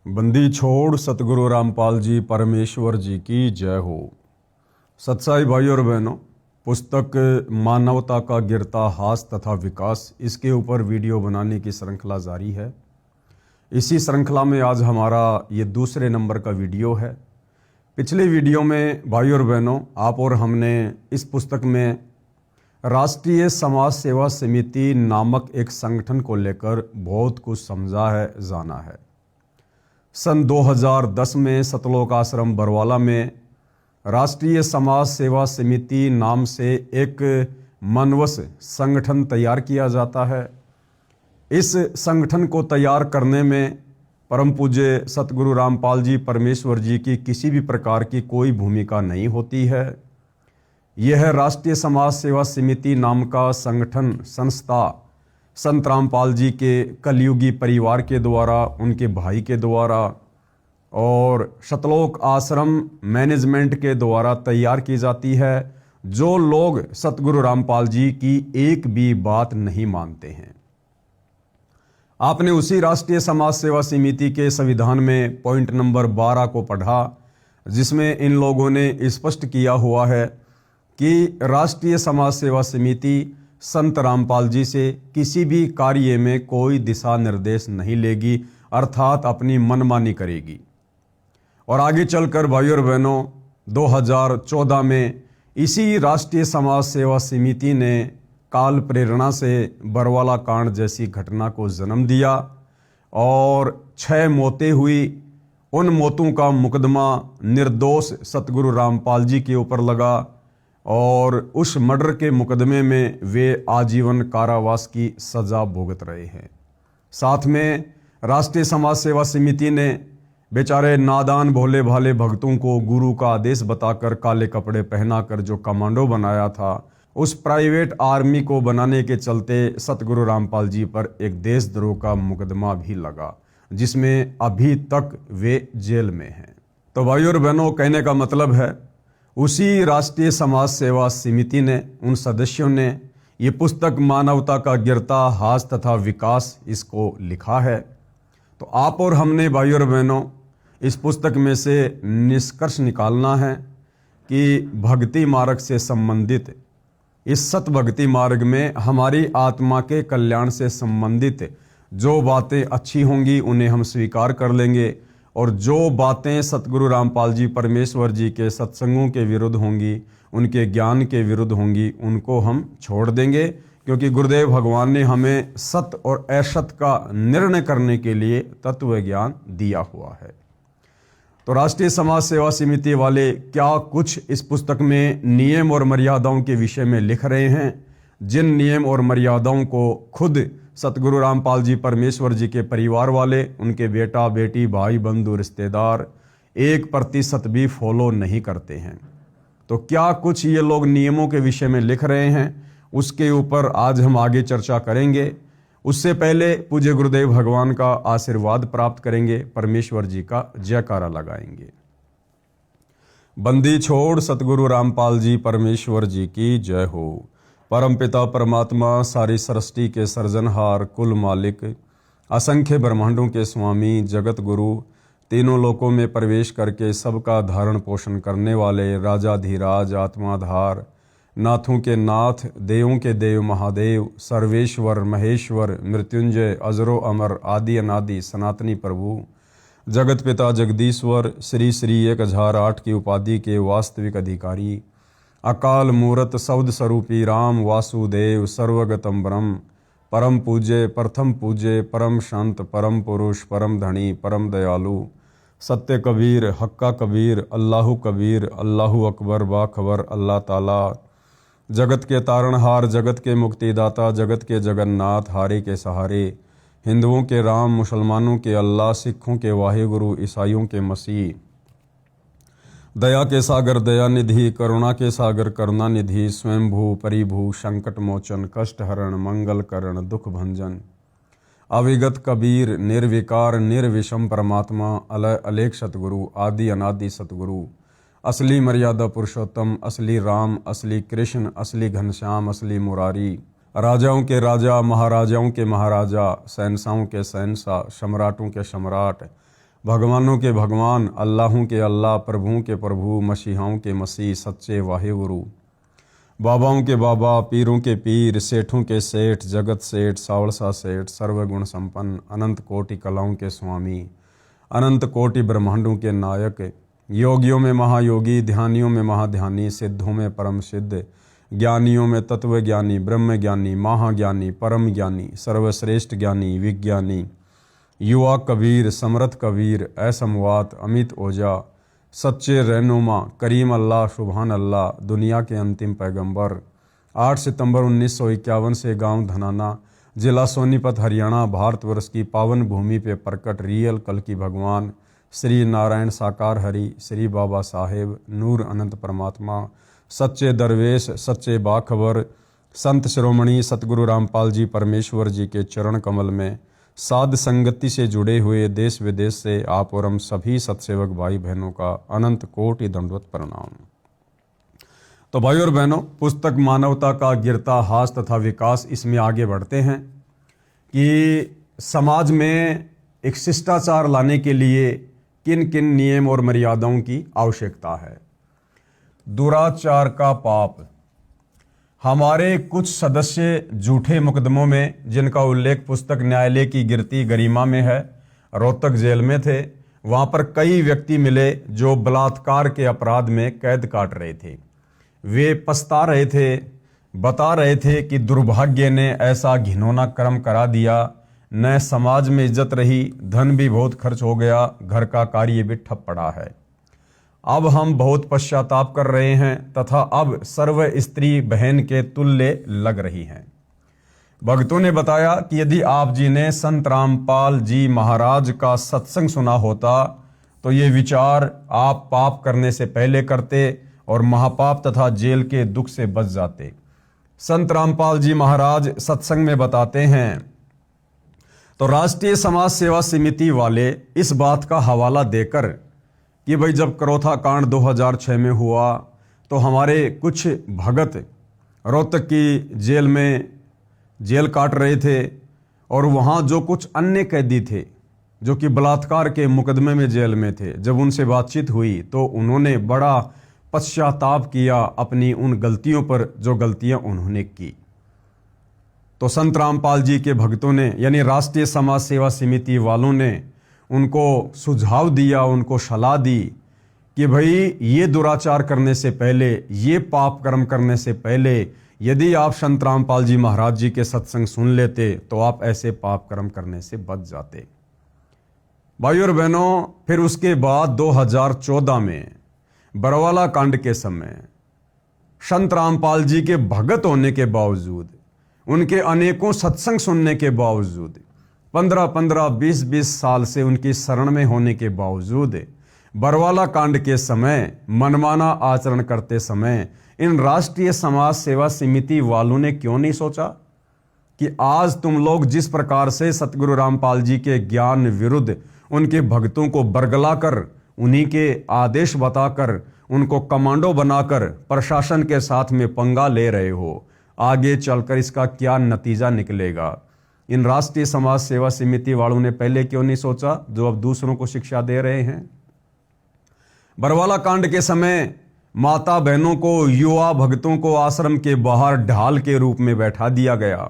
बंदी छोड़ सतगुरु रामपाल जी परमेश्वर जी की जय हो। सत्साई भाई और बहनों, पुस्तक मानवता का गिरता हास तथा विकास, इसके ऊपर वीडियो बनाने की श्रृंखला जारी है। इसी श्रृंखला में आज हमारा ये दूसरे नंबर का वीडियो है। पिछले वीडियो में भाई और बहनों, आप और हमने इस पुस्तक में राष्ट्रीय समाज सेवा समिति नामक एक संगठन को लेकर बहुत कुछ समझा है, जाना है। सन 2010 में सतलोक आश्रम बरवाला में राष्ट्रीय समाज सेवा समिति नाम से एक मनवस संगठन तैयार किया जाता है। इस संगठन को तैयार करने में परम पूज्य सतगुरु रामपाल जी परमेश्वर जी की किसी भी प्रकार की कोई भूमिका नहीं होती है। यह राष्ट्रीय समाज सेवा समिति नाम का संगठन संस्था संत रामपाल जी के कलयुगी परिवार के द्वारा, उनके भाई के द्वारा और सतलोक आश्रम मैनेजमेंट के द्वारा तैयार की जाती है, जो लोग सतगुरु रामपाल जी की एक भी बात नहीं मानते हैं। आपने उसी राष्ट्रीय समाज सेवा समिति के संविधान में पॉइंट नंबर 12 को पढ़ा, जिसमें इन लोगों ने स्पष्ट किया हुआ है कि राष्ट्रीय समाज सेवा समिति संत रामपाल जी से किसी भी कार्य में कोई दिशा निर्देश नहीं लेगी, अर्थात अपनी मनमानी करेगी। और आगे चलकर भाई और बहनों, 2014 में इसी राष्ट्रीय समाज सेवा समिति ने काल प्रेरणा से बरवाला कांड जैसी घटना को जन्म दिया और 6 मौतें हुई। उन मौतों का मुकदमा निर्दोष सतगुरु रामपाल जी के ऊपर लगा और उस मर्डर के मुकदमे में वे आजीवन कारावास की सजा भुगत रहे हैं। साथ में राष्ट्रीय समाज सेवा समिति ने बेचारे नादान भोले भाले भक्तों को गुरु का आदेश बताकर काले कपड़े पहनाकर जो कमांडो बनाया था, उस प्राइवेट आर्मी को बनाने के चलते सतगुरु रामपाल जी पर एक देशद्रोह का मुकदमा भी लगा, जिसमें अभी तक वे जेल में हैं। तो भाई और बहनों, कहने का मतलब है उसी राष्ट्रीय समाज सेवा समिति ने, उन सदस्यों ने ये पुस्तक मानवता का गिरता हास तथा विकास इसको लिखा है। तो आप और हमने भाई और बहनों इस पुस्तक में से निष्कर्ष निकालना है कि भक्ति मार्ग से संबंधित, इस सत भक्ति मार्ग में हमारी आत्मा के कल्याण से संबंधित जो बातें अच्छी होंगी उन्हें हम स्वीकार कर लेंगे, और जो बातें सतगुरु रामपाल जी परमेश्वर जी के सत्संगों के विरुद्ध होंगी, उनके ज्ञान के विरुद्ध होंगी, उनको हम छोड़ देंगे, क्योंकि गुरुदेव भगवान ने हमें सत और असत का निर्णय करने के लिए तत्व ज्ञान दिया हुआ है। तो राष्ट्रीय समाज सेवा समिति वाले क्या कुछ इस पुस्तक में नियम और मर्यादाओं के विषय में लिख रहे हैं, जिन नियम और मर्यादाओं को खुद सतगुरु रामपाल जी परमेश्वर जी के परिवार वाले, उनके बेटा बेटी भाई बंधु रिश्तेदार 1% भी फॉलो नहीं करते हैं। तो क्या कुछ ये लोग नियमों के विषय में लिख रहे हैं, उसके ऊपर आज हम आगे चर्चा करेंगे। उससे पहले पूज्य गुरुदेव भगवान का आशीर्वाद प्राप्त करेंगे, परमेश्वर जी का जयकारा लगाएंगे। बंदी छोड़ सतगुरु रामपाल जी परमेश्वर जी की जय हो। परमपिता परमात्मा, सारी सृष्टि के सर्जनहार, कुल मालिक, असंख्य ब्रह्मांडों के स्वामी, जगत गुरु, तीनों लोकों में प्रवेश करके सबका धारण पोषण करने वाले राजाधिराज, आत्माधार, नाथों के नाथ, देवों के देव महादेव, सर्वेश्वर महेश्वर, मृत्युंजय, अजरो अमर, आदि अनादि सनातनी प्रभु, जगत पिता जगदीश्वर, श्री श्री 1008 की उपाधि के वास्तविक अधिकारी, अकाल मूरत शब्द स्वरूपी राम वासुदेव, सर्वगतम ब्रह्म, परम पूज्य, प्रथम पूज्य, परम शांत, परम पुरुष, परम धनी, परम दयालु, सत्य कबीर, हक्का कबीर, अल्लाहु कबीर, अल्लाहु अकबर, बाखबर अल्लाह ताला, जगत के तारणहार, जगत के मुक्तिदाता, जगत के जगन्नाथ, हारे के सहारे, हिंदुओं के राम, मुसलमानों के अल्लाह, सिखों के वाहिगुरु, ईसाइयों के मसीह, दया के सागर दया निधि, करुणा के सागर करुणा निधि, स्वयंभू परिभू, संकट मोचन, कष्ट हरण, मंगल करण, दुख भंजन, अविगत कबीर, निर्विकार निर्विषम परमात्मा, अलय अलेख सतगुरु, आदि अनादि सतगुरु, असली मर्यादा पुरुषोत्तम, असली राम, असली कृष्ण, असली घनश्याम, असली मुरारी, राजाओं के राजा, महाराजाओं के महाराजा, शहंशाहों के शहंशाह, सम्राटों के सम्राट, भगवानों के भगवान, अल्लाहों के अल्लाह, प्रभुओं के प्रभु, मसीहाओं के मसीह, सच्चे वाहे गुरु, बाबाओं के बाबा, पीरों के पीर, सेठों के सेठ, जगत सेठ, सावड़सा सेठ, सर्वगुण संपन्न, अनंत कोटि कलाओं के स्वामी, अनंत कोटि ब्रह्मांडों के नायक, योगियों में महायोगी, ध्यानियों में महाध्यानी, सिद्धों में परम सिद्ध, ज्ञानियों में तत्व ज्ञानी, ब्रह्म ज्ञानी, महाज्ञानी, परम ज्ञानी, सर्वश्रेष्ठ ज्ञानी, विज्ञानी, युवा कबीर, समर्थ कबीर, असमवात, अमित ओझा, सच्चे रहनुमा, करीम अल्लाह, सुभान अल्लाह, दुनिया के अंतिम पैगंबर। 8 सितंबर 1951 से गांव धनाना, जिला सोनीपत, हरियाणा, भारतवर्ष की पावन भूमि पे प्रकट रियल कल की भगवान श्री नारायण साकार हरि, श्री बाबा साहेब, नूर अनंत परमात्मा, सच्चे दरवेश, सच्चे बाखबर, संत शिरोमणि सतगुरु रामपाल जी परमेश्वर जी के चरण कमल में साध संगति से जुड़े हुए देश विदेश से आप और हम सभी सत्सेवक भाई बहनों का अनंत कोटि दंडवत प्रणाम। तो भाई और बहनों, पुस्तक मानवता का गिरता हास तथा विकास, इसमें आगे बढ़ते हैं कि समाज में एक शिष्टाचार लाने के लिए किन किन नियम और मर्यादाओं की आवश्यकता है। दुराचार का पाप। हमारे कुछ सदस्य झूठे मुकदमों में, जिनका उल्लेख पुस्तक न्यायालय की गिरती गरिमा में है, रोहतक जेल में थे। वहां पर कई व्यक्ति मिले जो बलात्कार के अपराध में कैद काट रहे थे। वे पछता रहे थे, बता रहे थे कि दुर्भाग्य ने ऐसा घिनौना कर्म करा दिया, न समाज में इज्जत रही, धन भी बहुत खर्च हो गया, घर का कार्य भी ठप पड़ा है। अब हम बहुत पश्चाताप कर रहे हैं तथा अब सर्व स्त्री बहन के तुल्य लग रही हैं। भक्तों ने बताया कि यदि आप जी ने संत रामपाल जी महाराज का सत्संग सुना होता तो ये विचार आप पाप करने से पहले करते और महापाप तथा जेल के दुख से बच जाते। संत रामपाल जी महाराज सत्संग में बताते हैं, तो राष्ट्रीय समाज सेवा समिति वाले इस बात का हवाला देकर कि भाई जब करोथा कांड 2006 में हुआ तो हमारे कुछ भगत रोहतक की जेल में जेल काट रहे थे और वहाँ जो कुछ अन्य कैदी थे जो कि बलात्कार के मुकदमे में जेल में थे, जब उनसे बातचीत हुई तो उन्होंने बड़ा पश्चाताप किया अपनी उन गलतियों पर जो गलतियां उन्होंने की। तो संत रामपाल जी के भक्तों ने यानी राष्ट्रीय समाज सेवा समिति वालों ने उनको सुझाव दिया, उनको सलाह दी कि भाई ये दुराचार करने से पहले, ये पाप कर्म करने से पहले यदि आप संत रामपाल जी महाराज जी के सत्संग सुन लेते तो आप ऐसे पाप कर्म करने से बच जाते। भाई और बहनों, फिर उसके बाद 2014 में बरवाला कांड के समय संत रामपाल जी के भगत होने के बावजूद, उनके अनेकों सत्संग सुनने के बावजूद, 15-15, 20-20 साल से उनकी शरण में होने के बावजूद बरवाला कांड के समय मनमाना आचरण करते समय इन राष्ट्रीय समाज सेवा समिति वालों ने क्यों नहीं सोचा कि आज तुम लोग जिस प्रकार से सतगुरु रामपाल जी के ज्ञान विरुद्ध उनके भक्तों को बरगलाकर, उन्हीं के आदेश बताकर, उनको कमांडो बनाकर प्रशासन के साथ में पंगा ले रहे हो, आगे चलकर इसका क्या नतीजा निकलेगा। इन राष्ट्रीय समाज सेवा समिति वालों ने पहले क्यों नहीं सोचा, जो अब दूसरों को शिक्षा दे रहे हैं। बरवाला कांड के समय माता बहनों को, युवा भक्तों को आश्रम के बाहर ढाल के रूप में बैठा दिया गया।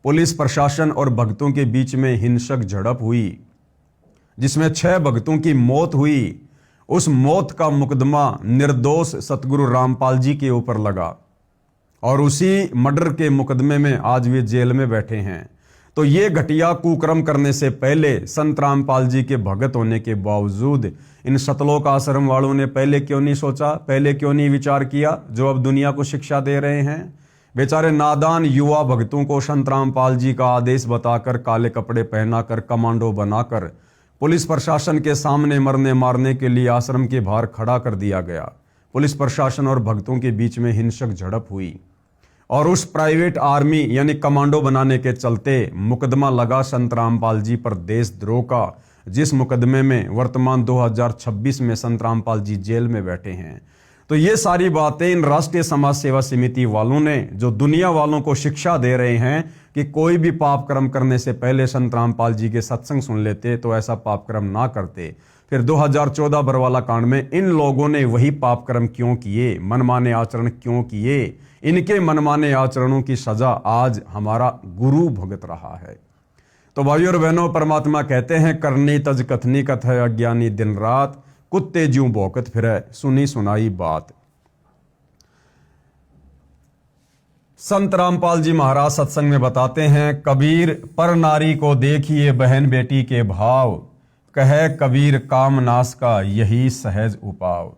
पुलिस प्रशासन और भक्तों के बीच में हिंसक झड़प हुई जिसमें 6 भक्तों की मौत हुई। उस मौत का मुकदमा निर्दोष सतगुरु रामपाल जी के ऊपर लगा और उसी मर्डर के मुकदमे में आज वे जेल में बैठे हैं। तो ये घटिया कुकर्म करने से पहले संत रामपाल जी के भगत होने के बावजूद इन सतलोक आश्रम वालों ने पहले क्यों नहीं सोचा, पहले क्यों नहीं विचार किया, जो अब दुनिया को शिक्षा दे रहे हैं। बेचारे नादान युवा भक्तों को संत रामपाल जी का आदेश बताकर, काले कपड़े पहनाकर, कमांडो बनाकर पुलिस प्रशासन के सामने मरने मारने के लिए आश्रम के बाहर खड़ा कर दिया गया। पुलिस प्रशासन और भक्तों के बीच में हिंसक झड़प हुई और उस प्राइवेट आर्मी यानी कमांडो बनाने के चलते मुकदमा लगा संत रामपाल जी पर देशद्रोह का, जिस मुकदमे में वर्तमान 2026 में संत रामपाल जी जेल में बैठे हैं। तो ये सारी बातें इन राष्ट्रीय समाज सेवा समिति वालों ने, जो दुनिया वालों को शिक्षा दे रहे हैं कि कोई भी पाप कर्म करने से पहले संत रामपाल जी के सत्संग सुन लेते तो ऐसा पाप कर्म ना करते। फिर 2014 बरवाला कांड में इन लोगों ने वही पाप कर्म क्यों किए, मनमाने आचरण क्यों किए, इनके मनमाने आचरणों की सजा आज हमारा गुरु भुगत रहा है। तो भाइयों और बहनों, परमात्मा कहते हैं करनी तज कथनी कथ है अज्ञानी दिन रात, कुत्ते ज्यों भौंकत फिरे सुनी सुनाई बात। संत रामपाल जी महाराज सत्संग में बताते हैं, कबीर पर नारी को देखिए बहन बेटी के भाव, कहे कबीर काम नाश का यही सहज उपाव।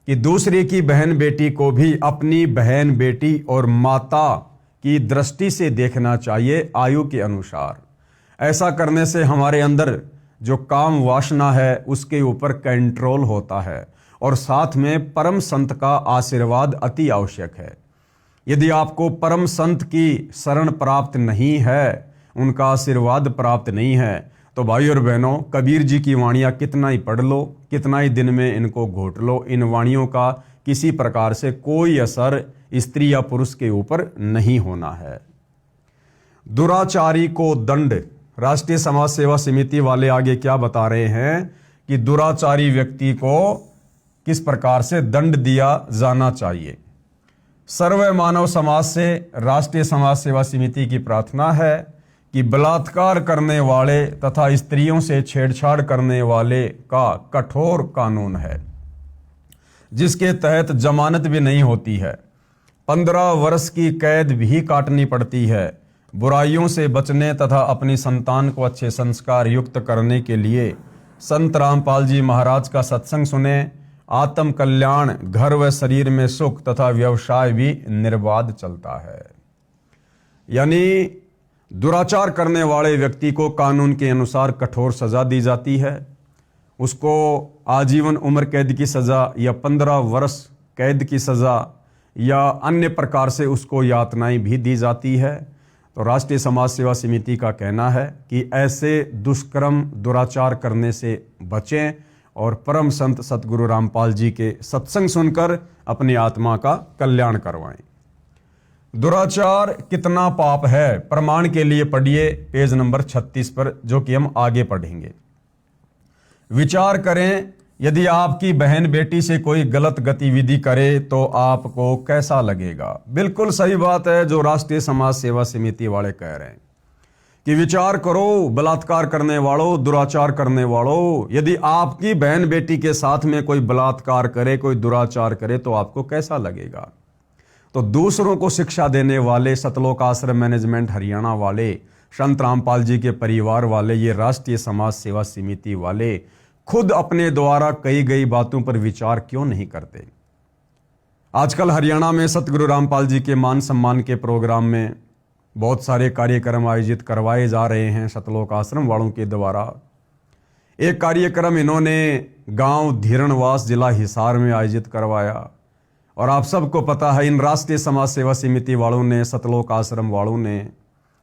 कि दूसरे की बहन बेटी को भी अपनी बहन बेटी और माता की दृष्टि से देखना चाहिए आयु के अनुसार। ऐसा करने से हमारे अंदर जो काम वासना है उसके ऊपर कंट्रोल होता है और साथ में परम संत का आशीर्वाद अति आवश्यक है। यदि आपको परम संत की शरण प्राप्त नहीं है, उनका आशीर्वाद प्राप्त नहीं है, तो भाई और बहनों, कबीर जी की वाणियाँ कितना ही पढ़ लो, कितना ही दिन में इनको घोट लो, इन वाणियों का किसी प्रकार से कोई असर स्त्री या पुरुष के ऊपर नहीं होना है। दुराचारी को दंड। राष्ट्रीय समाज सेवा समिति वाले आगे क्या बता रहे हैं कि दुराचारी व्यक्ति को किस प्रकार से दंड दिया जाना चाहिए। सर्व मानव समाज से राष्ट्रीय समाज सेवा समिति की प्रार्थना है कि बलात्कार करने वाले तथा स्त्रियों से छेड़छाड़ करने वाले का कठोर कानून है, जिसके तहत जमानत भी नहीं होती है, 15 वर्ष की कैद भी काटनी पड़ती है। बुराइयों से बचने तथा अपनी संतान को अच्छे संस्कार युक्त करने के लिए संत रामपाल जी महाराज का सत्संग सुने। आत्म कल्याण, घर व शरीर में सुख तथा व्यवसाय भी निर्बाध चलता है। यानी दुराचार करने वाले व्यक्ति को कानून के अनुसार कठोर सजा दी जाती है। उसको आजीवन उम्र कैद की सजा या 15 वर्ष कैद की सजा या अन्य प्रकार से उसको यातनाएं भी दी जाती है। तो राष्ट्रीय समाज सेवा समिति का कहना है कि ऐसे दुष्कर्म दुराचार करने से बचें और परम संत सतगुरु रामपाल जी के सत्संग सुनकर अपनी आत्मा का कल्याण करवाएं। दुराचार कितना पाप है, प्रमाण के लिए पढ़िए पेज नंबर 36 पर, जो कि हम आगे पढ़ेंगे। विचार करें, यदि आपकी बहन बेटी से कोई गलत गतिविधि करे तो आपको कैसा लगेगा। बिल्कुल सही बात है जो राष्ट्रीय समाज सेवा समिति वाले कह रहे हैं कि विचार करो, बलात्कार करने वालों, दुराचार करने वालों, यदि आपकी बहन बेटी के साथ में कोई बलात्कार करे, कोई दुराचार करे तो आपको कैसा लगेगा। तो दूसरों को शिक्षा देने वाले सतलोक आश्रम मैनेजमेंट हरियाणा वाले, संत रामपाल जी के परिवार वाले, ये राष्ट्रीय समाज सेवा समिति वाले खुद अपने द्वारा कही गई बातों पर विचार क्यों नहीं करते। आजकल हरियाणा में सतगुरु रामपाल जी के मान सम्मान के प्रोग्राम में बहुत सारे कार्यक्रम आयोजित करवाए जा रहे हैं सतलोक आश्रम वालों के द्वारा। एक कार्यक्रम इन्होंने गांव धीरणवास जिला हिसार में आयोजित करवाया और आप सबको पता है इन राष्ट्रीय समाज सेवा समिति वालों ने, सतलोक आश्रम वालों ने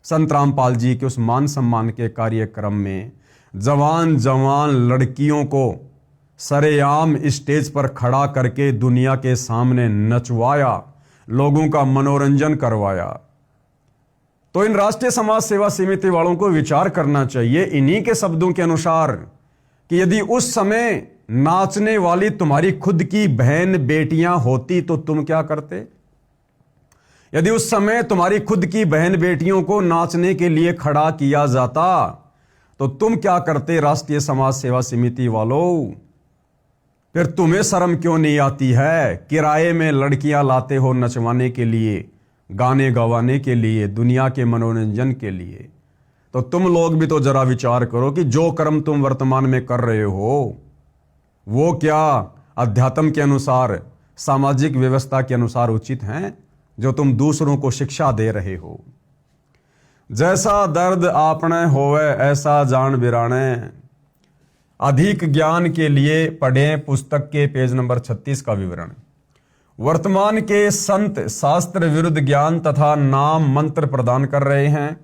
संत रामपाल जी के उस मान सम्मान के कार्यक्रम में जवान जवान लड़कियों को सरेआम स्टेज पर खड़ा करके दुनिया के सामने नचवाया, लोगों का मनोरंजन करवाया। तो इन राष्ट्रीय समाज सेवा समिति वालों को विचार करना चाहिए इन्हीं के शब्दों के अनुसार कि यदि उस समय नाचने वाली तुम्हारी खुद की बहन बेटियां होती तो तुम क्या करते। यदि उस समय तुम्हारी खुद की बहन बेटियों को नाचने के लिए खड़ा किया जाता तो तुम क्या करते राष्ट्रीय समाज सेवा समिति वालों। फिर तुम्हें शर्म क्यों नहीं आती है, किराए में लड़कियां लाते हो नचवाने के लिए, गाने गवाने के लिए, दुनिया के मनोरंजन के लिए। तो तुम लोग भी तो जरा विचार करो कि जो कर्म तुम वर्तमान में कर रहे हो वो क्या अध्यात्म के अनुसार, सामाजिक व्यवस्था के अनुसार उचित हैं, जो तुम दूसरों को शिक्षा दे रहे हो। जैसा दर्द आपने होवे ऐसा जान बिराने। अधिक ज्ञान के लिए पढ़ें पुस्तक के पेज नंबर 36 का विवरण। वर्तमान के संत शास्त्र विरुद्ध ज्ञान तथा नाम मंत्र प्रदान कर रहे हैं।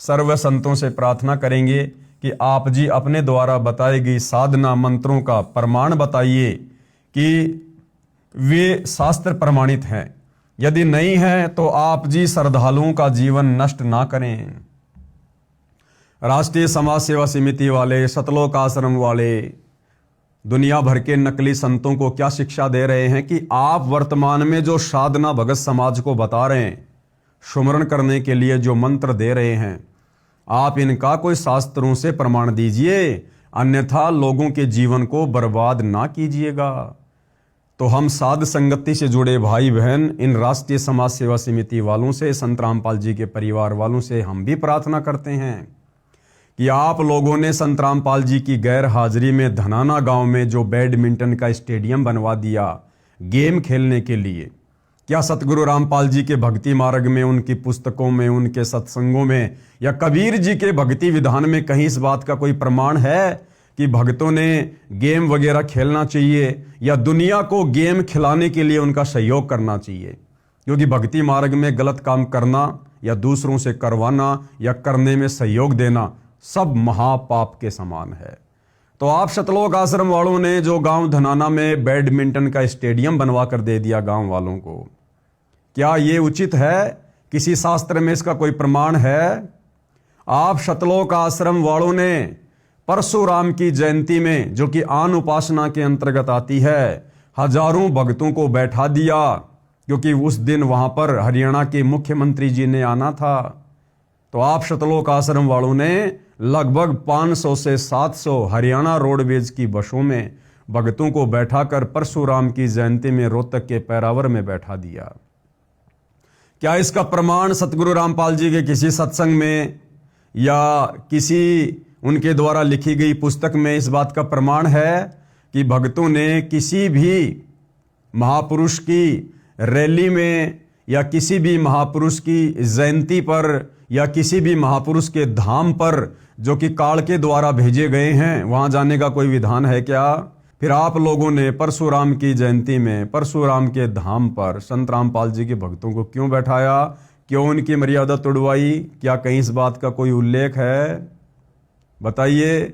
सर्व संतों से प्रार्थना करेंगे कि आप जी अपने द्वारा बताई गई साधना मंत्रों का प्रमाण बताइए कि वे शास्त्र प्रमाणित हैं। यदि नहीं है तो आप जी श्रद्धालुओं का जीवन नष्ट ना करें। राष्ट्रीय समाज सेवा समिति वाले, सतलोक आश्रम वाले दुनिया भर के नकली संतों को क्या शिक्षा दे रहे हैं कि आप वर्तमान में जो साधना भगत समाज को बता रहे हैं, सुमरण करने के लिए जो मंत्र दे रहे हैं, आप इनका कोई शास्त्रों से प्रमाण दीजिए, अन्यथा लोगों के जीवन को बर्बाद ना कीजिएगा। तो हम साध संगति से जुड़े भाई बहन, इन राष्ट्रीय समाज सेवा समिति वालों से, संत रामपाल जी के परिवार वालों से हम भी प्रार्थना करते हैं कि आप लोगों ने संत रामपाल जी की गैर हाजिरी में धनाना गांव में जो बैडमिंटन का स्टेडियम बनवा दिया गेम खेलने के लिए, क्या सतगुरु रामपाल जी के भक्ति मार्ग में, उनकी पुस्तकों में, उनके सत्संगों में या कबीर जी के भक्ति विधान में कहीं इस बात का कोई प्रमाण है कि भक्तों ने गेम वगैरह खेलना चाहिए या दुनिया को गेम खिलाने के लिए उनका सहयोग करना चाहिए? क्योंकि भक्ति मार्ग में गलत काम करना या दूसरों से करवाना या करने में सहयोग देना सब महापाप के समान है। तो आप सतलोक आश्रम वालों ने जो गांव धनाना में बैडमिंटन का स्टेडियम बनवा कर दे दिया गांव वालों को, क्या ये उचित है? किसी शास्त्र में इसका कोई प्रमाण है? आप सतलोक आश्रम वालों ने परशुराम की जयंती में, जो कि आन उपासना के अंतर्गत आती है, हजारों भक्तों को बैठा दिया, क्योंकि उस दिन वहां पर हरियाणा के मुख्यमंत्री जी ने आना था। तो आप सतलोक आश्रम वालों ने लगभग 500 से 700 हरियाणा रोडवेज की बसों में भक्तों को बैठाकर परशुराम की जयंती में रोहतक के पैरावर में बैठा दिया। क्या इसका प्रमाण सतगुरु रामपाल जी के किसी सत्संग में या किसी उनके द्वारा लिखी गई पुस्तक में इस बात का प्रमाण है कि भक्तों ने किसी भी महापुरुष की रैली में या किसी भी महापुरुष की जयंती पर या किसी भी महापुरुष के धाम पर, जो कि काल के द्वारा भेजे गए हैं, वहां जाने का कोई विधान है क्या? फिर आप लोगों ने परशुराम की जयंती में परशुराम के धाम पर संत रामपाल जी के भक्तों को क्यों बैठाया? क्यों उनकी मर्यादा तोड़वाई? क्या कहीं इस बात का कोई उल्लेख है? बताइए।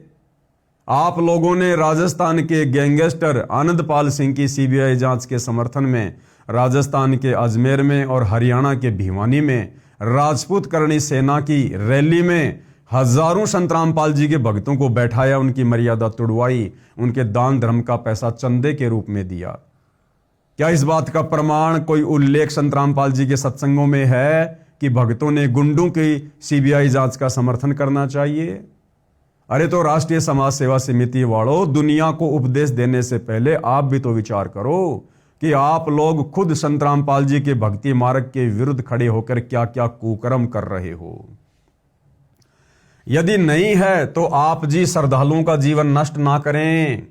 आप लोगों ने राजस्थान के गैंगस्टर आनंदपाल सिंह की सीबीआई जांच के समर्थन में राजस्थान के अजमेर में और हरियाणा के भिवानी में राजपूत करणी सेना की रैली में हजारों संत रामपाल जी के भक्तों को बैठाया, उनकी मर्यादा तुड़वाई, उनके दान धर्म का पैसा चंदे के रूप में दिया। क्या इस बात का प्रमाण, कोई उल्लेख संत रामपाल जी के सत्संगों में है कि भक्तों ने गुंडों की सीबीआई जांच का समर्थन करना चाहिए? अरे तो राष्ट्रीय समाज सेवा समिति वालों, दुनिया को उपदेश देने से पहले आप भी तो विचार करो कि आप लोग खुद संत रामपाल जी के भक्ति मार्ग के विरुद्ध खड़े होकर क्या क्या कुकर्म कर रहे हो। यदि नहीं है तो आप जी श्रद्धालुओं का जीवन नष्ट ना करें।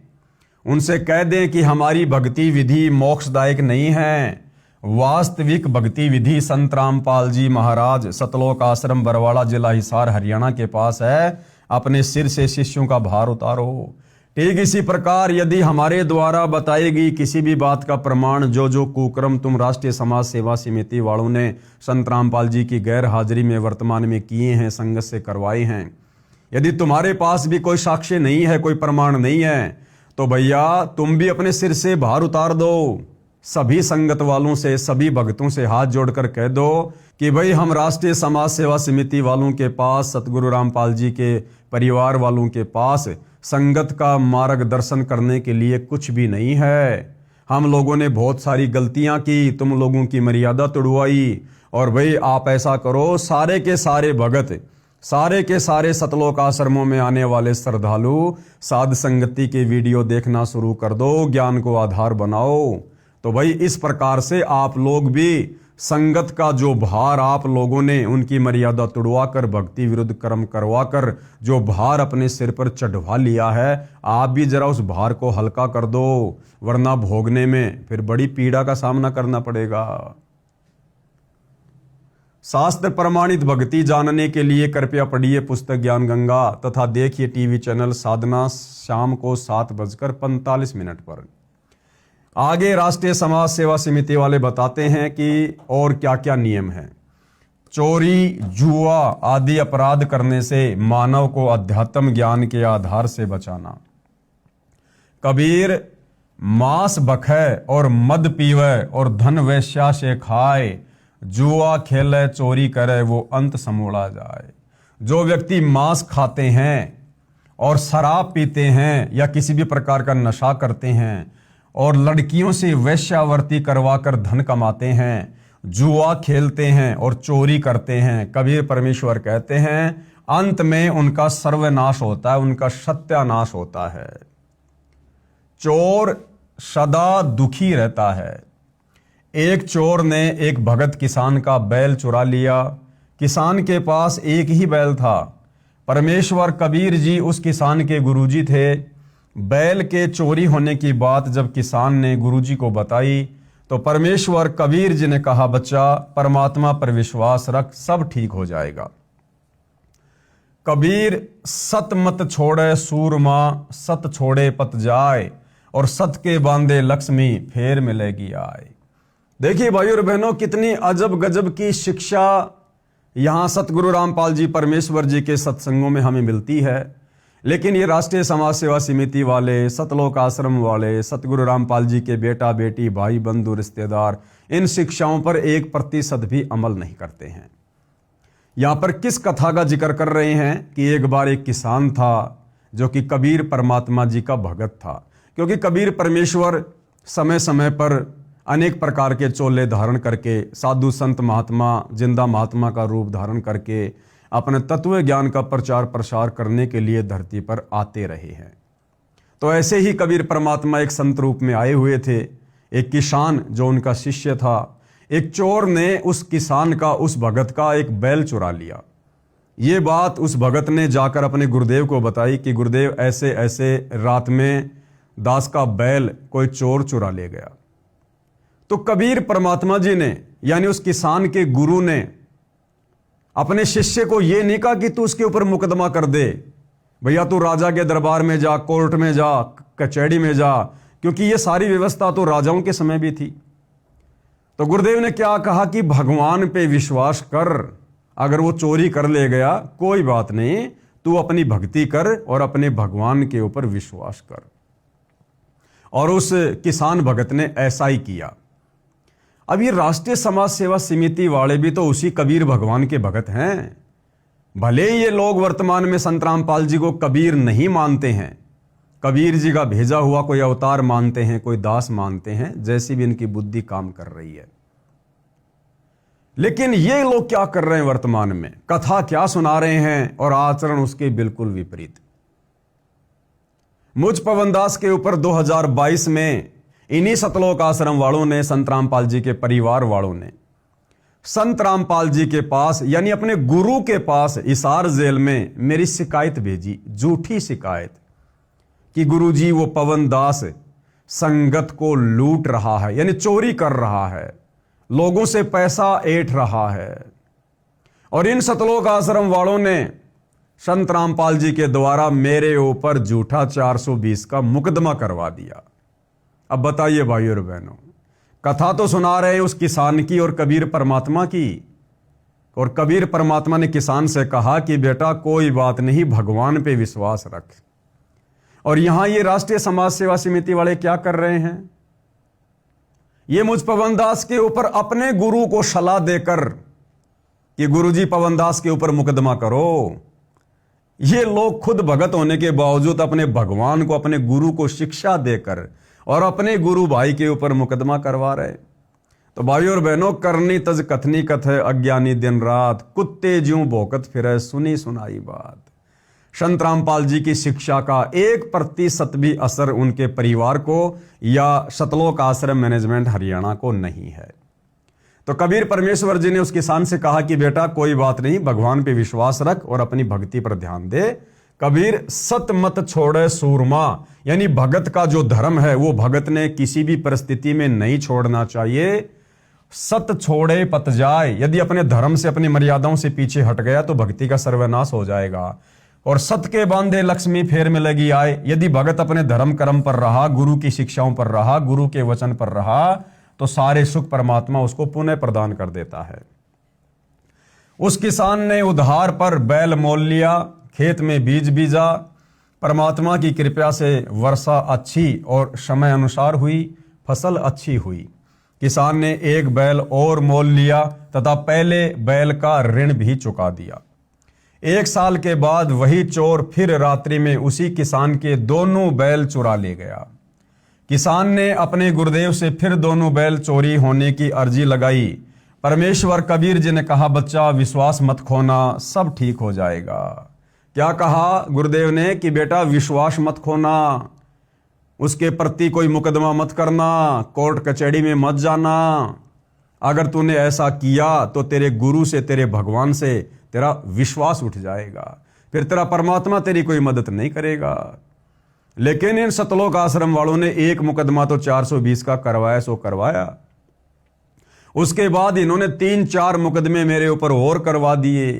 उनसे कह दें कि हमारी भक्ति विधि मोक्षदायक नहीं है। वास्तविक भक्ति विधि संत रामपाल जी महाराज सतलोक आश्रम बरवाड़ा, जिला हिसार, हरियाणा के पास है। अपने सिर से शिष्यों का भार उतारो। ठीक इसी प्रकार यदि हमारे द्वारा बताई गई किसी भी बात का प्रमाण, जो कुकर्म तुम राष्ट्रीय समाज सेवा समिति वालों ने संत रामपाल जी की गैर हाजिरी में वर्तमान में किए हैं, संगत से करवाए हैं, यदि तुम्हारे पास भी कोई साक्ष्य नहीं है, कोई प्रमाण नहीं है, तो भैया तुम भी अपने सिर से भार उतार दो। सभी संगत वालों से, सभी भक्तों से हाथ जोड़कर कह दो कि भाई हम राष्ट्रीय समाज सेवा समिति वालों के पास, सतगुरु रामपाल जी के परिवार वालों के पास संगत का मार्गदर्शन करने के लिए कुछ भी नहीं है। हम लोगों ने बहुत सारी गलतियां की, तुम लोगों की मर्यादा तोड़वाई, और भाई आप ऐसा करो, सारे के सारे भगत, सारे के सारे सतलोक आश्रमों में आने वाले श्रद्धालु साध संगति के वीडियो देखना शुरू कर दो, ज्ञान को आधार बनाओ। तो भाई इस प्रकार से आप लोग भी संगत का जो भार आप लोगों ने उनकी मर्यादा तुड़वाकर, भक्ति विरुद्ध कर्म करवाकर जो भार अपने सिर पर चढ़वा लिया है, आप भी जरा उस भार को हल्का कर दो, वरना भोगने में फिर बड़ी पीड़ा का सामना करना पड़ेगा। शास्त्र प्रमाणित भक्ति जानने के लिए कृपया पढ़िए पुस्तक ज्ञान गंगा तथा देखिए टीवी चैनल साधना शाम को 7:45 पर। आगे राष्ट्रीय समाज सेवा समिति वाले बताते हैं कि और क्या क्या नियम है। चोरी, जुआ आदि अपराध करने से मानव को अध्यात्म ज्ञान के आधार से बचाना। कबीर मांस बखे और मद पीवे और धन वेश्या से खाए, जुआ खेले चोरी करे वो अंत समोड़ा जाए। जो व्यक्ति मांस खाते हैं और शराब पीते हैं या किसी भी प्रकार का नशा करते हैं और लड़कियों से वेश्यावृत्ति करवाकर धन कमाते हैं, जुआ खेलते हैं और चोरी करते हैं, कबीर परमेश्वर कहते हैं अंत में उनका सर्वनाश होता है, उनका सत्यानाश होता है। चोर सदा दुखी रहता है। एक चोर ने एक भगत किसान का बैल चुरा लिया। किसान के पास एक ही बैल था। परमेश्वर कबीर जी उस किसान के गुरुजी थे। बैल के चोरी होने की बात जब किसान ने गुरुजी को बताई तो परमेश्वर कबीर जी ने कहा, बच्चा परमात्मा पर विश्वास रख, सब ठीक हो जाएगा। कबीर सत मत छोड़े सूरमा, सत छोड़े पत जाए, और सत के बांधे लक्ष्मी फेर मिलेगी आए। देखिए भाइयों और बहनों, कितनी अजब गजब की शिक्षा यहां सतगुरु रामपाल जी परमेश्वर जी के सत्संगों में हमें मिलती है। लेकिन ये राष्ट्रीय समाज सेवा समिति वाले, सतलोक आश्रम वाले, सतगुरु रामपाल जी के बेटा बेटी, भाई बंधु रिश्तेदार इन शिक्षाओं पर 1% भी अमल नहीं करते हैं। यहां पर किस कथा का जिक्र कर रहे हैं कि एक बार एक किसान था जो कि कबीर परमात्मा जी का भगत था। क्योंकि कबीर परमेश्वर समय समय पर अनेक प्रकार के चोले धारण करके, साधु संत महात्मा, जिंदा महात्मा का रूप धारण करके अपने तत्व ज्ञान का प्रचार प्रसार करने के लिए धरती पर आते रहे हैं। तो ऐसे ही कबीर परमात्मा एक संत रूप में आए हुए थे। एक किसान जो उनका शिष्य था, एक चोर ने उस किसान का, उस भगत का एक बैल चुरा लिया। ये बात उस भगत ने जाकर अपने गुरुदेव को बताई कि गुरुदेव ऐसे ऐसे रात में दास का बैल कोई चोर चुरा ले गया। तो कबीर परमात्मा जी ने, यानी उस किसान के गुरु ने, अपने शिष्य को यह नहीं कहा कि तू उसके ऊपर मुकदमा कर दे, भैया तू राजा के दरबार में जा, कोर्ट में जा, कचहरी में जा, क्योंकि ये सारी व्यवस्था तो राजाओं के समय भी थी। तो गुरुदेव ने क्या कहा कि भगवान पे विश्वास कर, अगर वो चोरी कर ले गया कोई बात नहीं, तू अपनी भक्ति कर और अपने भगवान के ऊपर विश्वास कर। और उस किसान भगत ने ऐसा ही किया। अब ये राष्ट्रीय समाज सेवा समिति वाले भी तो उसी कबीर भगवान के भगत हैं। भले ही ये लोग वर्तमान में संत रामपाल जी को कबीर नहीं मानते हैं, कबीर जी का भेजा हुआ कोई अवतार मानते हैं, कोई दास मानते हैं, जैसी भी इनकी बुद्धि काम कर रही है। लेकिन ये लोग क्या कर रहे हैं वर्तमान में, कथा क्या सुना रहे हैं और आचरण उसके बिल्कुल विपरीत। मुझ पवनदास के ऊपर 2022 में इन्हीं सतलोक आश्रम वालों ने, संत रामपाल जी के परिवार वालों ने संत रामपाल जी के पास, यानी अपने गुरु के पास हिसार जेल में मेरी शिकायत भेजी, झूठी शिकायत कि गुरुजी वो पवनदास संगत को लूट रहा है, यानी चोरी कर रहा है, लोगों से पैसा ऐंठ रहा है। और इन सतलोक आश्रम वालों ने संत रामपाल जी के द्वारा मेरे ऊपर झूठा 420 का मुकदमा करवा दिया। अब बताइए भाइयों और बहनों, कथा तो सुना रहे हैं उस किसान की और कबीर परमात्मा की, और कबीर परमात्मा ने किसान से कहा कि बेटा कोई बात नहीं, भगवान पे विश्वास रख। और यहां ये राष्ट्रीय समाज सेवा समिति वाले क्या कर रहे हैं, ये मुझ पवनदास के ऊपर अपने गुरु को सलाह देकर कि गुरुजी पवनदास के ऊपर मुकदमा करो। ये लोग खुद भगत होने के बावजूद अपने भगवान को, अपने गुरु को शिक्षा देकर और अपने गुरु भाई के ऊपर मुकदमा करवा रहे। तो भाइयों और बहनों, करनी तज कथनी कथे, अज्ञानी दिन रात, कुत्ते ज्यों भौंकत फिरे, सुनी सुनाई बात। संत रामपाल जी की शिक्षा का 1% भी असर उनके परिवार को या सतलोक आश्रम मैनेजमेंट हरियाणा को नहीं है। तो कबीर परमेश्वर जी ने उस किसान से कहा कि बेटा कोई बात नहीं, भगवान पे विश्वास रख और अपनी भक्ति पर ध्यान दे। कबीर सत मत छोड़े सूरमा, यानी भगत का जो धर्म है वो भगत ने किसी भी परिस्थिति में नहीं छोड़ना चाहिए। सत छोड़े पत जाए, यदि अपने धर्म से, अपनी मर्यादाओं से पीछे हट गया तो भक्ति का सर्वनाश हो जाएगा। और सत के बांधे लक्ष्मी फेर में लगी आए, यदि भगत अपने धर्म कर्म पर रहा, गुरु की शिक्षाओं पर रहा, गुरु के वचन पर रहा, तो सारे सुख परमात्मा उसको पुनः प्रदान कर देता है। उस किसान ने उधार पर बैल मोल लिया, खेत में बीज बीजा, परमात्मा की कृपा से वर्षा अच्छी और समय अनुसार हुई, फसल अच्छी हुई। किसान ने एक बैल और मोल लिया तथा पहले बैल का ऋण भी चुका दिया। 1 साल के बाद वही चोर फिर रात्रि में उसी किसान के दोनों बैल चुरा ले गया। किसान ने अपने गुरुदेव से फिर दोनों बैल चोरी होने की अर्जी लगाई। परमेश्वर कबीर जी ने कहा, बच्चा विश्वास मत खोना, सब ठीक हो जाएगा। क्या कहा गुरुदेव ने कि बेटा विश्वास मत खोना, उसके प्रति कोई मुकदमा मत करना, कोर्ट कचहरी में मत जाना। अगर तूने ऐसा किया तो तेरे गुरु से, तेरे भगवान से तेरा विश्वास उठ जाएगा, फिर तेरा परमात्मा तेरी कोई मदद नहीं करेगा। लेकिन इन सतलोक आश्रम वालों ने एक मुकदमा तो 420 का करवाया सो करवाया। उसके बाद इन्होंने 3-4 मुकदमे मेरे ऊपर और करवा दिए,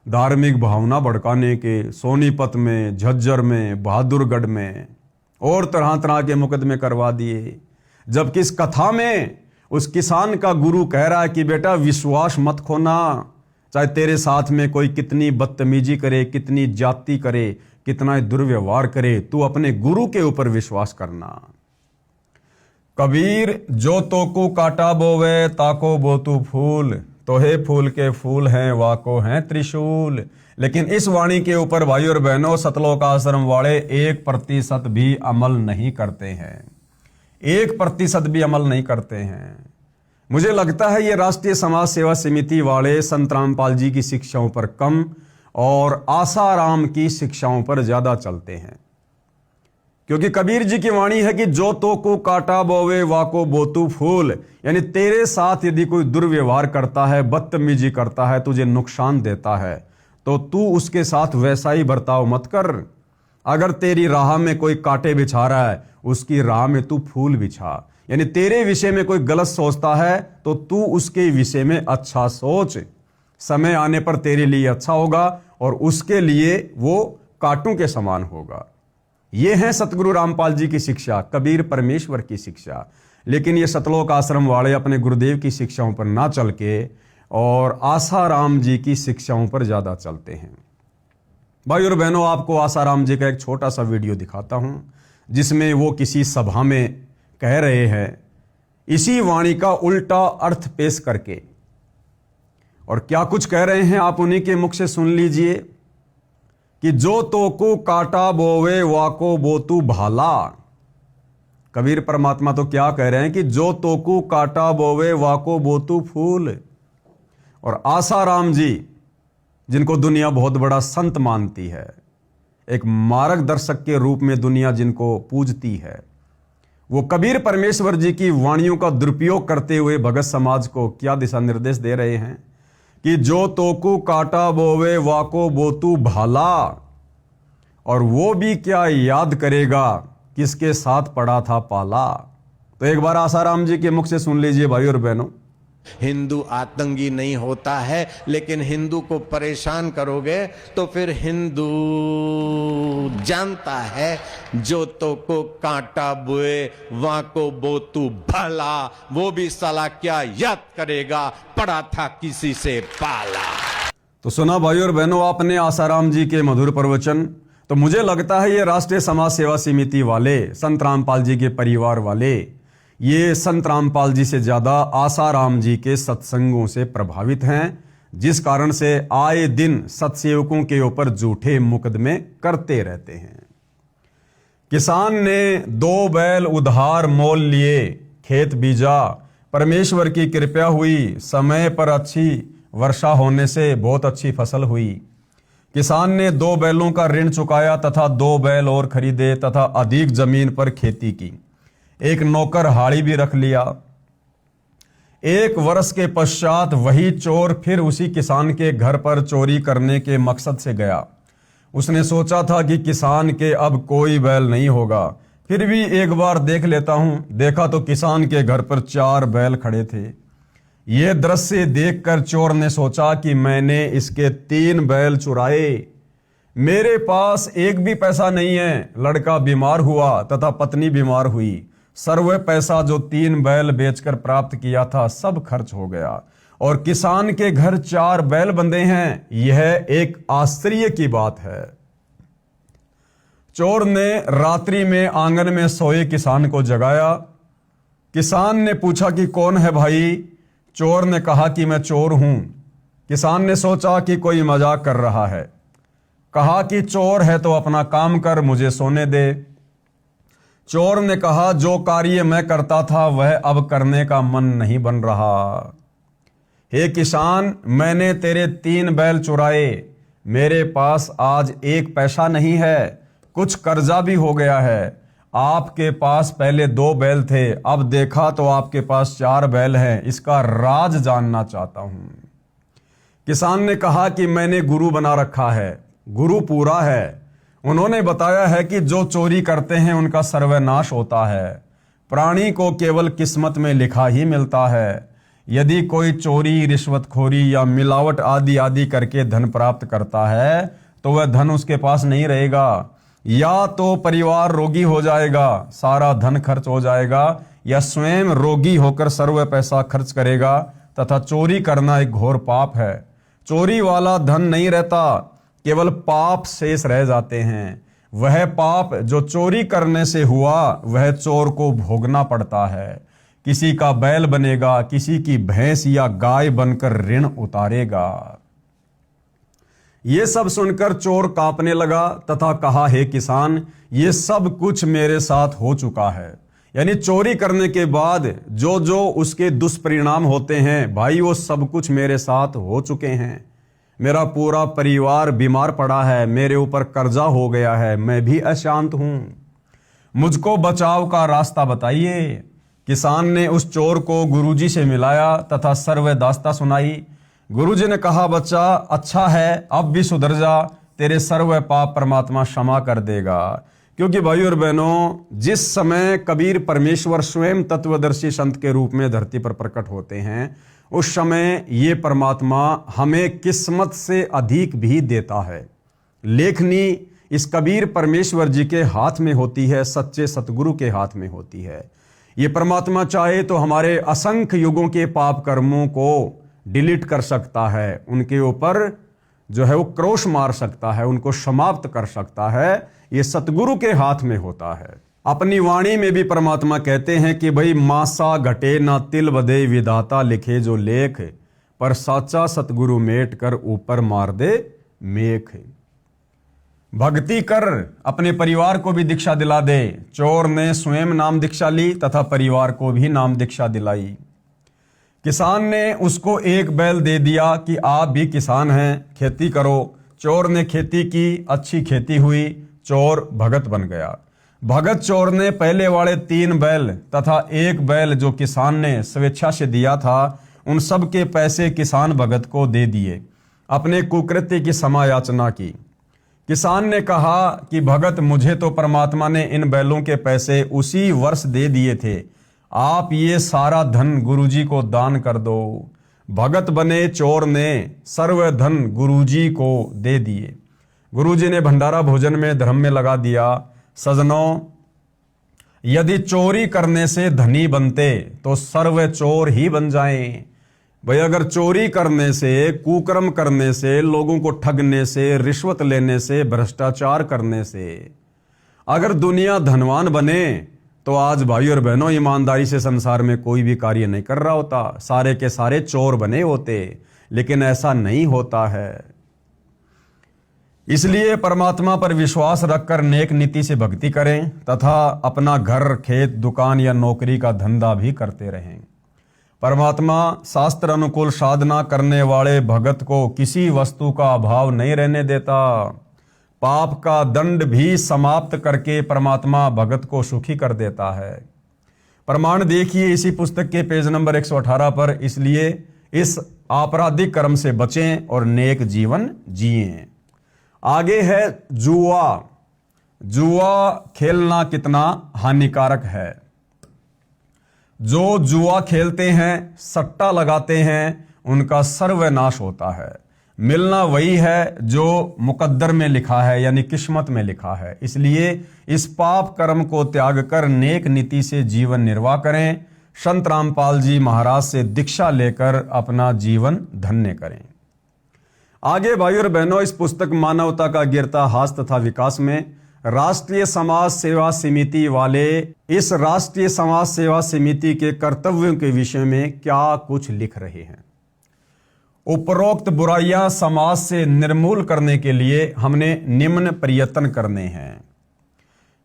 धार्मिक भावना भड़काने के, सोनीपत में, झज्जर में, बहादुरगढ़ में और तरह तरह के मुकदमे करवा दिए। जबकि इस कथा में उस किसान का गुरु कह रहा है कि बेटा विश्वास मत खोना, चाहे तेरे साथ में कोई कितनी बदतमीजी करे, कितनी जाति करे, कितना दुर्व्यवहार करे, तू अपने गुरु के ऊपर विश्वास करना। कबीर जो तो को काटा बोवे ताको बोतु फूल, तो हे फूल के फूल हैं वाको हैं त्रिशूल। लेकिन इस वाणी के ऊपर भाई और बहनों सतलोक आश्रम वाले 1% भी अमल नहीं करते हैं, 1% भी अमल नहीं करते हैं। मुझे लगता है ये राष्ट्रीय समाज सेवा समिति वाले संत रामपाल जी की शिक्षाओं पर कम और आसाराम की शिक्षाओं पर ज्यादा चलते हैं। क्योंकि कबीर जी की वाणी है कि जो तो को काटा बोवे वाको बोतु फूल, यानी तेरे साथ यदि कोई दुर्व्यवहार करता है, बदतमीजी करता है, तुझे नुकसान देता है, तो तू उसके साथ वैसा ही बर्ताव मत कर। अगर तेरी राह में कोई कांटे बिछा रहा है, उसकी राह में तू फूल बिछा। यानी तेरे विषय में कोई गलत सोचता है तो तू उसके विषय में अच्छा सोच, समय आने पर तेरे लिए अच्छा होगा और उसके लिए वो कांटों के समान होगा। ये है सतगुरु रामपाल जी की शिक्षा, कबीर परमेश्वर की शिक्षा। लेकिन ये सतलोक आश्रम वाले अपने गुरुदेव की शिक्षाओं पर ना चल के और आसाराम जी की शिक्षाओं पर ज्यादा चलते हैं। भाई और बहनों, आपको आसाराम जी का एक छोटा सा वीडियो दिखाता हूं जिसमें वो किसी सभा में कह रहे हैं इसी वाणी का उल्टा अर्थ पेश करके। और क्या कुछ कह रहे हैं आप उन्हीं के मुख से सुन लीजिए कि जो तो को काटा बोवे वाको बोतु भाला। कबीर परमात्मा तो क्या कह रहे हैं कि जो तो को काटा बोवे वाको बोतु फूल। और आसाराम जी, जिनको दुनिया बहुत बड़ा संत मानती है, एक मार्गदर्शक के रूप में दुनिया जिनको पूजती है, वो कबीर परमेश्वर जी की वाणियों का दुरुपयोग करते हुए भगत समाज को क्या दिशा निर्देश दे रहे हैं कि जो तोकू काटा बोवे वाको बोतु भाला। और वो भी क्या याद करेगा किसके साथ पड़ा था पाला। तो एक बार आसाराम जी के मुख से सुन लीजिए भाई और बहनों। हिंदू आतंकी नहीं होता है, लेकिन हिंदू को परेशान करोगे तो फिर हिंदू जानता है जो तो को कांटा बुए वहां को बोतू भला, वो भी साला क्या याद करेगा पड़ा था किसी से पाला। तो सुना भाई और बहनों आपने आसाराम जी के मधुर प्रवचन। तो मुझे लगता है ये राष्ट्रीय समाज सेवा समिति वाले, संत रामपाल जी के परिवार वाले, ये संत रामपाल जी से ज्यादा आसाराम जी के सत्संगों से प्रभावित हैं, जिस कारण से आए दिन सत्सेवकों के ऊपर झूठे मुकदमे करते रहते हैं। किसान ने 2 बैल उधार मोल लिए, खेत बीजा, परमेश्वर की कृपा हुई, समय पर अच्छी वर्षा होने से बहुत अच्छी फसल हुई। किसान ने 2 बैलों का ऋण चुकाया तथा 2 बैल और खरीदे तथा अधिक जमीन पर खेती की। एक नौकर हाड़ी भी रख लिया। 1 वर्ष के पश्चात वही चोर फिर उसी किसान के घर पर चोरी करने के मकसद से गया। उसने सोचा था कि किसान के अब कोई बैल नहीं होगा, फिर भी एक बार देख लेता हूं। देखा तो किसान के घर पर 4 बैल खड़े थे। यह दृश्य देखकर चोर ने सोचा कि मैंने इसके 3 बैल चुराए, मेरे पास एक भी पैसा नहीं है। लड़का बीमार हुआ तथा पत्नी बीमार हुई। सर्व पैसा जो 3 बैल बेचकर प्राप्त किया था सब खर्च हो गया और किसान के घर 4 बैल बंधे हैं। यह एक आश्चर्य की बात है। चोर ने रात्रि में आंगन में सोए किसान को जगाया। किसान ने पूछा कि कौन है भाई? चोर ने कहा कि मैं चोर हूं। किसान ने सोचा कि कोई मजाक कर रहा है। कहा कि चोर है तो अपना काम कर, मुझे सोने दे। चोर ने कहा जो कार्य मैं करता था वह अब करने का मन नहीं बन रहा। हे किसान, मैंने तेरे 3 बैल चुराए, मेरे पास आज 1 पैसा नहीं है, कुछ कर्जा भी हो गया है। आपके पास पहले 2 बैल थे, अब देखा तो आपके पास 4 बैल हैं, इसका राज जानना चाहता हूं। किसान ने कहा कि मैंने गुरु बना रखा है, गुरु पूरा है, उन्होंने बताया है कि जो चोरी करते हैं उनका सर्वनाश होता है। प्राणी को केवल किस्मत में लिखा ही मिलता है। यदि कोई चोरी, रिश्वतखोरी या मिलावट आदि आदि करके धन प्राप्त करता है तो वह धन उसके पास नहीं रहेगा। या तो परिवार रोगी हो जाएगा, सारा धन खर्च हो जाएगा, या स्वयं रोगी होकर सर्व पैसा खर्च करेगा। तथा चोरी करना एक घोर पाप है। चोरी वाला धन नहीं रहता, केवल पाप शेष रह जाते हैं। वह पाप जो चोरी करने से हुआ वह चोर को भोगना पड़ता है। किसी का बैल बनेगा, किसी की भैंस या गाय बनकर ऋण उतारेगा। ये सब सुनकर चोर कांपने लगा तथा कहा, हे किसान, ये सब कुछ मेरे साथ हो चुका है। यानी चोरी करने के बाद जो जो उसके दुष्परिणाम होते हैं भाई, वो सब कुछ मेरे साथ हो चुके हैं। मेरा पूरा परिवार बीमार पड़ा है, मेरे ऊपर कर्जा हो गया है, मैं भी अशांत हूं, मुझको बचाव का रास्ता बताइए। किसान ने उस चोर को गुरुजी से मिलाया तथा सर्व दास्ता सुनाई। गुरुजी ने कहा, बच्चा अच्छा है, अब भी सुधर जा, तेरे सर्व पाप परमात्मा क्षमा कर देगा। क्योंकि भाई और बहनों, जिस समय कबीर परमेश्वर स्वयं तत्वदर्शी संत के रूप में धरती पर प्रकट होते हैं, उस समय ये परमात्मा हमें किस्मत से अधिक भी देता है। लेखनी इस कबीर परमेश्वर जी के हाथ में होती है, सच्चे सतगुरु के हाथ में होती है। ये परमात्मा चाहे तो हमारे असंख्य युगों के पाप कर्मों को डिलीट कर सकता है, उनके ऊपर जो है वो क्रोश मार सकता है, उनको समाप्त कर सकता है। ये सतगुरु के हाथ में होता है। अपनी वाणी में भी परमात्मा कहते हैं कि भाई मासा घटे ना तिल बदे, विधाता लिखे जो लेख, पर साचा सतगुरु मेट कर ऊपर मार दे मेख। भक्ति कर, अपने परिवार को भी दीक्षा दिला दे। चोर ने स्वयं नाम दीक्षा ली तथा परिवार को भी नाम दीक्षा दिलाई। किसान ने उसको 1 बैल दे दिया कि आप भी किसान हैं, खेती करो। चोर ने खेती की, अच्छी खेती हुई, चोर भगत बन गया। भगत चोर ने पहले वाले 3 बैल तथा 1 बैल जो किसान ने स्वेच्छा से दिया था, उन सब के पैसे किसान भगत को दे दिए। अपने कुकृत्य की समायाचना की। किसान ने कहा कि भगत, मुझे तो परमात्मा ने इन बैलों के पैसे उसी वर्ष दे दिए थे, आप ये सारा धन गुरुजी को दान कर दो। भगत बने चोर ने सर्व धन गुरुजी को दे दिए। गुरुजी ने भंडारा भोजन में धर्म में लगा दिया। सजनों, यदि चोरी करने से धनी बनते तो सर्व चोर ही बन जाएं। भाई, अगर चोरी करने से, कुकर्म करने से, लोगों को ठगने से, रिश्वत लेने से, भ्रष्टाचार करने से अगर दुनिया धनवान बने तो आज भाई और बहनों ईमानदारी से संसार में कोई भी कार्य नहीं कर रहा होता, सारे के सारे चोर बने होते। लेकिन ऐसा नहीं होता है। इसलिए परमात्मा पर विश्वास रखकर नेक नीति से भक्ति करें तथा अपना घर, खेत, दुकान या नौकरी का धंधा भी करते रहें। परमात्मा शास्त्र अनुकूल साधना करने वाले भगत को किसी वस्तु का अभाव नहीं रहने देता। पाप का दंड भी समाप्त करके परमात्मा भगत को सुखी कर देता है। प्रमाण देखिए इसी पुस्तक के पेज नंबर 118 पर। इसलिए इस आपराधिक कर्म से बचें और नेक जीवन जिएं। आगे है जुआ। जुआ खेलना कितना हानिकारक है। जो जुआ खेलते हैं, सट्टा लगाते हैं, उनका सर्वनाश होता है। मिलना वही है जो मुकद्दर में लिखा है, यानी किस्मत में लिखा है। इसलिए इस पाप कर्म को त्याग कर नेक नीति से जीवन निर्वाह करें। संत रामपाल जी महाराज से दीक्षा लेकर अपना जीवन धन्य करें। आगे भाई और बहनों, इस पुस्तक मानवता का गिरता हास तथा विकास में राष्ट्रीय समाज सेवा समिति वाले इस राष्ट्रीय समाज सेवा समिति के कर्तव्यों के विषय में क्या कुछ लिख रहे हैं। उपरोक्त बुराइयां समाज से निर्मूल करने के लिए हमने निम्न प्रयत्न करने हैं।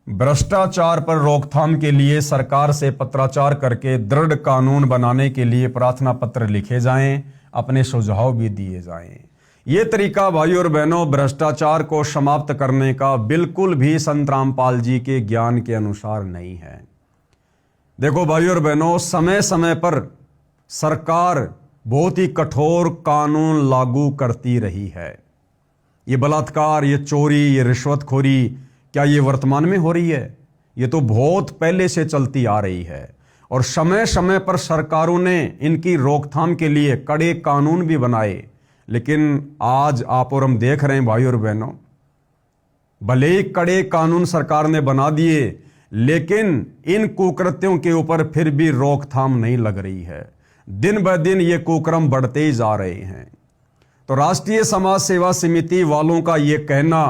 भ्रष्टाचार पर रोकथाम के लिए सरकार से पत्राचार करके दृढ़ कानून बनाने के लिए प्रार्थना पत्र लिखे जाएं, अपने सुझाव भी दिए जाएं। ये तरीका भाइयों और बहनों भ्रष्टाचार को समाप्त करने का बिल्कुल भी संत रामपाल जी के ज्ञान के अनुसार नहीं है। देखो भाइयों और बहनों, समय समय पर सरकार बहुत ही कठोर कानून लागू करती रही है। ये बलात्कार, ये चोरी, ये रिश्वतखोरी क्या ये वर्तमान में हो रही है? ये तो बहुत पहले से चलती आ रही है और समय समय पर सरकारों ने इनकी रोकथाम के लिए कड़े कानून भी बनाए। लेकिन आज आप और हम देख रहे हैं भाइयों और बहनों, भले ही कड़े कानून सरकार ने बना दिए, लेकिन इन कुकृत्यों के ऊपर फिर भी रोकथाम नहीं लग रही है। दिन ब दिन ये कुक्रम बढ़ते ही जा रहे हैं। तो राष्ट्रीय समाज सेवा समिति वालों का ये कहना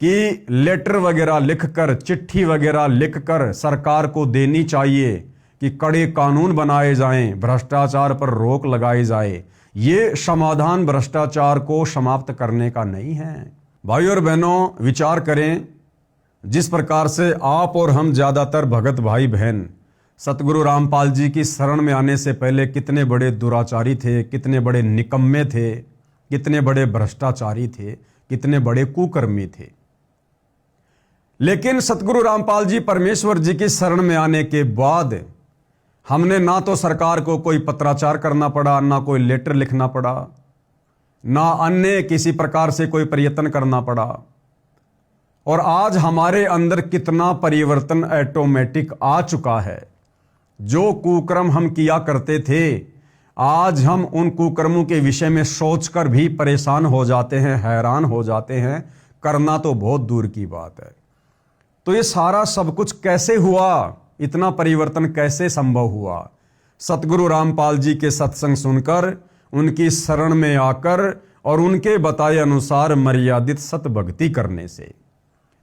कि लेटर वगैरह लिखकर, चिट्ठी वगैरह लिखकर सरकार को देनी चाहिए कि कड़े कानून बनाए जाएं, भ्रष्टाचार पर रोक लगाई जाए, ये समाधान भ्रष्टाचार को समाप्त करने का नहीं है। भाइयों और बहनों, विचार करें, जिस प्रकार से आप और हम ज्यादातर भगत भाई बहन सतगुरु रामपाल जी की शरण में आने से पहले कितने बड़े दुराचारी थे, कितने बड़े निकम्मे थे, कितने बड़े भ्रष्टाचारी थे, कितने बड़े कुकर्मी थे। लेकिन सतगुरु रामपाल जी परमेश्वर जी की शरण में आने के बाद हमने ना तो सरकार को कोई पत्राचार करना पड़ा, ना कोई लेटर लिखना पड़ा, ना अन्य किसी प्रकार से कोई प्रयत्न करना पड़ा। और आज हमारे अंदर कितना परिवर्तन ऑटोमेटिक आ चुका है। जो कुकर्म हम किया करते थे, आज हम उन कुकर्मों के विषय में सोचकर भी परेशान हो जाते हैं, हैरान हो जाते हैं, करना तो बहुत दूर की बात है। तो ये सारा सब कुछ कैसे हुआ? इतना परिवर्तन कैसे संभव हुआ? सतगुरु रामपाल जी के सत्संग सुनकर, उनकी शरण में आकर और उनके बताए अनुसार मर्यादित सत भक्ति करने से।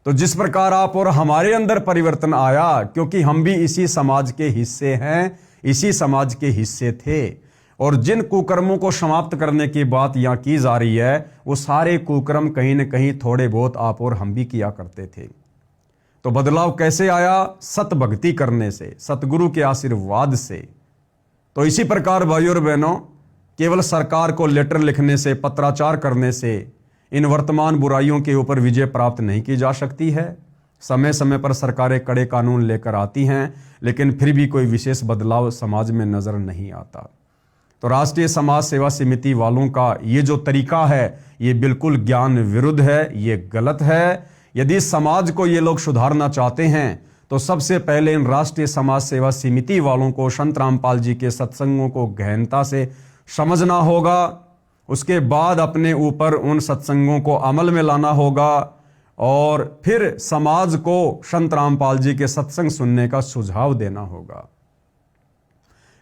तो जिस प्रकार आप और हमारे अंदर परिवर्तन आया, क्योंकि हम भी इसी समाज के हिस्से हैं, इसी समाज के हिस्से थे, और जिन कुकर्मों को समाप्त करने की बात यहाँ की जा रही है, वो सारे कुकर्म कहीं न कहीं थोड़े बहुत आप और हम भी किया करते थे। तो बदलाव कैसे आया? सत भक्ति करने से, सतगुरु के आशीर्वाद से। तो इसी प्रकार भाइयों और बहनों, केवल सरकार को लेटर लिखने से, पत्राचार करने से इन वर्तमान बुराइयों के ऊपर विजय प्राप्त नहीं की जा सकती है। समय समय पर सरकारें कड़े कानून लेकर आती हैं, लेकिन फिर भी कोई विशेष बदलाव समाज में नजर नहीं आता। तो राष्ट्रीय समाज सेवा समिति वालों का ये जो तरीका है, ये बिल्कुल ज्ञान विरुद्ध है, ये गलत है। यदि समाज को ये लोग सुधारना चाहते हैं, तो सबसे पहले इन राष्ट्रीय समाज सेवा समिति वालों को संत रामपाल जी के सत्संगों को गहनता से समझना होगा। उसके बाद अपने ऊपर उन सत्संगों को अमल में लाना होगा और फिर समाज को संत रामपाल जी के सत्संग सुनने का सुझाव देना होगा।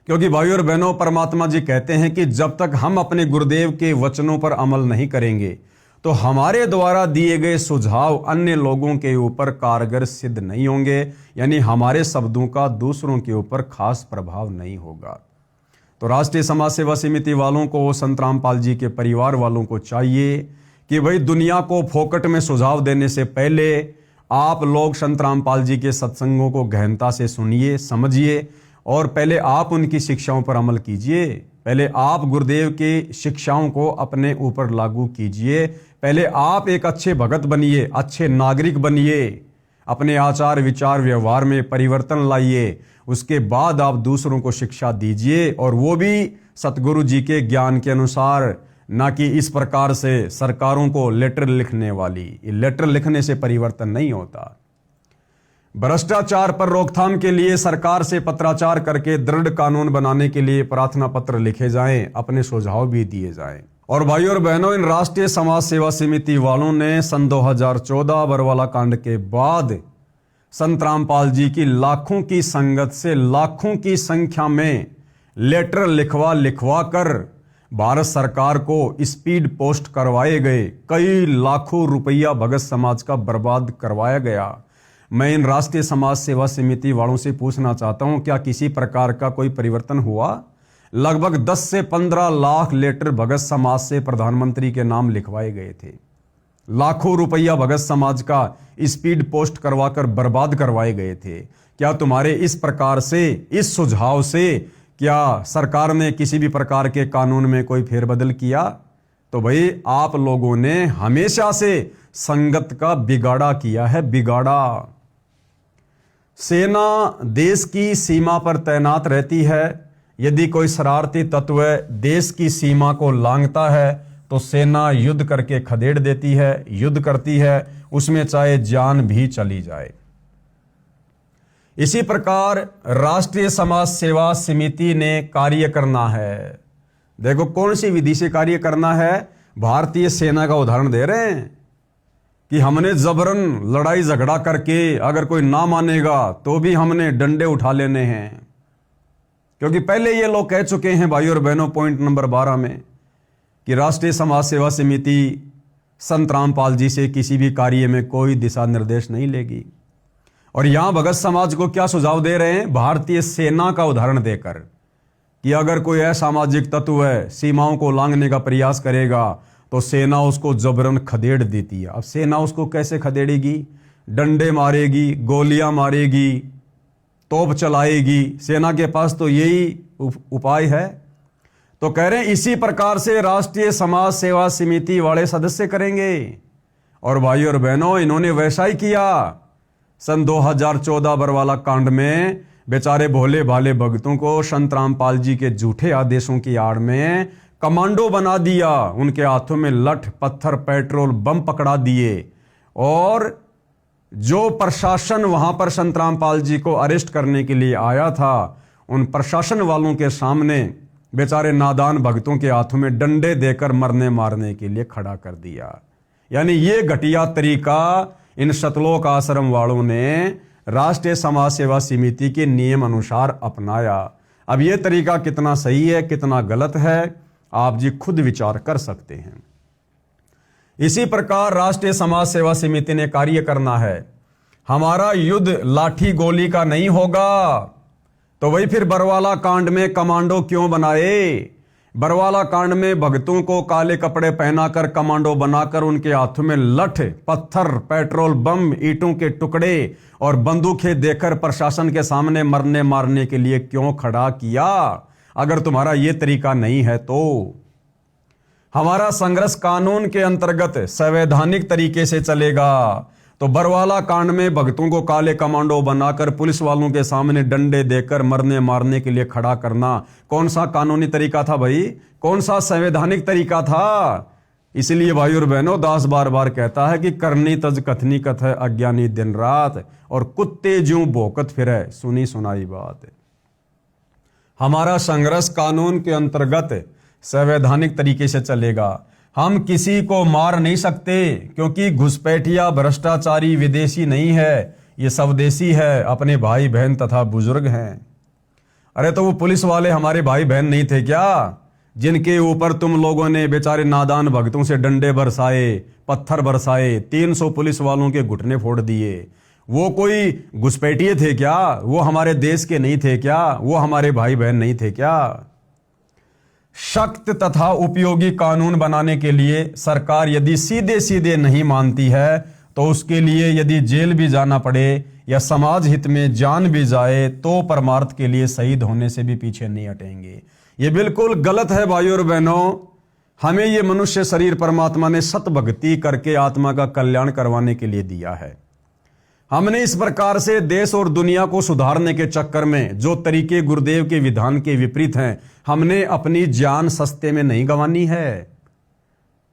क्योंकि भाइयों और बहनों, परमात्मा जी कहते हैं कि जब तक हम अपने गुरुदेव के वचनों पर अमल नहीं करेंगे, तो हमारे द्वारा दिए गए सुझाव अन्य लोगों के ऊपर कारगर सिद्ध नहीं होंगे, यानी हमारे शब्दों का दूसरों के ऊपर खास प्रभाव नहीं होगा। तो राष्ट्रीय समाज सेवा समिति वालों को, संत रामपाल जी के परिवार वालों को चाहिए कि भाई दुनिया को फोकट में सुझाव देने से पहले आप लोग संत रामपाल जी के सत्संगों को गहनता से सुनिए, समझिए और पहले आप उनकी शिक्षाओं पर अमल कीजिए। पहले आप गुरुदेव की शिक्षाओं को अपने ऊपर लागू कीजिए। पहले आप एक अच्छे भगत बनिए, अच्छे नागरिक बनिए, अपने आचार विचार व्यवहार में परिवर्तन लाइए। उसके बाद आप दूसरों को शिक्षा दीजिए, और वो भी सतगुरु जी के ज्ञान के अनुसार, ना कि इस प्रकार से सरकारों को लेटर लिखने वाली। लेटर लिखने से परिवर्तन नहीं होता। भ्रष्टाचार पर रोकथाम के लिए सरकार से पत्राचार करके दृढ़ कानून बनाने के लिए प्रार्थना पत्र लिखे जाएं, अपने सुझाव भी दिए जाएं। और भाइयों और बहनों, इन राष्ट्रीय समाज सेवा समिति वालों ने सन 2014 बरवाला कांड के बाद संत रामपाल जी की लाखों की संगत से लाखों की संख्या में लेटर लिखवा कर भारत सरकार को स्पीड पोस्ट करवाए गए, कई लाखों रुपया भगत समाज का बर्बाद करवाया गया। मैं इन राष्ट्रीय समाज सेवा समिति वालों से पूछना चाहता हूं, क्या किसी प्रकार का कोई परिवर्तन हुआ? लगभग 10 से 15 लाख लेटर भगत समाज से प्रधानमंत्री के नाम लिखवाए गए थे। लाखों रुपया भगत समाज का स्पीड पोस्ट करवाकर बर्बाद करवाए गए थे। क्या तुम्हारे इस प्रकार से, इस सुझाव से क्या सरकार ने किसी भी प्रकार के कानून में कोई फेरबदल किया? तो भाई आप लोगों ने हमेशा से संगत का बिगाड़ा किया है, बिगाड़ा। सेना देश की सीमा पर तैनात रहती है। यदि कोई शरारती तत्व देश की सीमा को लांघता है तो सेना युद्ध करके खदेड़ देती है, युद्ध करती है, उसमें चाहे जान भी चली जाए। इसी प्रकार राष्ट्रीय समाज सेवा समिति ने कार्य करना है। देखो कौन सी विधि से कार्य करना है। भारतीय सेना का उदाहरण दे रहे हैं कि हमने जबरन लड़ाई झगड़ा करके, अगर कोई ना मानेगा तो भी हमने डंडे उठा लेने हैं। क्योंकि पहले ये लोग कह चुके हैं भाई और बहनों, पॉइंट नंबर 12 में, कि राष्ट्रीय समाज सेवा समिति संत रामपाल जी से किसी भी कार्य में कोई दिशा निर्देश नहीं लेगी। और यहां भगत समाज को क्या सुझाव दे रहे हैं? भारतीय सेना का उदाहरण देकर कि अगर कोई असामाजिक तत्व है सीमाओं को लांघने का प्रयास करेगा तो सेना उसको जबरन खदेड़ देती है। अब सेना उसको कैसे खदेड़ेगी? डंडे मारेगी, गोलियां मारेगी, तोप चलाएगी। सेना के पास तो यही उपाय है। तो कह रहे हैं इसी प्रकार से राष्ट्रीय समाज सेवा समिति वाले सदस्य करेंगे। और भाई और बहनों, इन्होंने वैसा ही किया। सन 2014 बरवाला कांड में बेचारे भोले भाले भक्तों को संत रामपाल जी के झूठे आदेशों की आड़ में कमांडो बना दिया। उनके हाथों में लठ, पत्थर, पेट्रोल, बम पकड़ा दिए। और जो प्रशासन वहां पर संत रामपाल जी को अरेस्ट करने के लिए आया था, उन प्रशासन वालों के सामने बेचारे नादान भक्तों के हाथों में डंडे देकर मरने मारने के लिए खड़ा कर दिया। यानी ये घटिया तरीका इन सतलोक आश्रम वालों ने राष्ट्रीय समाज सेवा समिति के नियम अनुसार अपनाया। अब ये तरीका कितना सही है, कितना गलत है, आप जी खुद विचार कर सकते हैं। इसी प्रकार राष्ट्रीय समाज सेवा समिति ने कार्य करना है। हमारा युद्ध लाठी गोली का नहीं होगा। तो वही फिर बरवाला कांड में कमांडो क्यों बनाए? बरवाला कांड में भक्तों को काले कपड़े पहनाकर कमांडो बनाकर उनके हाथों में लठ, पत्थर, पेट्रोल बम, ईंटों के टुकड़े और बंदूकें देकर प्रशासन के सामने मरने मारने के लिए क्यों खड़ा किया? अगर तुम्हारा यह तरीका नहीं है तो हमारा संघर्ष कानून के अंतर्गत संवैधानिक तरीके से चलेगा। तो बरवाला कांड में भक्तों को काले कमांडो बनाकर पुलिस वालों के सामने डंडे देकर मरने मारने के लिए खड़ा करना कौन सा कानूनी तरीका था भाई? कौन सा संवैधानिक तरीका था? इसलिए भाई और बहनों, दास बार बार कहता है कि करनी तज कथनी कथ है, अज्ञानी दिन रात, और कुत्ते ज्यों भौंकत फिरे, सुनी सुनाई बात। हमारा संघर्ष कानून के अंतर्गत संवैधानिक तरीके से चलेगा। हम किसी को मार नहीं सकते, क्योंकि घुसपैठिया भ्रष्टाचारी विदेशी नहीं है, ये स्वदेशी है, अपने भाई बहन तथा बुजुर्ग हैं। अरे तो वो पुलिस वाले हमारे भाई बहन नहीं थे क्या, जिनके ऊपर तुम लोगों ने बेचारे नादान भक्तों से डंडे बरसाए, पत्थर बरसाए, 300 पुलिस वालों के घुटने फोड़ दिए? वो कोई घुसपैठिए थे क्या? वो हमारे देश के नहीं थे क्या? वो हमारे भाई बहन नहीं थे क्या? सख्त तथा उपयोगी कानून बनाने के लिए सरकार यदि सीधे सीधे नहीं मानती है तो उसके लिए यदि जेल भी जाना पड़े या समाज हित में जान भी जाए तो परमार्थ के लिए शहीद होने से भी पीछे नहीं हटेंगे। ये बिल्कुल गलत है भाइयों और बहनों। हमें ये मनुष्य शरीर परमात्मा ने सत भक्ति करके आत्मा का कल्याण करवाने के लिए दिया है। हमने इस प्रकार से देश और दुनिया को सुधारने के चक्कर में जो तरीके गुरुदेव के विधान के विपरीत हैं, हमने अपनी जान सस्ते में नहीं गंवानी है।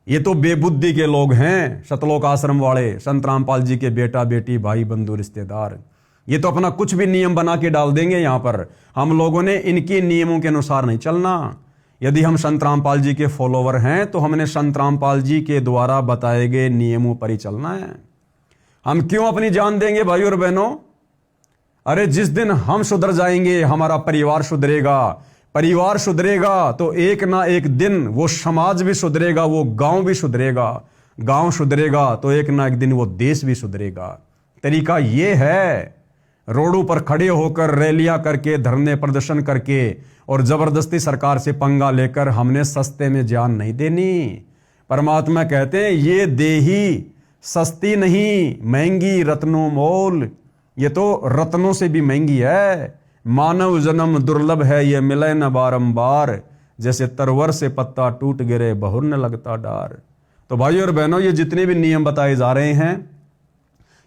ये तो बेबुद्धि के लोग हैं, सतलोक आश्रम वाले, संत रामपाल जी के बेटा बेटी, भाई बंधु रिश्तेदार। ये तो अपना कुछ भी नियम बना के डाल देंगे यहां पर। हम लोगों ने इनके नियमों के अनुसार नहीं चलना। यदि हम संत रामपाल जी के फॉलोवर हैं तो हमने संत रामपाल जी के द्वारा बताए गए नियमों पर ही चलना है। हम क्यों अपनी जान देंगे भाई और बहनों? अरे जिस दिन हम सुधर जाएंगे, हमारा परिवार सुधरेगा, परिवार सुधरेगा तो एक ना एक दिन वो समाज भी सुधरेगा, वो गांव भी सुधरेगा, गांव सुधरेगा तो एक ना एक दिन वो देश भी सुधरेगा। तरीका ये है, रोडों पर खड़े होकर रैलियां करके, धरने प्रदर्शन करके और जबरदस्ती सरकार से पंगा लेकर हमने सस्ते में जान नहीं देनी। परमात्मा कहते हैं ये देही सस्ती नहीं, महंगी रत्नों मोल, ये तो रत्नों से भी महंगी है। मानव जन्म दुर्लभ है, ये मिले न बारंबार, जैसे तरवर से पत्ता टूट गिरे बहुर न लगता डार। तो भाइयों और बहनों, ये जितने भी नियम बताए जा रहे हैं,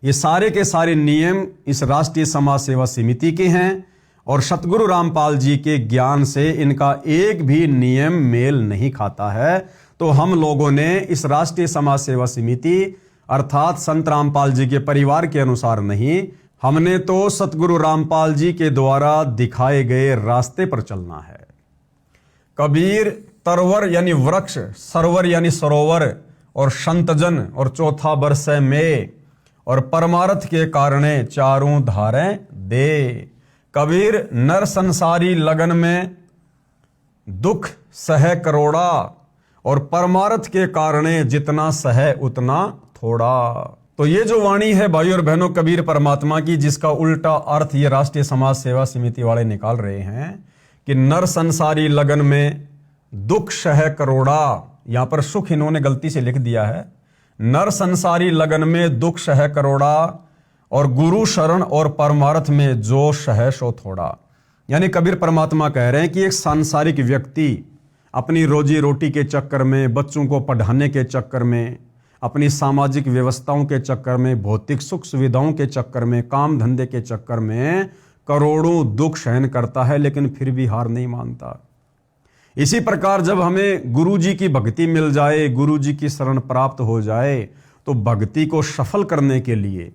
ये सारे के सारे नियम इस राष्ट्रीय समाज सेवा समिति के हैं और सतगुरु रामपाल जी के ज्ञान से इनका एक भी नियम मेल नहीं खाता है। तो हम लोगों ने इस राष्ट्रीय समाज सेवा समिति अर्थात संत रामपाल जी के परिवार के अनुसार नहीं, हमने तो सतगुरु रामपाल जी के द्वारा दिखाए गए रास्ते पर चलना है। कबीर तरवर यानी वृक्ष, सरवर यानी सरोवर और संतजन और चौथा बरस में और परमार्थ के कारणे चारों धारें दे। कबीर नर संसारी लगन में दुख सह करोड़ा और परमार्थ के कारणे जितना सह उतना थोड़ा। तो ये जो वाणी है भाइयों और बहनों कबीर परमात्मा की, जिसका उल्टा अर्थ ये राष्ट्रीय समाज सेवा समिति वाले निकाल रहे हैं कि नर संसारी लगन में दुख सह करोड़ा, यहां पर सुख इन्होंने गलती से लिख दिया है। नर संसारी लगन में दुख सह करोड़ा और गुरु शरण और परमार्थ में जो सह सो थोड़ा। यानी कबीर परमात्मा कह रहे हैं कि एक सांसारिक व्यक्ति अपनी रोजी रोटी के चक्कर में, बच्चों को पढ़ाने के चक्कर में, अपनी सामाजिक व्यवस्थाओं के चक्कर में, भौतिक सुख सुविधाओं के चक्कर में, काम धंधे के चक्कर में करोड़ों दुख सहन करता है, लेकिन फिर भी हार नहीं मानता। इसी प्रकार जब हमें गुरु जी की भक्ति मिल जाए, गुरु जी की शरण प्राप्त हो जाए, तो भक्ति को सफल करने के लिए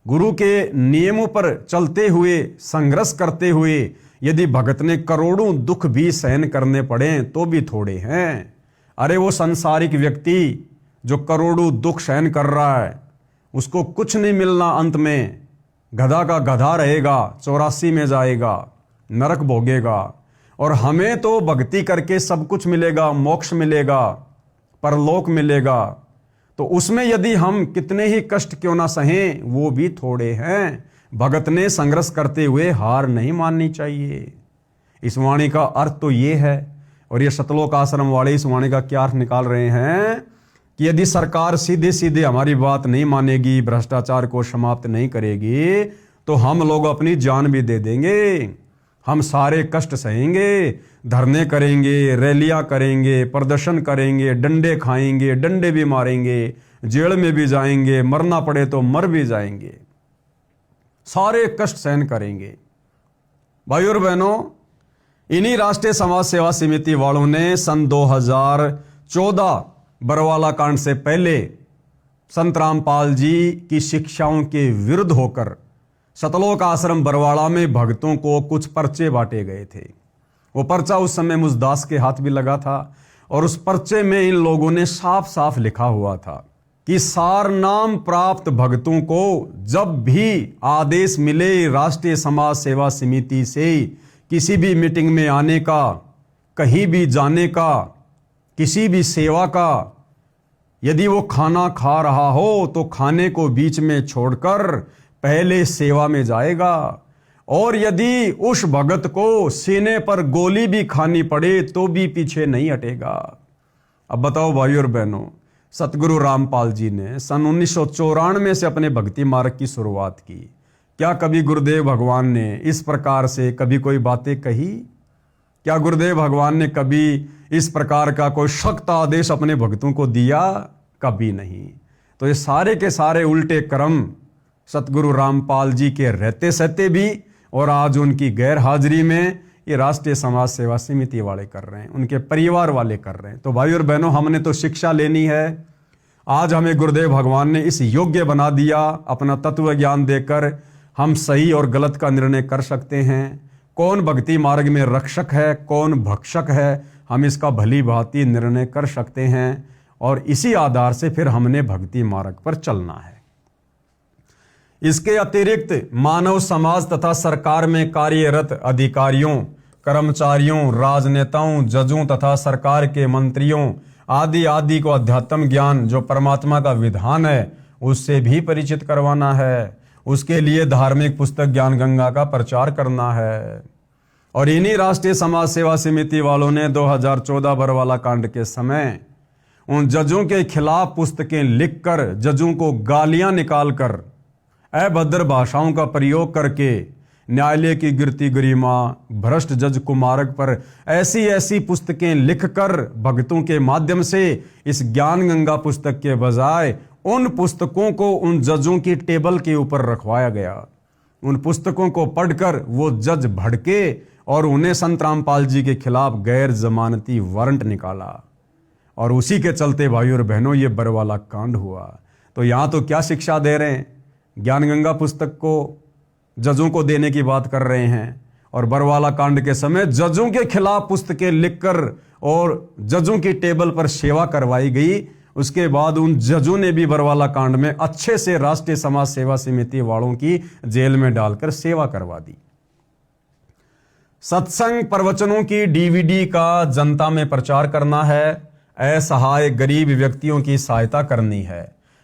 गुरु के नियमों पर चलते हुए, संघर्ष करते हुए यदि भगत ने करोड़ों दुख भी सहन करने पड़े तो भी थोड़े हैं। अरे वो सांसारिक व्यक्ति जो करोड़ों दुख सहन कर रहा है, उसको कुछ नहीं मिलना, अंत में गधा का गधा रहेगा, 84 में जाएगा, नरक भोगेगा। और हमें तो भक्ति करके सब कुछ मिलेगा, मोक्ष मिलेगा, परलोक मिलेगा। तो उसमें यदि हम कितने ही कष्ट क्यों ना सहें, वो भी थोड़े हैं। भगत ने संघर्ष करते हुए हार नहीं माननी चाहिए। इस वाणी का अर्थ तो ये है। और ये सतलोक आश्रम वाले इस वाणी का क्या अर्थ निकाल रहे हैं कि यदि सरकार सीधे सीधे हमारी बात नहीं मानेगी, भ्रष्टाचार को समाप्त नहीं करेगी, तो हम लोग अपनी जान भी दे देंगे। हम सारे कष्ट सहेंगे, धरने करेंगे, रैलियां करेंगे, प्रदर्शन करेंगे, डंडे खाएंगे, डंडे भी मारेंगे, जेल में भी जाएंगे, मरना पड़े तो मर भी जाएंगे, सारे कष्ट सहन करेंगे। भाइयों और बहनों, इन्हीं राष्ट्रीय समाज सेवा समिति वालों ने सन 2014 बरवाला कांड से पहले संत रामपाल जी की शिक्षाओं के विरुद्ध होकर सतलोक आश्रम बरवाड़ा में भक्तों को कुछ पर्चे बांटे गए थे। वो पर्चा उस समय मुझदास के हाथ भी लगा था और उस पर्चे में इन लोगों ने साफ साफ लिखा हुआ था कि सार नाम प्राप्त भक्तों को जब भी आदेश मिले राष्ट्रीय समाज सेवा समिति से किसी भी मीटिंग में आने का, कहीं भी जाने का, किसी भी सेवा का, यदि वो खाना खा रहा हो तो खाने को बीच में छोड़कर पहले सेवा में जाएगा। और यदि उस भगत को सीने पर गोली भी खानी पड़े तो भी पीछे नहीं हटेगा। अब बताओ भाइयों और बहनों, सतगुरु रामपाल जी ने सन 1994 से अपने भक्ति मार्ग की शुरुआत की। क्या कभी गुरुदेव भगवान ने इस प्रकार से कभी कोई बातें कही? क्या गुरुदेव भगवान ने कभी इस प्रकार का कोई सख्त आदेश अपने भक्तों को दिया? कभी नहीं। तो ये सारे के सारे उल्टे कर्म सतगुरु रामपाल जी के रहते सहते भी और आज उनकी गैर हाजिरी में ये राष्ट्रीय समाज सेवा समिति वाले कर रहे हैं, उनके परिवार वाले कर रहे हैं। तो भाई और बहनों, हमने तो शिक्षा लेनी है। आज हमें गुरुदेव भगवान ने इस योग्य बना दिया, अपना तत्व ज्ञान देकर हम सही और गलत का निर्णय कर सकते हैं। कौन भक्ति मार्ग में रक्षक है, कौन भक्षक है, हम इसका भली भांति निर्णय कर सकते हैं और इसी आधार से फिर हमने भक्ति मार्ग पर चलना है। इसके अतिरिक्त मानव समाज तथा सरकार में कार्यरत अधिकारियों, कर्मचारियों, राजनेताओं, जजों तथा सरकार के मंत्रियों आदि आदि को अध्यात्म ज्ञान जो परमात्मा का विधान है उससे भी परिचित करवाना है। उसके लिए धार्मिक पुस्तक ज्ञान गंगा का प्रचार करना है। और इन्हीं राष्ट्रीय समाज सेवा समिति वालों ने 2014 बरवाला कांड के समय उन जजों के खिलाफ पुस्तकें लिखकर, जजों को गालियां निकालकर, अभद्र भाषाओं का प्रयोग करके न्यायालय की गिरती गरिमा, भ्रष्ट जज कुमारक पर ऐसी ऐसी पुस्तकें लिखकर भक्तों के माध्यम से इस ज्ञान गंगा पुस्तक के बजाय उन पुस्तकों को उन जजों की टेबल के ऊपर रखवाया गया। उन पुस्तकों को पढ़कर वो जज भड़के और उन्हें संत रामपाल जी के खिलाफ गैर जमानती वारंट निकाला। और उसी के चलते भाइयों और बहनों ये बरवाला कांड हुआ। तो यहाँ तो क्या शिक्षा दे रहे हैं, ज्ञान गंगा पुस्तक को जजों को देने की बात कर रहे हैं, और बरवाला कांड के समय जजों के खिलाफ पुस्तकें लिखकर और जजों की टेबल पर सेवा करवाई गई। उसके बाद उन जजों ने भी बरवाला कांड में अच्छे से राष्ट्रीय समाज सेवा समिति वालों की जेल में डालकर सेवा करवा दी। सत्संग प्रवचनों की डीवीडी का जनता में प्रचार करना है। असहाय गरीब व्यक्तियों की सहायता करनी है।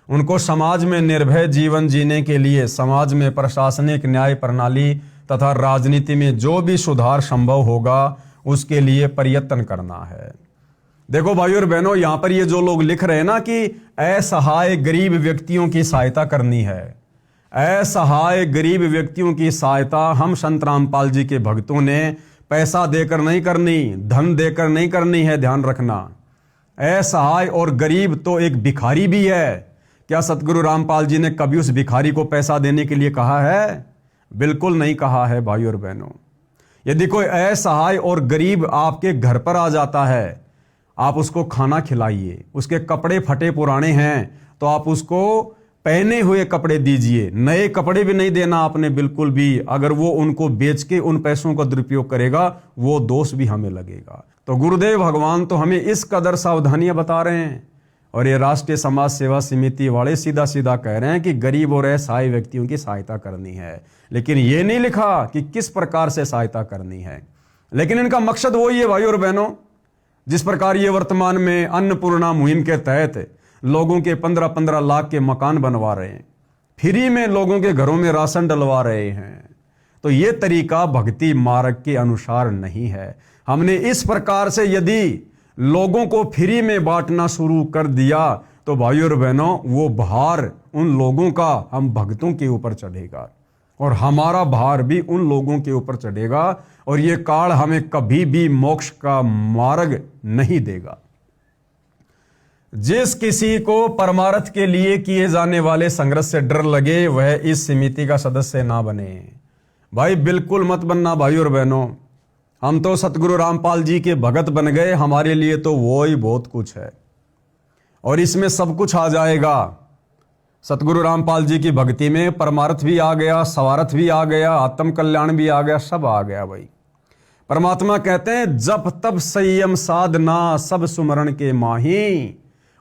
उनको समाज में निर्भय जीवन जीने के लिए समाज में प्रशासनिक न्याय प्रणाली तथा राजनीति में जो भी सुधार संभव होगा उसके लिए प्रयत्न करना है। देखो भाइयों और बहनों, यहां पर ये जो लोग लिख रहे हैं ना कि असहाय गरीब व्यक्तियों की सहायता करनी है, असहाय गरीब व्यक्तियों की सहायता हम संत रामपाल जी के भक्तों ने पैसा देकर नहीं करनी, धन देकर नहीं करनी है। ध्यान रखना, असहाय और गरीब तो एक भिखारी भी है। क्या सतगुरु रामपाल जी ने कभी उस भिखारी को पैसा देने के लिए कहा है? बिल्कुल नहीं कहा है भाइयों और बहनों। यदि कोई असहाय और गरीब आपके घर पर आ जाता है, आप उसको खाना खिलाइए। उसके कपड़े फटे पुराने हैं तो आप उसको पहने हुए कपड़े दीजिए, नए कपड़े भी नहीं देना आपने बिल्कुल भी। अगर वो उनको बेच के उन पैसों का दुरुपयोग करेगा वो दोष भी हमें लगेगा। तो गुरुदेव भगवान तो हमें इस कदर सावधानियां बता रहे हैं, और ये राष्ट्रीय समाज सेवा समिति वाले सीधा सीधा कह रहे हैं कि गरीब और असहाय व्यक्तियों की सहायता करनी है, लेकिन ये नहीं लिखा कि किस प्रकार से सहायता करनी है। लेकिन इनका मकसद वही है भाइयों और बहनों, जिस प्रकार ये वर्तमान में अन्नपूर्णा मुहिम के तहत लोगों के 15-15 लाख के मकान बनवा रहे हैं, फ्री में लोगों के घरों में राशन डलवा रहे हैं, तो ये तरीका भक्ति मार्ग के अनुसार नहीं है। हमने इस प्रकार से यदि लोगों को फ्री में बांटना शुरू कर दिया तो भाइयों और बहनों वो भार उन लोगों का हम भक्तों के ऊपर चढ़ेगा, और हमारा भार भी उन लोगों के ऊपर चढ़ेगा, और ये काल हमें कभी भी मोक्ष का मार्ग नहीं देगा। जिस किसी को परमार्थ के लिए किए जाने वाले संघर्ष से डर लगे वह इस समिति का सदस्य ना बने। भाई बिल्कुल मत बनना भाइयों और बहनों। हम तो सतगुरु रामपाल जी के भगत बन गए, हमारे लिए तो वो ही बहुत कुछ है, और इसमें सब कुछ आ जाएगा। सतगुरु रामपाल जी की भक्ति में परमार्थ भी आ गया, स्वार्थ भी आ गया, आत्म कल्याण भी आ गया, सब आ गया भाई। परमात्मा कहते हैं जप तप संयम साधना सब सुमरण के माही,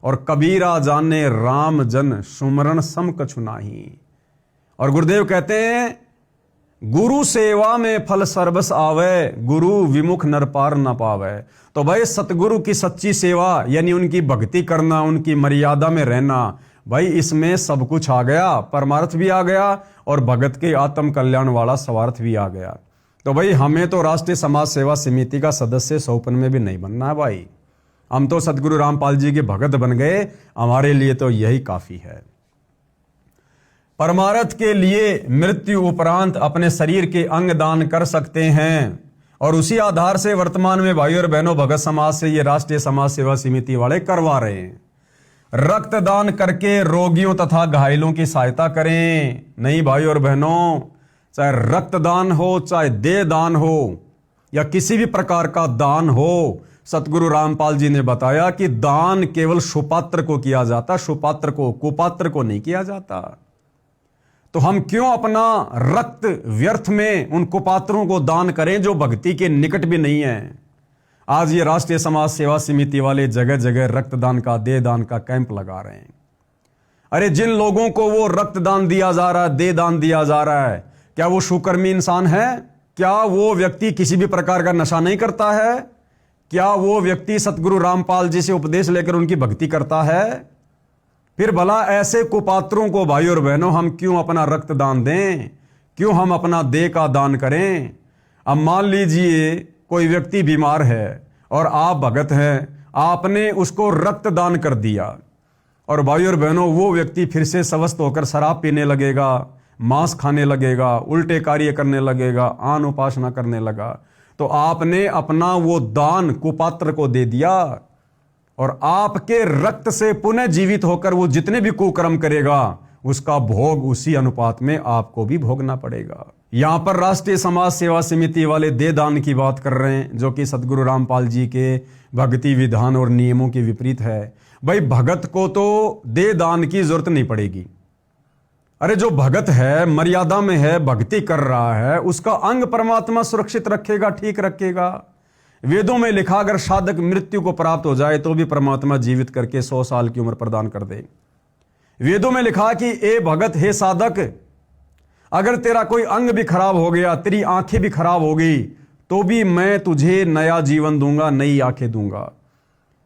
और कबीरा जाने राम जन सुमरण सम कछु नाही। और गुरुदेव कहते हैं गुरु सेवा में फल सर्वस आवे, गुरु विमुख नर पार न पावे। तो भाई सतगुरु की सच्ची सेवा यानी उनकी भक्ति करना, उनकी मर्यादा में रहना, भाई इसमें सब कुछ आ गया। परमार्थ भी आ गया और भगत के आत्म कल्याण वाला स्वार्थ भी आ गया। तो भाई हमें तो राष्ट्रीय समाज सेवा समिति का सदस्य 100 में भी नहीं बनना है भाई। हम तो सतगुरु रामपाल जी के भगत बन गए, हमारे लिए तो यही काफी है। परमार्थ के लिए मृत्यु उपरांत अपने शरीर के अंग दान कर सकते हैं, और उसी आधार से वर्तमान में भाइयों और बहनों भगत समाज से ये राष्ट्रीय समाज सेवा समिति वाले करवा रहे हैं। रक्तदान करके रोगियों तथा घायलों की सहायता करें। नहीं भाइयों और बहनों, चाहे रक्तदान हो, चाहे देह दान हो, या किसी भी प्रकार का दान हो, सतगुरु रामपाल जी ने बताया कि दान केवल सुपात्र को किया जाता, सुपात्र को, कुपात्र को नहीं किया जाता। तो हम क्यों अपना रक्त व्यर्थ में उन कुपात्रों को दान करें जो भक्ति के निकट भी नहीं है। आज ये राष्ट्रीय समाज सेवा समिति वाले जगह जगह रक्तदान का, देह दान का कैंप लगा रहे हैं। अरे जिन लोगों को वो रक्तदान दिया जा रहा है, देह दान दिया जा रहा है, क्या वो सुकर्मी इंसान है? क्या वो व्यक्ति किसी भी प्रकार का नशा नहीं करता है? क्या वो व्यक्ति सतगुरु रामपाल जी से उपदेश लेकर उनकी भक्ति करता है? फिर भला ऐसे कुपात्रों को भाई और बहनों हम क्यों अपना रक्त दान दें, क्यों हम अपना देह का दान करें? अब मान लीजिए कोई व्यक्ति बीमार है और आप भगत हैं, आपने उसको रक्त दान कर दिया और भाई और बहनों वो व्यक्ति फिर से स्वस्थ होकर शराब पीने लगेगा, मांस खाने लगेगा, उल्टे कार्य करने लगेगा, आन उपासना करने लगा, तो आपने अपना वो दान कुपात्र को दे दिया और आपके रक्त से पुनः जीवित होकर वो जितने भी कुकर्म करेगा उसका भोग उसी अनुपात में आपको भी भोगना पड़ेगा। यहां पर राष्ट्रीय समाज सेवा समिति वाले दे दान की बात कर रहे हैं, जो कि सतगुरु रामपाल जी के भक्ति विधान और नियमों के विपरीत है। भाई भगत को तो दे दान की जरूरत नहीं पड़ेगी। अरे जो भगत है, मर्यादा में है, भक्ति कर रहा है, उसका अंग परमात्मा सुरक्षित रखेगा, ठीक रखेगा। वेदों में लिखा अगर साधक मृत्यु को प्राप्त हो जाए तो भी परमात्मा जीवित करके 100 साल की उम्र प्रदान कर दे। वेदों में लिखा कि ए भगत, हे साधक, अगर तेरा कोई अंग भी खराब हो गया, तेरी आंखें भी खराब हो गई, तो भी मैं तुझे नया जीवन दूंगा, नई आंखें दूंगा।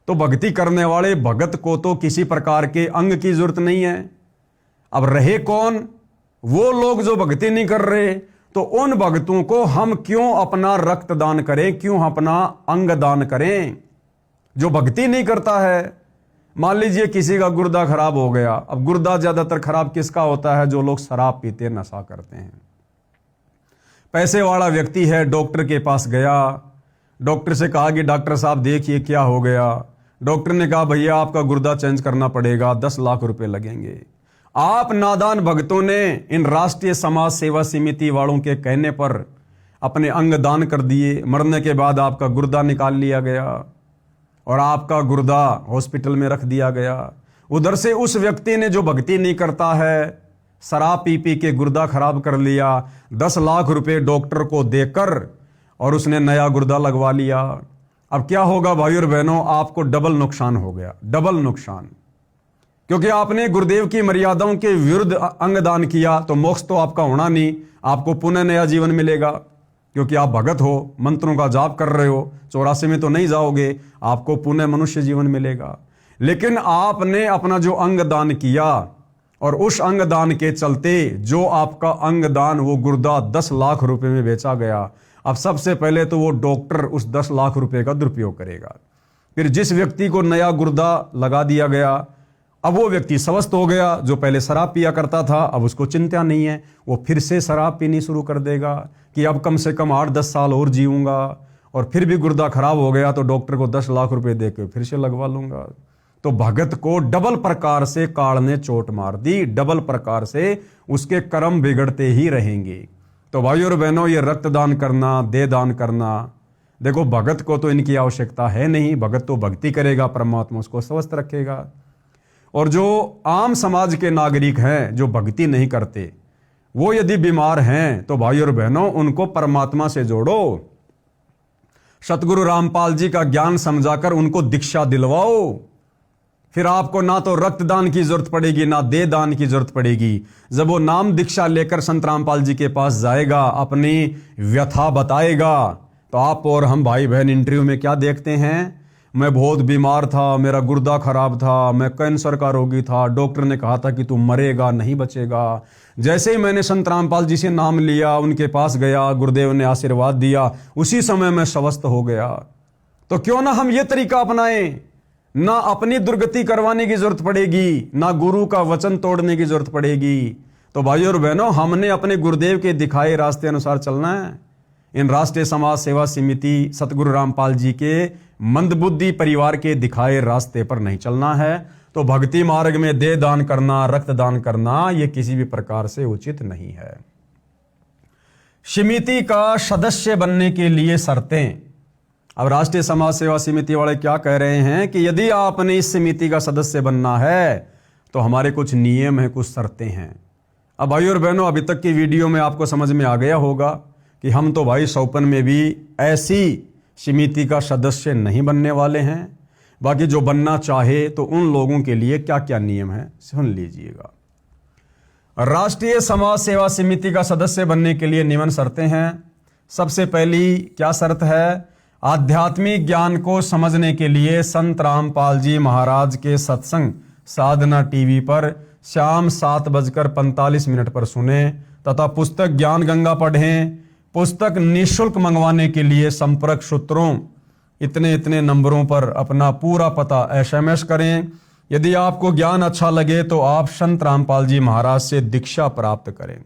तो भक्ति करने वाले भगत को तो किसी प्रकार के अंग की जरूरत नहीं है। अब रहे कौन? वो लोग जो भक्ति नहीं कर रहे, तो उन भक्तों को हम क्यों अपना रक्त दान करें, क्यों अपना अंग दान करें? जो भक्ति नहीं करता है, मान लीजिए किसी का गुर्दा खराब हो गया। अब गुर्दा ज्यादातर खराब किसका होता है? जो लोग शराब पीते, नशा करते हैं। पैसे वाला व्यक्ति है, डॉक्टर के पास गया, डॉक्टर से कहा कि डॉक्टर साहब देखिए क्या हो गया। डॉक्टर ने कहा भैया आपका गुर्दा चेंज करना पड़ेगा, 10 लाख रुपए लगेंगे। आप नादान भक्तों ने इन राष्ट्रीय समाज सेवा समिति वालों के कहने पर अपने अंग दान कर दिए। मरने के बाद आपका गुर्दा निकाल लिया गया और आपका गुर्दा हॉस्पिटल में रख दिया गया। उधर से उस व्यक्ति ने, जो भक्ति नहीं करता है, शराब पी पी के गुर्दा खराब कर लिया, 10 लाख रुपए डॉक्टर को देकर और उसने नया गुर्दा लगवा लिया। अब क्या होगा भाई और बहनों? आपको डबल नुकसान हो गया, डबल नुकसान। क्योंकि आपने गुरुदेव की मर्यादाओं के विरुद्ध अंग दान किया, तो मोक्ष तो आपका होना नहीं, आपको पुनः नया जीवन मिलेगा। क्योंकि आप भगत हो, मंत्रों का जाप कर रहे हो, 84 में तो नहीं जाओगे, आपको पुनः मनुष्य जीवन मिलेगा। लेकिन आपने अपना जो अंग दान किया और उस अंग दान के चलते जो आपका अंग दान, वो गुर्दा 10 लाख रुपए में बेचा गया। अब सबसे पहले तो वो डॉक्टर उस 10 लाख रुपए का दुरुपयोग करेगा। फिर जिस व्यक्ति को नया गुर्दा लगा दिया गया, अब वो व्यक्ति स्वस्थ हो गया। जो पहले शराब पिया करता था, अब उसको चिंता नहीं है, वो फिर से शराब पीनी शुरू कर देगा कि अब कम से कम 8-10 साल और जीऊंगा। और फिर भी गुर्दा खराब हो गया तो डॉक्टर को 10 लाख रुपए देकर फिर से लगवा लूंगा। तो भगत को डबल प्रकार से काल ने चोट मार दी, डबल प्रकार से उसके कर्म बिगड़ते ही रहेंगे। तो भाई और बहनों, ये रक्तदान करना, दे दान करना, देखो भगत को तो इनकी आवश्यकता है नहीं। भगत तो भक्ति करेगा, परमात्मा उसको स्वस्थ रखेगा। और जो आम समाज के नागरिक हैं, जो भक्ति नहीं करते, वो यदि बीमार हैं, तो भाई और बहनों उनको परमात्मा से जोड़ो। सतगुरु रामपाल जी का ज्ञान समझाकर उनको दीक्षा दिलवाओ। फिर आपको ना तो रक्तदान की जरूरत पड़ेगी, ना दे दान की जरूरत पड़ेगी। जब वो नाम दीक्षा लेकर संत रामपाल जी के पास जाएगा, अपनी व्यथा बताएगा, तो आप और हम भाई बहन इंटरव्यू में क्या देखते हैं? मैं बहुत बीमार था, मेरा गुर्दा खराब था, मैं कैंसर का रोगी था, डॉक्टर ने कहा था कि तू मरेगा, नहीं बचेगा। जैसे ही मैंने संत रामपाल जी से नाम लिया, उनके पास गया, गुरुदेव ने आशीर्वाद दिया, उसी समय मैं स्वस्थ हो गया। तो क्यों ना हम ये तरीका अपनाएं? ना अपनी दुर्गति करवाने की जरूरत पड़ेगी, ना गुरु का वचन तोड़ने की जरूरत पड़ेगी। तो भाई और बहनों, हमने अपने गुरुदेव के दिखाए रास्ते अनुसार चलना है। इन राष्ट्रीय समाज सेवा समिति सतगुरु रामपाल जी के मंदबुद्धि परिवार के दिखाए रास्ते पर नहीं चलना है। तो भक्ति मार्ग में दे दान करना, रक्तदान करना, यह किसी भी प्रकार से उचित नहीं है। समिति का सदस्य बनने के लिए शर्तें। अब राष्ट्रीय समाज सेवा समिति वाले क्या कह रहे हैं कि यदि आपने इस समिति का सदस्य बनना है तो हमारे कुछ नियम हैं, कुछ शर्तें हैं। अब भाई और बहनों, अभी तक की वीडियो में आपको समझ में आ गया होगा कि हम तो भाई सौपन में भी ऐसी समिति का सदस्य नहीं बनने वाले हैं। बाकी जो बनना चाहे तो उन लोगों के लिए क्या क्या नियम है सुन लीजिएगा। राष्ट्रीय समाज सेवा समिति का सदस्य बनने के लिए निम्न शर्तें हैं। सबसे पहली क्या शर्त है? आध्यात्मिक ज्ञान को समझने के लिए संत रामपाल जी महाराज के सत्संग साधना टीवी पर शाम 7:45 पर सुने तथा पुस्तक ज्ञान गंगा पढ़ें। पुस्तक निःशुल्क मंगवाने के लिए संपर्क सूत्रों इतने नंबरों पर अपना पूरा पता SMS करें। यदि आपको ज्ञान अच्छा लगे तो आप संत रामपाल जी महाराज से दीक्षा प्राप्त करें।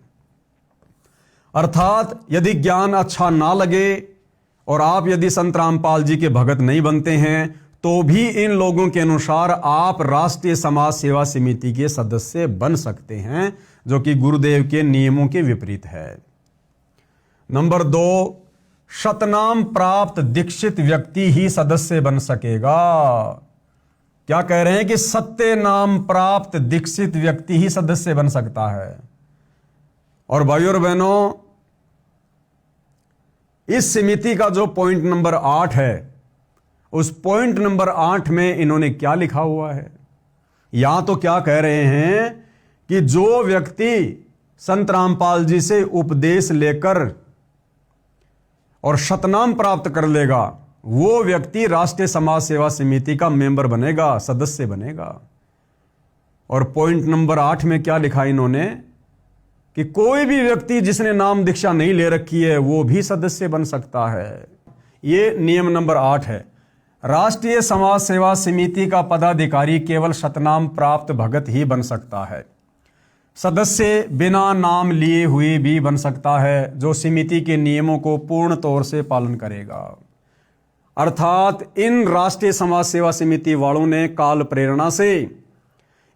अर्थात यदि ज्ञान अच्छा ना लगे और आप यदि संत रामपाल जी के भगत नहीं बनते हैं तो भी इन लोगों के अनुसार आप राष्ट्रीय समाज सेवा समिति के सदस्य बन सकते हैं, जो कि गुरुदेव के नियमों के विपरीत है। नंबर 2, शतनाम प्राप्त दीक्षित व्यक्ति ही सदस्य बन सकेगा। क्या कह रहे हैं कि सत्य नाम प्राप्त दीक्षित व्यक्ति ही सदस्य बन सकता है। और भाइयों और बहनों, इस समिति का जो पॉइंट नंबर 8 है, उस पॉइंट नंबर 8 में इन्होंने क्या लिखा हुआ है? यहां तो क्या कह रहे हैं कि जो व्यक्ति संत रामपाल जी से उपदेश लेकर और शतनाम प्राप्त कर लेगा, वो व्यक्ति राष्ट्रीय समाज सेवा समिति का मेंबर बनेगा, सदस्य बनेगा। और पॉइंट नंबर 8 में क्या लिखा इन्होंने कि कोई भी व्यक्ति जिसने नाम दीक्षा नहीं ले रखी है वो भी सदस्य बन सकता है। ये नियम नंबर 8 है। राष्ट्रीय समाज सेवा समिति का पदाधिकारी केवल शतनाम प्राप्त भगत ही बन सकता है। सदस्य बिना नाम लिए हुए भी बन सकता है, जो समिति के नियमों को पूर्ण तौर से पालन करेगा। अर्थात इन राष्ट्रीय समाज सेवा समिति वालों ने काल प्रेरणा से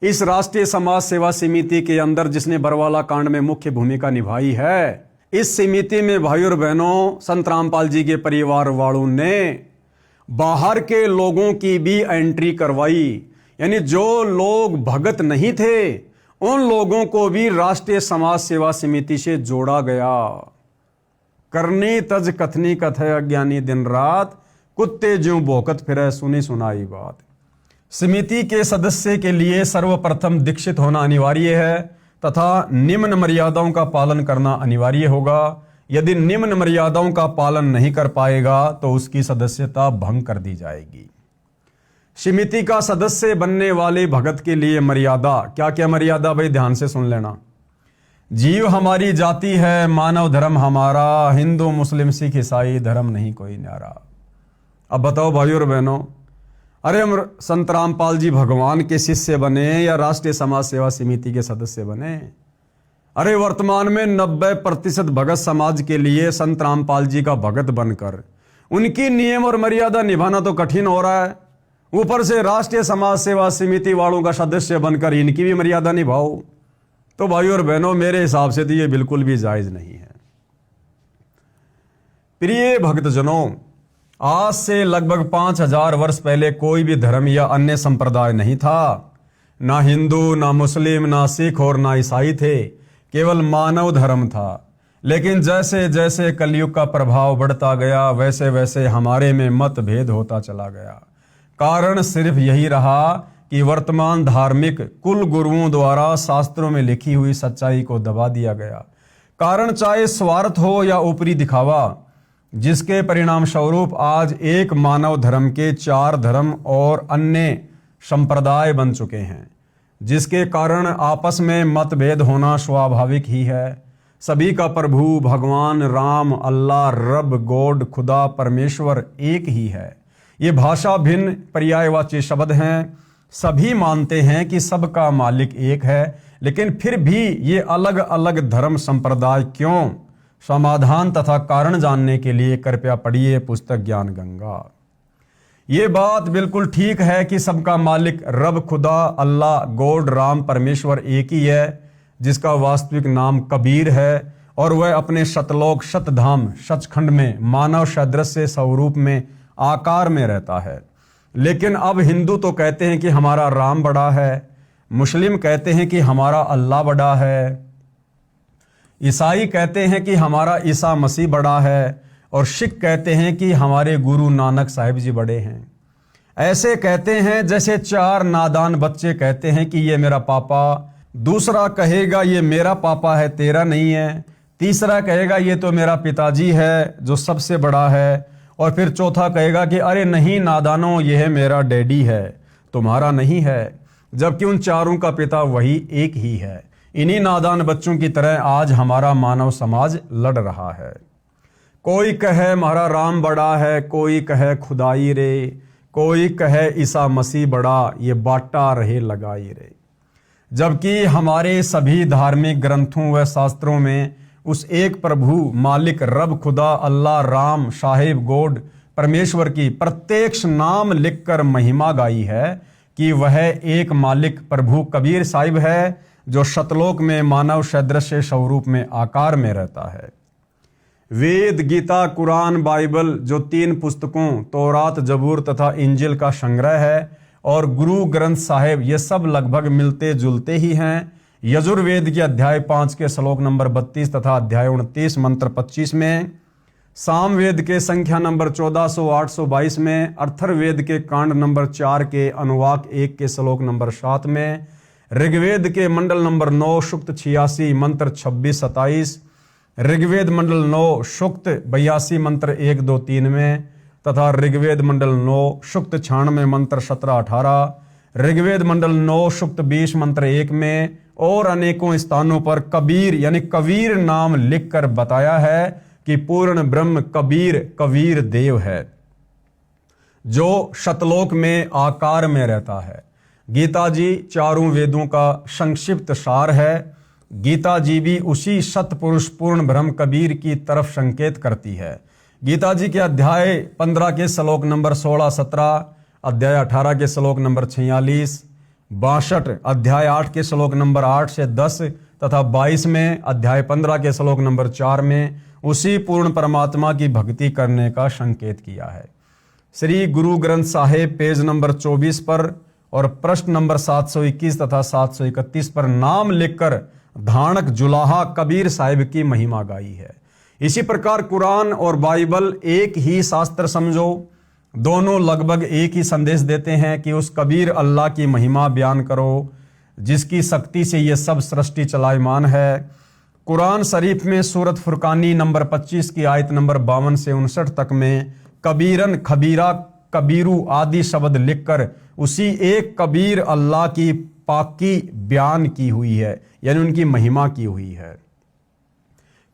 इस राष्ट्रीय समाज सेवा समिति के अंदर जिसने बरवाला कांड में मुख्य भूमिका निभाई है, इस समिति में भाइयों और बहनों संत रामपाल जी के परिवार वालों ने बाहर के लोगों की भी एंट्री करवाई। यानी जो लोग भगत नहीं थे उन लोगों को भी राष्ट्रीय समाज सेवा समिति से जोड़ा गया। करनी तज कथनी कथय अज्ञानी दिन रात, कुत्ते ज्यों भौंकत फिरे सुनी सुनाई बात। समिति के सदस्य के लिए सर्वप्रथम दीक्षित होना अनिवार्य है तथा निम्न मर्यादाओं का पालन करना अनिवार्य होगा। यदि निम्न मर्यादाओं का पालन नहीं कर पाएगा तो उसकी सदस्यता भंग कर दी जाएगी। समिति का सदस्य बनने वाले भगत के लिए मर्यादा, क्या क्या मर्यादा भाई ध्यान से सुन लेना। जीव हमारी जाति है, मानव धर्म हमारा, हिंदू मुस्लिम सिख ईसाई धर्म नहीं कोई न्यारा। अब बताओ भाइयों और बहनों, अरे हम संत रामपाल जी भगवान के शिष्य बने या राष्ट्रीय समाज सेवा समिति के सदस्य बने? अरे वर्तमान में 90% भगत समाज के लिए संत रामपाल जी का भगत बनकर उनकी नियम और मर्यादा निभाना तो कठिन हो रहा है, ऊपर से राष्ट्रीय समाज सेवा समिति वालों का सदस्य बनकर इनकी भी मर्यादा निभाओ। तो भाइयों और बहनों, मेरे हिसाब से तो ये बिल्कुल भी जायज नहीं है। प्रिय भक्तजनों, आज से लगभग 5000 वर्ष पहले कोई भी धर्म या अन्य संप्रदाय नहीं था। ना हिंदू, ना मुस्लिम, ना सिख और ना ईसाई थे, केवल मानव धर्म था। लेकिन जैसे जैसे कलयुग का प्रभाव बढ़ता गया वैसे वैसे हमारे में मतभेद होता चला गया। कारण सिर्फ यही रहा कि वर्तमान धार्मिक कुल गुरुओं द्वारा शास्त्रों में लिखी हुई सच्चाई को दबा दिया गया। कारण चाहे स्वार्थ हो या ऊपरी दिखावा, जिसके परिणाम स्वरूप आज एक मानव धर्म के 4 धर्म और अन्य संप्रदाय बन चुके हैं, जिसके कारण आपस में मतभेद होना स्वाभाविक ही है। सभी का प्रभु भगवान राम, अल्लाह, रब, गॉड, खुदा, परमेश्वर एक ही है। ये भाषा भिन्न पर्यायवाची शब्द हैं। सभी मानते हैं कि सबका मालिक एक है, लेकिन फिर भी ये अलग अलग धर्म संप्रदाय क्यों? समाधान तथा कारण जानने के लिए कृपया पढ़िए पुस्तक ज्ञान गंगा। ये बात बिल्कुल ठीक है कि सबका मालिक रब, खुदा, अल्लाह, गॉड, राम, परमेश्वर एक ही है, जिसका वास्तविक नाम कबीर है और वह अपने शतलोक शतधाम सचखंड में मानव सदृश स्वरूप में आकार में रहता है। लेकिन अब हिंदू तो कहते हैं कि हमारा राम बड़ा है, मुस्लिम कहते हैं कि हमारा अल्लाह बड़ा है, ईसाई कहते हैं कि हमारा ईसा मसीह बड़ा है और सिख कहते हैं कि हमारे गुरु नानक साहिब जी बड़े हैं। ऐसे कहते हैं जैसे 4 नादान बच्चे कहते हैं कि ये मेरा पापा, दूसरा कहेगा ये मेरा पापा है तेरा नहीं है, तीसरा कहेगा ये तो मेरा पिताजी है जो सबसे बड़ा है, और फिर चौथा कहेगा कि अरे नहीं नादानो, ये है मेरा डैडी है, तुम्हारा नहीं है, जबकि उन चारों का पिता वही एक ही है। इन्हीं नादान बच्चों की तरह आज हमारा मानव समाज लड़ रहा है। कोई कहे हमारा राम बड़ा है, कोई कहे खुदाई रे, कोई कहे ईसा मसीह बड़ा, ये बाटा रहे लगाई रे। जबकि हमारे सभी धार्मिक ग्रंथों व शास्त्रों में उस एक प्रभु मालिक रब खुदा अल्लाह राम साहिब गोड परमेश्वर की प्रत्यक्ष नाम लिखकर महिमा गाई है कि वह एक मालिक प्रभु कबीर साहिब है जो शतलोक में मानव सदृश स्वरूप में आकार में रहता है। वेद, गीता, कुरान, बाइबल जो 3 पुस्तकों तौरात, जबूर तथा इंजिल का संग्रह है, और गुरु ग्रंथ साहिब, ये सब लगभग मिलते जुलते ही हैं। यजुर्वेद के अध्याय 5 के श्लोक नंबर 32 तथा अध्याय 29 मंत्र 25 में, सामवेद के संख्या नंबर 1400-822 में, अथर्ववेद के कांड नंबर 4 के अनुवाक 1 के श्लोक नंबर 7 में, ऋग्वेद के मंडल नंबर 9 सूक्त 86 मंत्र 26-27, ऋग्वेद मंडल 9 सूक्त 82 मंत्र 1-2-3 में, तथा ऋग्वेद मंडल 9 सूक्त 96 मंत्र 17-18, ऋग्वेद मंडल 9 सूक्त 20 मंत्र 1 में, और अनेकों स्थानों पर कबीर यानी कबीर नाम लिखकर बताया है कि पूर्ण ब्रह्म कबीर देव है जो शतलोक में आकार में रहता है। गीता जी चारों वेदों का संक्षिप्त सार है। गीता जी भी उसी सतपुरुष पूर्ण ब्रह्म कबीर की तरफ संकेत करती है। गीता जी के अध्याय 15 के श्लोक नंबर 16-17, अध्याय 18 के श्लोक नंबर 46, 62 अध्याय 8 के श्लोक नंबर 8 से 10 तथा 22 में अध्याय 15 के श्लोक नंबर 4 में उसी पूर्ण परमात्मा की भक्ति करने का संकेत किया है। श्री गुरु ग्रंथ साहिब पेज नंबर 24 पर और प्रश्न नंबर 721 तथा 731 पर नाम लिखकर धानक जुलाहा कबीर साहिब की महिमा गाई है। इसी प्रकार कुरान और बाइबल एक ही शास्त्र समझो, दोनों लगभग एक ही संदेश देते हैं कि उस कबीर अल्लाह की महिमा बयान करो जिसकी शक्ति से ये सब सृष्टि चलायमान है। कुरान शरीफ में सूरत फुरकानी नंबर 25 की आयत नंबर 52 से 59 तक में कबीरन, खबीरा, कबीरू आदि शब्द लिखकर उसी एक कबीर अल्लाह की पाकी बयान की हुई है, यानी उनकी महिमा की हुई है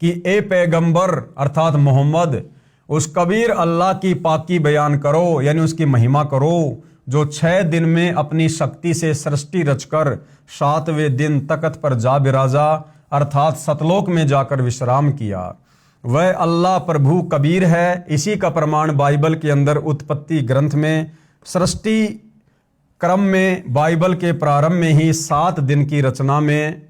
कि ए पैगंबर अर्थात मोहम्मद उस कबीर अल्लाह की पाकी बयान करो, यानी उसकी महिमा करो जो 6 दिन में अपनी शक्ति से सृष्टि रचकर 7वें दिन तख्त पर जा बिराजा अर्थात सतलोक में जाकर विश्राम किया। वह अल्लाह प्रभु कबीर है। इसी का प्रमाण बाइबल के अंदर उत्पत्ति ग्रंथ में सृष्टि क्रम में बाइबल के प्रारंभ में ही 7 दिन की रचना में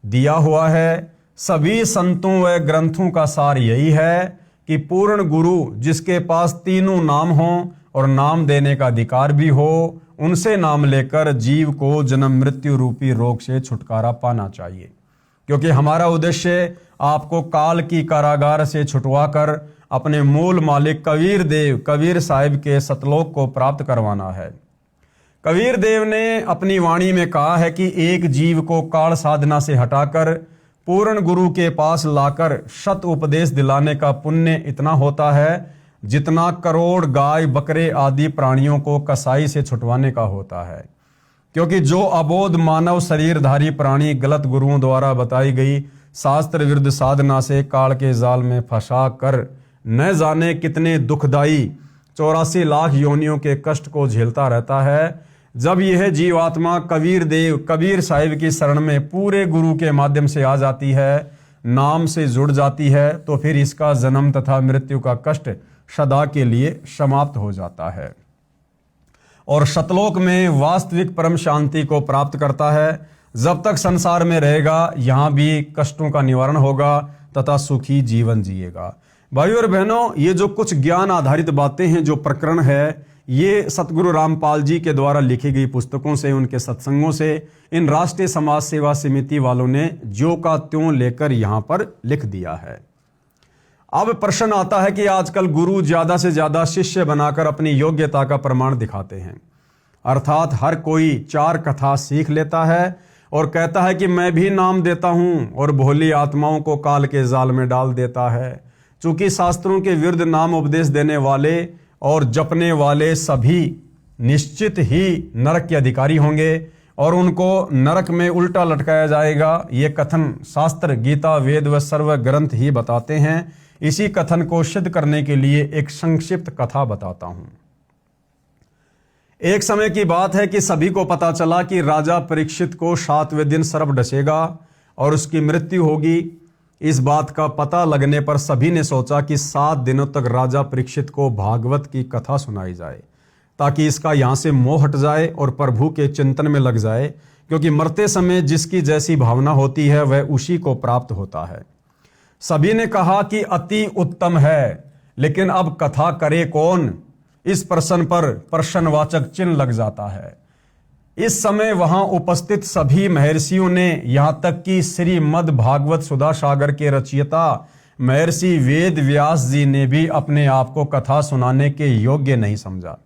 दिया हुआ है। सभी संतों व ग्रंथों का सार यही है कि पूर्ण गुरु जिसके पास तीनों नाम हों और नाम देने का अधिकार भी हो, उनसे नाम लेकर जीव को जन्म मृत्यु रूपी रोग से छुटकारा पाना चाहिए, क्योंकि हमारा उद्देश्य आपको काल की कारागार से छुटवाकर अपने मूल मालिक कबीर देव कबीर साहिब के सतलोक को प्राप्त करवाना है। कबीर देव ने अपनी वाणी में कहा है कि एक जीव को काल साधना से हटाकर पूर्ण गुरु के पास लाकर शत उपदेश दिलाने का पुण्य इतना होता है जितना करोड़ गाय बकरे आदि प्राणियों को कसाई से छुटवाने का होता है। क्योंकि जो अबोध मानव शरीरधारी प्राणी गलत गुरुओं द्वारा बताई गई शास्त्र विरुद्ध साधना से काल के जाल में फंसा कर न जाने कितने दुखदायी 84 लाख योनियों के कष्ट को झेलता रहता है, जब यह जीवात्मा कबीर देव कबीर साहिब की शरण में पूरे गुरु के माध्यम से आ जाती है, नाम से जुड़ जाती है, तो फिर इसका जन्म तथा मृत्यु का कष्ट सदा के लिए समाप्त हो जाता है और सतलोक में वास्तविक परम शांति को प्राप्त करता है। जब तक संसार में रहेगा यहाँ भी कष्टों का निवारण होगा तथा सुखी जीवन जिएगा। भाइयों और बहनों, ये जो कुछ ज्ञान आधारित बातें हैं, जो प्रकरण है, ये सतगुरु रामपाल जी के द्वारा लिखी गई पुस्तकों से, उनके सत्संगों से इन राष्ट्रीय समाज सेवा समिति वालों ने ज्यों का त्यों लेकर यहाँ पर लिख दिया है। अब प्रश्न आता है कि आजकल गुरु ज्यादा से ज्यादा शिष्य बनाकर अपनी योग्यता का प्रमाण दिखाते हैं, अर्थात हर कोई 4 कथा सीख लेता है और कहता है कि मैं भी नाम देता हूं और भोली आत्माओं को काल के जाल में डाल देता है। चूंकि शास्त्रों के विरुद्ध नाम उपदेश देने वाले और जपने वाले सभी निश्चित ही नरक के अधिकारी होंगे और उनको नरक में उल्टा लटकाया जाएगा। ये कथन शास्त्र, गीता, वेद व सर्व ग्रंथ ही बताते हैं। इसी कथन को सिद्ध करने के लिए एक संक्षिप्त कथा बताता हूं। एक समय की बात है कि सभी को पता चला कि राजा परीक्षित को 7वें दिन सर्प डसेगा और उसकी मृत्यु होगी। इस बात का पता लगने पर सभी ने सोचा कि 7 दिनों तक राजा परीक्षित को भागवत की कथा सुनाई जाए, ताकि इसका यहां से मोह हट जाए और प्रभु के चिंतन में लग जाए, क्योंकि मरते समय जिसकी जैसी भावना होती है वह उसी को प्राप्त होता है। सभी ने कहा कि अति उत्तम है, लेकिन अब कथा करे कौन? इस प्रश्न पर प्रश्नवाचक चिन्ह लग जाता है। इस समय वहां उपस्थित सभी महर्षियों ने, यहां तक कि श्रीमद् भागवत सुधा सागर के रचयिता महर्षि वेद व्यास जी ने भी अपने आप को कथा सुनाने के योग्य नहीं समझा,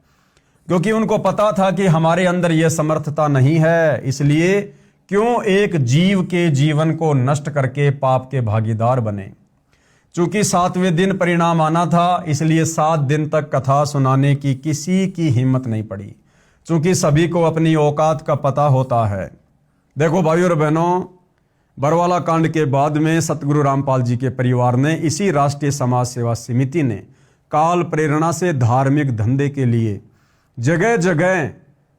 क्योंकि उनको पता था कि हमारे अंदर यह समर्थता नहीं है। इसलिए क्यों एक जीव के जीवन को नष्ट करके पाप के भागीदार बने। चूंकि 7वें दिन परिणाम आना था, इसलिए 7 दिन तक कथा सुनाने की किसी की हिम्मत नहीं पड़ी, चूंकि सभी को अपनी औकात का पता होता है। देखो भाइयों और बहनों, बरवाला कांड के बाद में सतगुरु रामपाल जी के परिवार ने, इसी राष्ट्रीय समाज सेवा समिति ने काल प्रेरणा से धार्मिक धंधे के लिए जगह जगह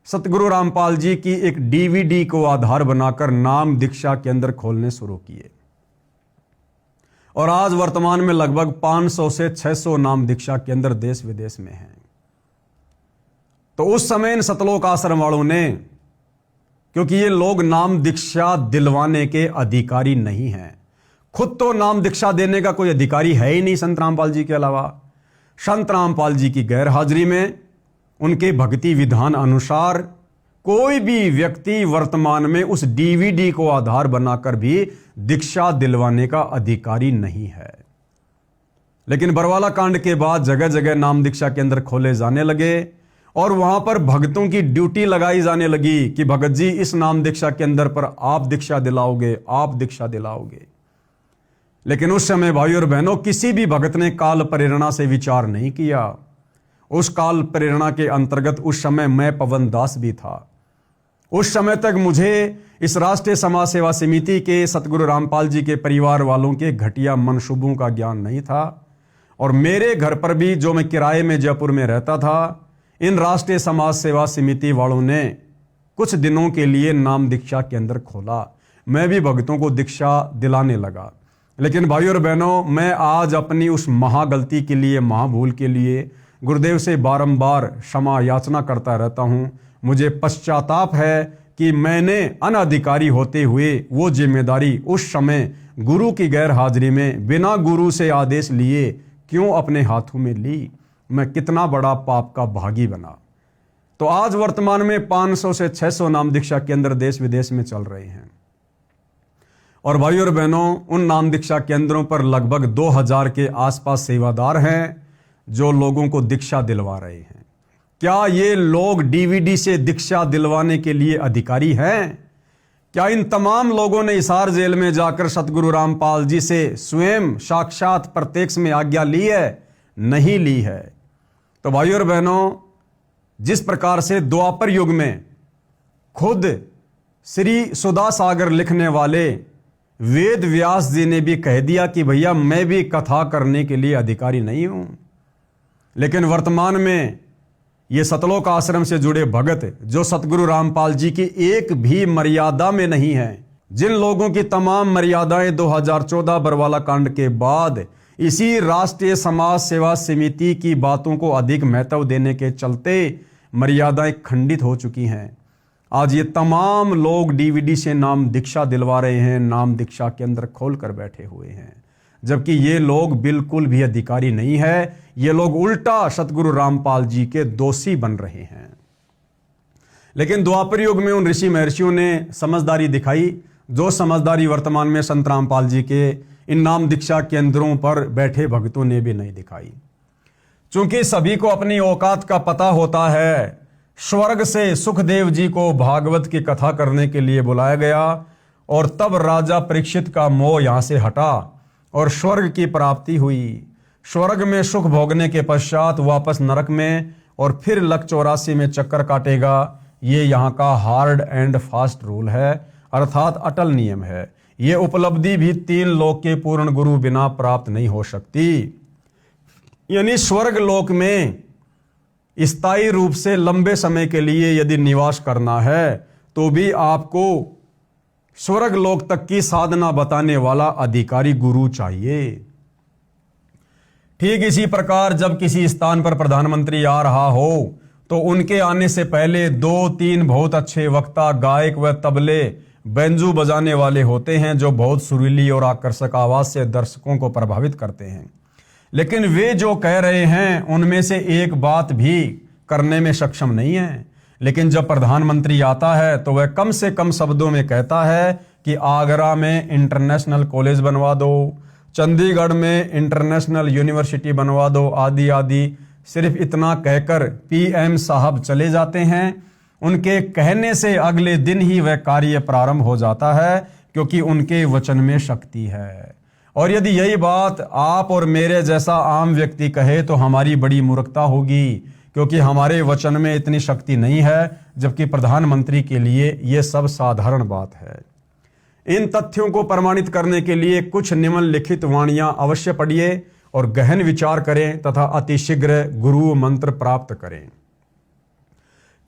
सतगुरु रामपाल जी की एक DVD को आधार बनाकर नाम दीक्षा केंद्र खोलने शुरू किए और आज वर्तमान में लगभग 500 से 600 नाम दीक्षा केंद्र देश विदेश में हैं। तो उस समय इन सतलोक आश्रम वालों ने, क्योंकि ये लोग नाम दीक्षा दिलवाने के अधिकारी नहीं हैं, खुद तो नाम दीक्षा देने का कोई अधिकारी है ही नहीं संत रामपाल जी के अलावा। संत रामपाल जी की गैर हाजिरी में उनके भक्ति विधान अनुसार कोई भी व्यक्ति वर्तमान में उस DVD को आधार बनाकर भी दीक्षा दिलवाने का अधिकारी नहीं है। लेकिन बरवाला कांड के बाद जगह जगह नाम दीक्षा केंद्र खोले जाने लगे और वहां पर भक्तों की ड्यूटी लगाई जाने लगी कि भगत जी इस नाम दीक्षा केंद्र पर आप दीक्षा दिलाओगे, आप दीक्षा दिलाओगे। लेकिन उस समय भाइयों और बहनों, किसी भी भगत ने काल प्रेरणा से विचार नहीं किया। उस काल प्रेरणा के अंतर्गत उस समय मैं पवन दास भी था। उस समय तक मुझे इस राष्ट्रीय समाज सेवा समिति के सतगुरु रामपाल जी के परिवार वालों के घटिया मनसूबों का ज्ञान नहीं था और मेरे घर पर भी, जो मैं किराए में जयपुर में रहता था, इन राष्ट्रीय समाज सेवा समिति वालों ने कुछ दिनों के लिए नाम दीक्षा केंद्र खोला। मैं भी भक्तों को दीक्षा दिलाने लगा। लेकिन भाइयों और बहनों, मैं आज अपनी उस महागलती के लिए, महाभूल के लिए गुरुदेव से बारंबार क्षमा याचना करता रहता हूं। मुझे पश्चाताप है कि मैंने अनधिकारी होते हुए वो जिम्मेदारी उस समय गुरु की गैर हाजिरी में बिना गुरु से आदेश लिए क्यों अपने हाथों में ली। मैं कितना बड़ा पाप का भागी बना। तो आज वर्तमान में 500 से 600 नाम दीक्षा केंद्र देश विदेश में चल रहे हैं और भाइयों और बहनों, उन नाम दीक्षा केंद्रों पर लगभग 2000 के आसपास सेवादार हैं जो लोगों को दीक्षा दिलवा रहे हैं। क्या ये लोग DVD से दीक्षा दिलवाने के लिए अधिकारी हैं? क्या इन तमाम लोगों ने हिसार जेल में जाकर सतगुरु रामपाल जी से स्वयं साक्षात प्रत्यक्ष में आज्ञा ली है? नहीं ली है। तो भाइयों और बहनों, जिस प्रकार से द्वापर युग में खुद श्री सुधा सागर लिखने वाले वेद व्यास जी ने भी कह दिया कि भैया मैं भी कथा करने के लिए अधिकारी नहीं हूं, लेकिन वर्तमान में ये सतलोक आश्रम से जुड़े भगत जो सतगुरु रामपाल जी की एक भी मर्यादा में नहीं है, जिन लोगों की तमाम मर्यादाएं 2014 बरवाला कांड के बाद इसी राष्ट्रीय समाज सेवा समिति की बातों को अधिक महत्व देने के चलते मर्यादाएं खंडित हो चुकी हैं, आज ये तमाम लोग DVD से नाम दीक्षा दिलवा रहे हैं, नाम दीक्षा केंद्र खोल कर बैठे हुए हैं, जबकि ये लोग बिल्कुल भी अधिकारी नहीं है। ये लोग उल्टा सतगुरु रामपाल जी के दोषी बन रहे हैं। लेकिन द्वापर युग में उन ऋषि महर्षियों ने समझदारी दिखाई, जो समझदारी वर्तमान में संत रामपाल जी के इन नाम दीक्षा केंद्रों पर बैठे भक्तों ने भी नहीं दिखाई। चूंकि सभी को अपनी औकात का पता होता है, स्वर्ग से सुखदेव जी को भागवत की कथा करने के लिए बुलाया गया और तब राजा परीक्षित का मोह यहां से हटा और स्वर्ग की प्राप्ति हुई। स्वर्ग में सुख भोगने के पश्चात वापस नरक में और फिर लक 84 में चक्कर काटेगा। ये यहाँ का हार्ड एंड फास्ट रूल है, अर्थात अटल नियम है। ये उपलब्धि भी 3 लोक के पूर्ण गुरु बिना प्राप्त नहीं हो सकती। यानी स्वर्ग लोक में स्थायी रूप से लंबे समय के लिए यदि निवास करना है तो भी आपको स्वर्ग लोक तक की साधना बताने वाला अधिकारी गुरु चाहिए। ठीक इसी प्रकार जब किसी स्थान पर प्रधानमंत्री आ रहा हो तो उनके आने से पहले 2-3 बहुत अच्छे वक्ता, गायक व तबले, बेंजू बजाने वाले होते हैं जो बहुत सुरीली और आकर्षक आवाज से दर्शकों को प्रभावित करते हैं। लेकिन वे जो कह रहे हैं उनमें से एक बात भी करने में सक्षम नहीं है। लेकिन जब प्रधानमंत्री आता है तो वह कम से कम शब्दों में कहता है कि आगरा में इंटरनेशनल कॉलेज बनवा दो, चंडीगढ़ में इंटरनेशनल यूनिवर्सिटी बनवा दो, आदि आदि। सिर्फ इतना कहकर पीएम साहब चले जाते हैं। उनके कहने से अगले दिन ही वह कार्य प्रारंभ हो जाता है, क्योंकि उनके वचन में शक्ति है। और यदि यही बात आप और मेरे जैसा आम व्यक्ति कहे तो हमारी बड़ी मूर्खता होगी, क्योंकि हमारे वचन में इतनी शक्ति नहीं है, जबकि प्रधानमंत्री के लिए यह सब साधारण बात है। इन तथ्यों को प्रमाणित करने के लिए कुछ निम्नलिखित वाणियां अवश्य पढ़िए और गहन विचार करें तथा अतिशीघ्र गुरु मंत्र प्राप्त करें।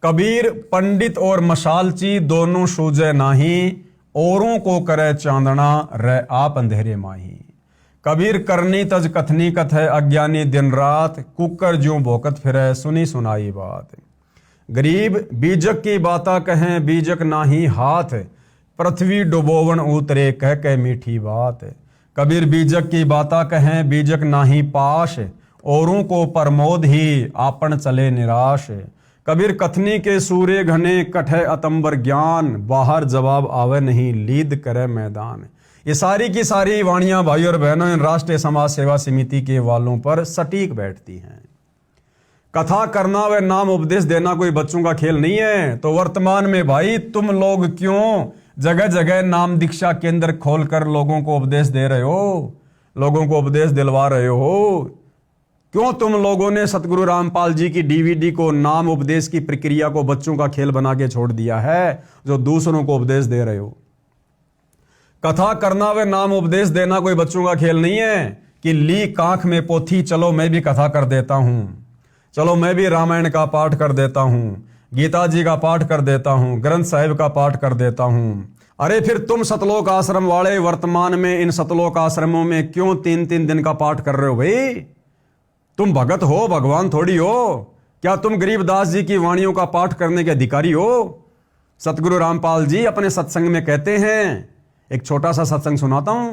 कबीर पंडित और मशालची दोनों सूझे नाही, औरों को करे चांदना रह आप अंधेरे माही। कबीर करनी तज कथनी कथ है, अज्ञानी दिन रात, कुकर ज्यों भोकत फिरे सुनी सुनाई बात। गरीब बीजक की बाता कहें बीजक नाही हाथ, पृथ्वी डुबोवन उतरे कह कह मीठी बात। कबीर बीजक की बाता कहें बीजक नाही पाश, औरों को प्रमोद ही आपन चले निराश। कबीर कथनी के सूर्य घने कठे अतंबर ज्ञान, बाहर जवाब आवे नहीं लीद करे मैदान। ये सारी की सारी वाणियां भाई और बहनों इन राष्ट्रीय समाज सेवा समिति के वालों पर सटीक बैठती हैं। कथा करना व नाम उपदेश देना कोई बच्चों का खेल नहीं है। तो वर्तमान में भाई तुम लोग क्यों जगह जगह नाम दीक्षा केंद्र खोलकर लोगों को उपदेश दे रहे हो, लोगों को उपदेश दिलवा रहे हो? क्यों तुम लोगों ने सतगुरु रामपाल जी की डीवीडी को नाम उपदेश की प्रक्रिया को बच्चों का खेल बना के छोड़ दिया है, जो दूसरों को उपदेश दे रहे हो? कथा करना व नाम उपदेश देना कोई बच्चों का खेल नहीं है कि ली कांख में पोथी, चलो मैं भी कथा कर देता हूं, चलो मैं भी रामायण का पाठ कर देता हूं, गीता जी का पाठ कर देता हूं, ग्रंथ साहिब का पाठ कर देता हूं। अरे फिर तुम सतलोक आश्रम वाले वर्तमान में इन सतलोक आश्रमों में क्यों 3-3 दिन का पाठ कर रहे हो भाई? तुम भगत हो, भगवान थोड़ी हो। क्या तुम गरीबदास जी की वाणियों का पाठ करने के अधिकारी हो? सतगुरु रामपाल जी अपने सत्संग में कहते हैं, एक छोटा सा सत्संग सुनाता हूं।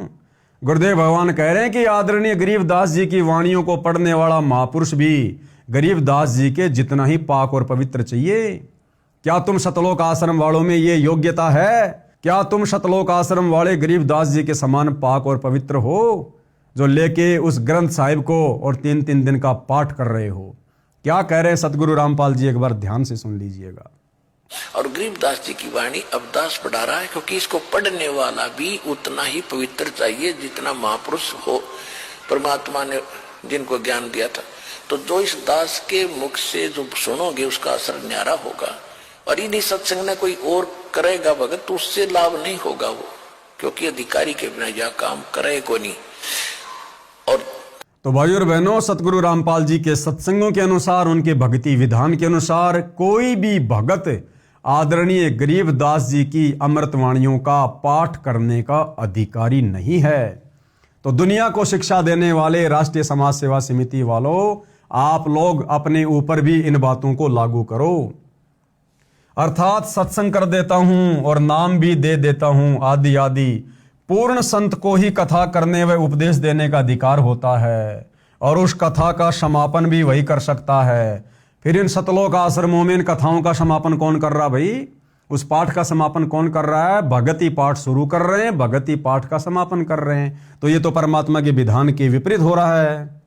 गुरुदेव भगवान कह रहे हैं कि आदरणीय गरीबदास जी की वाणियों को पढ़ने वाला महापुरुष भी गरीबदास जी के जितना ही पाक और पवित्र चाहिए। क्या तुम सतलोक आश्रम वालों में ये योग्यता है? क्या तुम सतलोक आश्रम वाले गरीबदास जी के समान पाक और पवित्र हो, जो लेके उस ग्रंथ साहिब को और 3-3 दिन का पाठ कर रहे हो? क्या कह रहे हैं सतगुरु रामपाल जी, एक बार ध्यान से सुन लीजिएगा। और गरीबदास जी की वाणी अवदास पढ़ा रहा है, क्योंकि इसको पढ़ने वाला भी उतना ही पवित्र चाहिए जितना महापुरुष हो, परमात्मा ने जिनको ज्ञान दिया था। तो जो इस दास के मुख से जो सुनोगे उसका असर न्यारा होगा। और इन्हीं सत्संग में कोई और करेगा भगत तो उससे लाभ नहीं होगा वो, क्योंकि अधिकारी के बिना यह काम करेगा नहीं। और तो भाई और बहनों, सतगुरु रामपाल जी के सत्संगों के अनुसार, उनके भक्ति विधान के अनुसार कोई भी भगत आदरणीय गरीबदास जी की अमृतवाणियों का पाठ करने का अधिकारी नहीं है। तो दुनिया को शिक्षा देने वाले राष्ट्रीय समाज सेवा समिति वालों, आप लोग अपने ऊपर भी इन बातों को लागू करो। अर्थात सत्संग कर देता हूं और नाम भी दे देता हूं आदि आदि। पूर्ण संत को ही कथा करने व उपदेश देने का अधिकार होता है, और उस कथा का समापन भी वही कर सकता है। फिर इन सतलोक आश्रमों में इन कथाओं का समापन कौन कर रहा भाई? उस पाठ का समापन कौन कर रहा है? भगति पाठ शुरू कर रहे हैं, भगति पाठ का समापन कर रहे हैं। तो ये तो परमात्मा के विधान के विपरीत हो रहा है।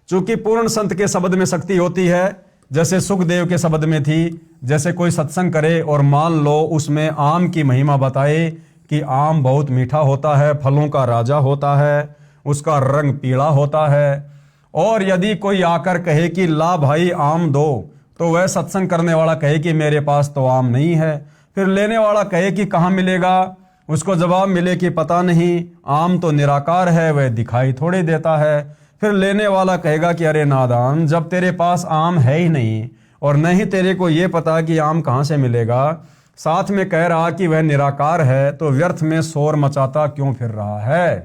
चूंकि पूर्ण संत के शब्द में शक्ति होती है, जैसे सुखदेव के शब्द में थी, जैसे कोई सत्संग करे और मान लो उसमें आम की महिमा बताए कि आम बहुत मीठा होता है, फलों का राजा होता है, उसका रंग पीला होता है। और यदि कोई आकर कहे कि ला भाई आम दो, तो वह सत्संग करने वाला कहे कि मेरे पास तो आम नहीं है। फिर लेने वाला कहे कि कहाँ मिलेगा, उसको जवाब मिले कि पता नहीं, आम तो निराकार है, वह दिखाई थोड़ी देता है। फिर लेने वाला कहेगा कि अरे नादान, जब तेरे पास आम है ही नहीं और न ही तेरे को ये पता कि आम कहाँ से मिलेगा, साथ में कह रहा कि वह निराकार है, तो व्यर्थ में शोर मचाता क्यों फिर रहा है।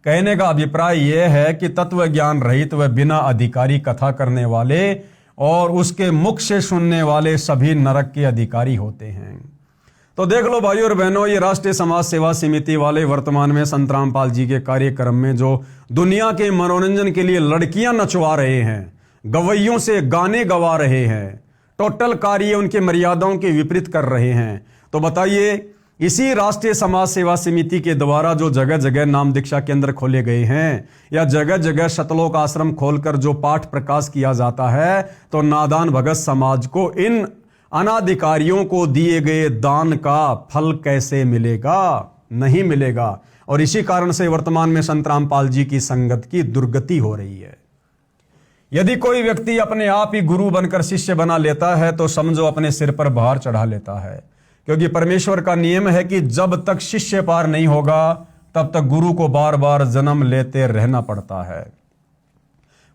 कहने का अभिप्राय यह है कि तत्व ज्ञान रहित व बिना अधिकारी कथा करने वाले और उसके मुख से सुनने वाले सभी नरक के अधिकारी होते हैं। तो देख लो भाइयों और बहनों, ये राष्ट्रीय समाज सेवा समिति वाले वर्तमान में संत रामपाल जी के कार्यक्रम में जो दुनिया के मनोरंजन के लिए लड़कियां नचवा रहे हैं, गवैयों से गाने गवा रहे हैं, टोटल कार्य उनके मर्यादाओं के विपरीत कर रहे हैं। तो बताइए, इसी राष्ट्रीय समाज सेवा समिति के द्वारा जो जगह जगह नाम दीक्षा केंद्र खोले गए हैं या जगह जगह शतलोक आश्रम खोलकर जो पाठ प्रकाश किया जाता है, तो नादान भगत समाज को इन अनाधिकारियों को दिए गए दान का फल कैसे मिलेगा? नहीं मिलेगा। और इसी कारण से वर्तमान में संत रामपाल जी की संगत की दुर्गति हो रही है। यदि कोई व्यक्ति अपने आप ही गुरु बनकर शिष्य बना लेता है तो समझो अपने सिर पर भार चढ़ा लेता है, क्योंकि परमेश्वर का नियम है कि जब तक शिष्य पार नहीं होगा तब तक गुरु को बार बार जन्म लेते रहना पड़ता है।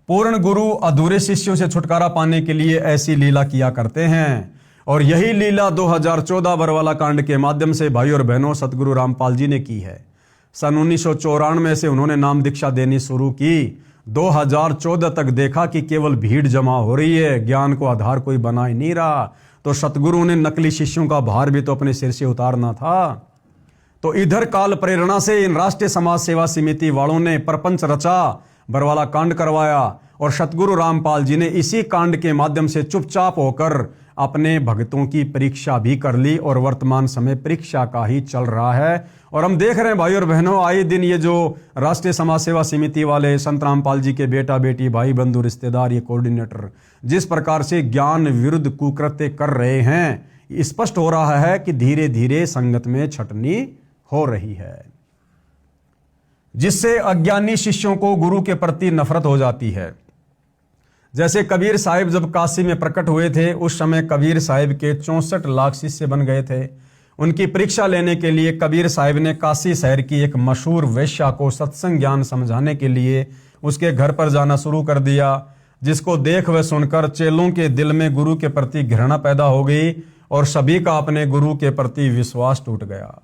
पूर्ण गुरु अधूरे शिष्यों से छुटकारा पाने के लिए ऐसी लीला किया करते हैं, और यही लीला 2014 बरवाला कांड के माध्यम से भाई और बहनों सतगुरु रामपाल जी ने की है। सन 1994 से उन्होंने नाम दीक्षा देनी शुरू की। 2014 तक देखा कि केवल भीड़ जमा हो रही है, ज्ञान को आधार कोई बना ही नहीं रहा। तो सतगुरु ने नकली शिष्यों का भार भी तो अपने सिर से उतारना था। तो इधर काल प्रेरणा से इन राष्ट्रीय समाज सेवा समिति वालों ने प्रपंच रचा, बरवाला कांड करवाया, और सतगुरु रामपाल जी ने इसी कांड के माध्यम से चुपचाप होकर अपने भक्तों की परीक्षा भी कर ली, और वर्तमान समय परीक्षा का ही चल रहा है। और हम देख रहे हैं भाई और बहनों, आए दिन ये जो राष्ट्रीय समाज सेवा समिति वाले संत रामपाल जी के बेटा बेटी भाई बंधु रिश्तेदार ये कोऑर्डिनेटर जिस प्रकार से ज्ञान विरुद्ध कुकृत्य कर रहे हैं, स्पष्ट हो रहा है कि धीरे धीरे संगत में छटनी हो रही है, जिससे अज्ञानी शिष्यों को गुरु के प्रति नफरत हो जाती है। जैसे कबीर साहिब जब काशी में प्रकट हुए थे, उस समय कबीर साहिब के 64 लाख शिष्य बन गए थे। उनकी परीक्षा लेने के लिए कबीर साहिब ने काशी शहर की एक मशहूर वेश्या को सत्संग ज्ञान समझाने के लिए उसके घर पर जाना शुरू कर दिया, जिसको देख व सुनकर चेलों के दिल में गुरु के प्रति घृणा पैदा हो गई और सभी का अपने गुरु के प्रति विश्वास टूट गया।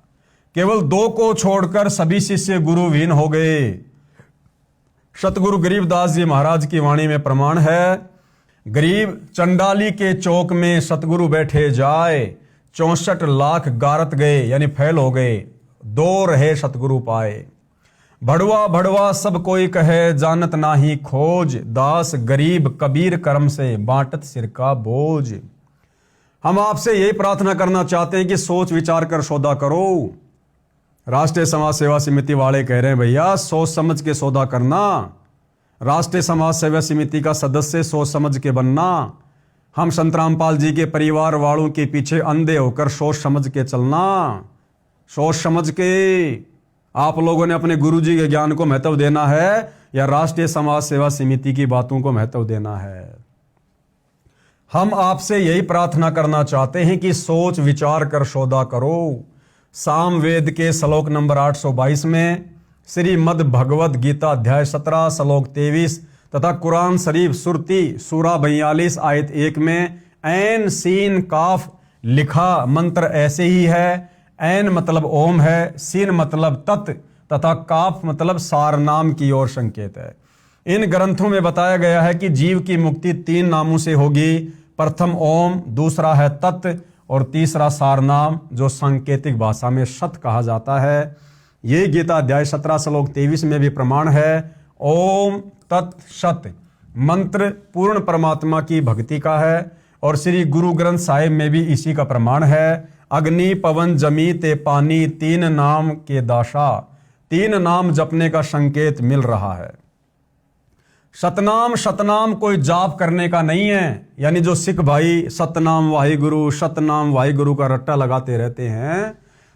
केवल 2 को छोड़कर सभी शिष्य गुरुविहीन हो गए। सतगुरु गरीबदास जी महाराज की वाणी में प्रमाण है, गरीब चंडाली के चौक में सतगुरु बैठे जाए, 64 लाख गारत गए यानी फैल हो गए, 2 रहे सतगुरु पाए। भड़वा भड़वा सब कोई कहे, जानत नाही खोज, दास गरीब कबीर कर्म से बांटत सिर का बोझ। हम आपसे यही प्रार्थना करना चाहते हैं कि सोच विचार कर सौदा करो। राष्ट्रीय समाज सेवा समिति वाले कह रहे हैं भैया सोच समझ के सौदा करना, राष्ट्रीय समाज सेवा समिति का सदस्य सोच समझ के बनना। हम संत रामपाल जी के परिवार वालों के पीछे अंधे होकर सोच समझ के चलना। सोच समझ के आप लोगों ने अपने गुरुजी के ज्ञान को महत्व देना है या राष्ट्रीय समाज सेवा समिति की बातों को महत्व देना है। हम आपसे यही प्रार्थना करना चाहते हैं कि सोच विचार कर सौदा करो। सामवेद के श्लोक नंबर 822 में, श्रीमद् भगवद गीता अध्याय 17 श्लोक 23 तथा कुरान शरीफ सुरती सूरा 42 आयत 1 में ऐन सीन काफ लिखा मंत्र ऐसे ही है। ऐन मतलब ओम है, सीन मतलब तत् तथा काफ मतलब सार नाम की ओर संकेत है। इन ग्रंथों में बताया गया है कि जीव की मुक्ति 3 नामों से होगी। प्रथम ओम, दूसरा है तत् और तीसरा सारनाम जो सांकेतिक भाषा में सत कहा जाता है। ये गीता अध्याय 17 श्लोक 23 में भी प्रमाण है। ओम तत् सत मंत्र पूर्ण परमात्मा की भक्ति का है और श्री गुरु ग्रंथ साहिब में भी इसी का प्रमाण है। अग्नि पवन जमी ते पानी 3 नाम के दाशा, 3 नाम जपने का संकेत मिल रहा है। सतनाम शतनाम कोई जाप करने का नहीं है। यानी जो सिख भाई सतनाम वाहिगुरु का रट्टा लगाते रहते हैं,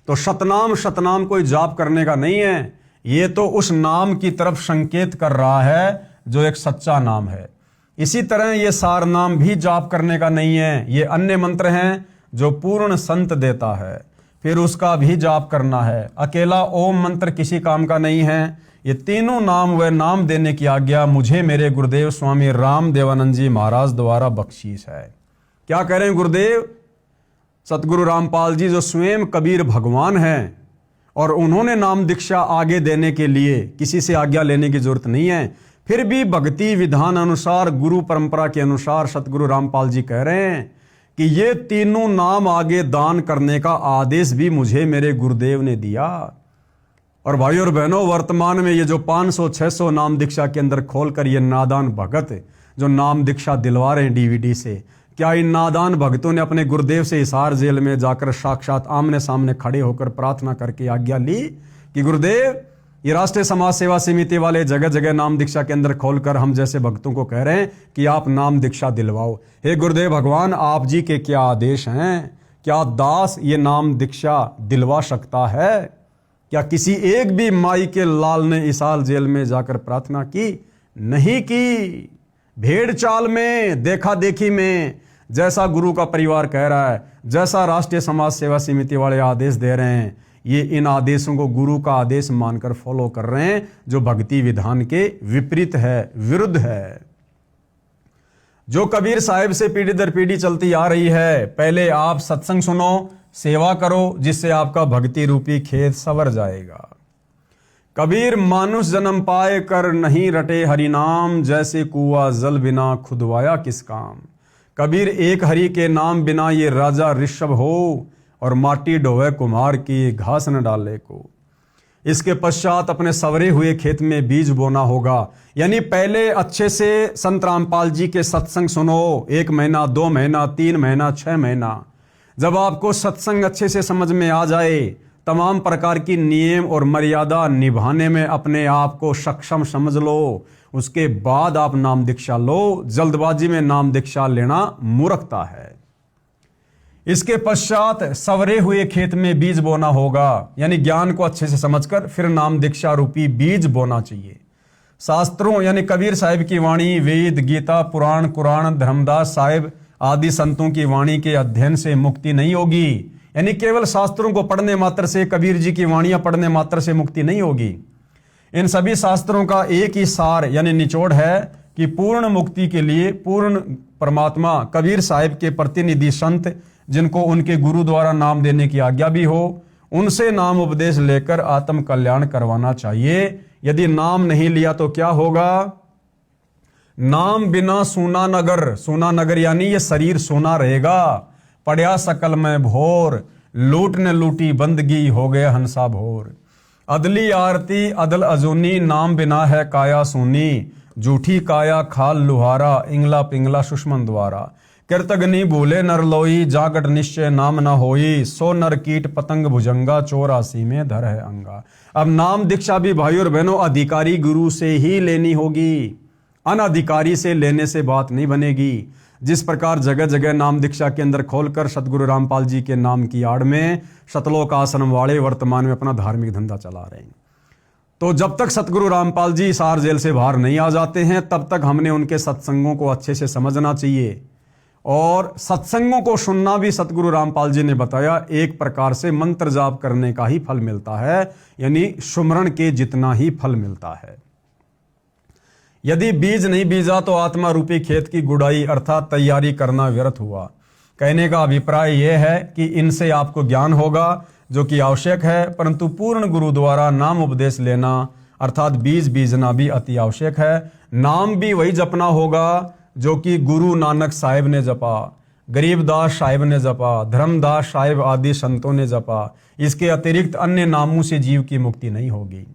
तो सतनाम शतनाम कोई जाप करने का नहीं है। ये तो उस नाम की तरफ संकेत कर रहा है जो एक सच्चा नाम है। इसी तरह ये सार नाम भी जाप करने का नहीं है। ये अन्य मंत्र हैं जो पूर्ण संत देता है, फिर उसका भी जाप करना है। अकेला ओम मंत्र किसी काम का नहीं है। ये तीनों नाम व नाम देने की आज्ञा मुझे मेरे गुरुदेव स्वामी राम देवानंद जी महाराज द्वारा बख्शीश है। क्या कह रहे हैं गुरुदेव? सतगुरु रामपाल जी जो स्वयं कबीर भगवान हैं और उन्होंने नाम दीक्षा आगे देने के लिए किसी से आज्ञा लेने की जरूरत नहीं है, फिर भी भक्ति विधान अनुसार गुरु परंपरा के अनुसार सतगुरु रामपाल जी कह रहे हैं कि ये तीनों नाम आगे दान करने का आदेश भी मुझे मेरे गुरुदेव ने दिया। और भाई और बहनों, वर्तमान में ये जो 500-600 नाम दीक्षा के अंदर खोलकर ये नादान भगत जो नाम दीक्षा दिलवा रहे हैं डीवीडी से, क्या इन नादान भक्तों ने अपने गुरुदेव से हिसार जेल में जाकर साक्षात आमने सामने खड़े होकर प्रार्थना करके आज्ञा ली कि गुरुदेव ये राष्ट्रीय समाज सेवा समिति वाले जगह जगह नाम दीक्षा के अंदर खोलकर हम जैसे भक्तों को कह रहे हैं कि आप नाम दीक्षा दिलवाओ। हे गुरुदेव भगवान, आप जी के क्या आदेश हैं? क्या दास ये नाम दीक्षा दिलवा सकता है? क्या किसी एक भी माई के लाल ने इस साल जेल में जाकर प्रार्थना की? नहीं की। भेड़ चाल में, देखा देखी में, जैसा गुरु का परिवार कह रहा है, जैसा राष्ट्रीय समाज सेवा समिति वाले आदेश दे रहे हैं, ये इन आदेशों को गुरु का आदेश मानकर फॉलो कर रहे हैं, जो भक्ति विधान के विपरीत है, विरुद्ध है। जो कबीर साहिब से पीढ़ी दर पीढ़ी चलती आ रही है, पहले आप सत्संग सुनो, सेवा करो, जिससे आपका भक्ति रूपी खेत सवर जाएगा। कबीर मानुष जन्म पाए कर नहीं रटे हरि नाम, जैसे कुआ जल बिना खुदवाया किस काम। कबीर एक हरि के नाम बिना ये राजा ऋषभ हो, और माटी ढोवे कुम्हार की घास न डाले को। इसके पश्चात अपने सवरे हुए खेत में बीज बोना होगा। यानी पहले अच्छे से संत रामपाल जी के सत्संग सुनो, 1 महीना, 2 महीना, 3 महीना, 6 महीना। जब आपको सत्संग अच्छे से समझ में आ जाए, तमाम प्रकार की नियम और मर्यादा निभाने में अपने आप को सक्षम समझ लो, उसके बाद आप नाम दीक्षा लो। जल्दबाजी में नाम दीक्षा लेना मूर्खता है। इसके पश्चात सवरे हुए खेत में बीज बोना होगा। यानी ज्ञान को अच्छे से समझकर फिर नाम दीक्षा रूपी बीज बोना चाहिए। शास्त्रों यानी कबीर साहिब की वाणी, वेद, गीता, पुराण, कुरान, धर्मदास साहिब आदि संतों की वाणी के अध्ययन से मुक्ति नहीं होगी। यानी केवल शास्त्रों को पढ़ने मात्र से, कबीर जी की वाणियां पढ़ने मात्र से मुक्ति नहीं होगी। इन सभी शास्त्रों का एक ही सार यानी निचोड़ है कि पूर्ण मुक्ति के लिए पूर्ण परमात्मा कबीर साहिब के प्रतिनिधि संत, जिनको उनके गुरु द्वारा नाम देने की आज्ञा भी हो, उनसे नाम उपदेश लेकर आत्म कल्याण करवाना चाहिए। यदि नाम नहीं लिया तो क्या होगा? नाम बिना सूना नगर, सूना नगर यानी ये शरीर सोना रहेगा। पड़या सकल में भोर, लूट ने लूटी बंदगी, हो गया हंसा भोर। अदली आरती अदल अजूनी, नाम बिना है काया सूनी। झूठी काया खाल लुहारा, इंगला पिंगला सुषमन द्वारा। कृतग्नि भूले नर लोई, जागट निश्चय नाम न होई। सो नर कीट पतंग भुजंगा, 84 में धर है अंगा। अब नाम दीक्षा भी भाई और बहनों अधिकारी गुरु से ही लेनी होगी, अनधिकारी से लेने से बात नहीं बनेगी। जिस प्रकार जगह जगह नाम दीक्षा के अंदर खोलकर सतगुरु रामपाल जी के नाम की आड़ में सतलोक आश्रम वाले वर्तमान में अपना धार्मिक धंधा चला रहे हैं, तो जब तक सतगुरु रामपाल जी सार जेल से बाहर नहीं आ जाते हैं, तब तक हमने उनके सत्संगों को अच्छे से समझना चाहिए। और सत्संगों को सुनना भी सतगुरु रामपाल जी ने बताया एक प्रकार से मंत्र जाप करने का ही फल मिलता है, यानी सुमरण के जितना ही फल मिलता है। यदि बीज नहीं बीजा तो आत्मा रूपी खेत की गुड़ाई अर्थात तैयारी करना व्यर्थ हुआ। कहने का अभिप्राय यह है कि इनसे आपको ज्ञान होगा जो कि आवश्यक है, परंतु पूर्ण गुरु द्वारा नाम उपदेश लेना अर्थात बीज बीजना भी अति आवश्यक है। नाम भी वही जपना होगा जो कि गुरु नानक साहिब ने जपा, गरीबदास साहिब ने जपा, धर्मदास साहिब आदि संतों ने जपा। इसके अतिरिक्त अन्य नामों से जीव की मुक्ति नहीं होगी।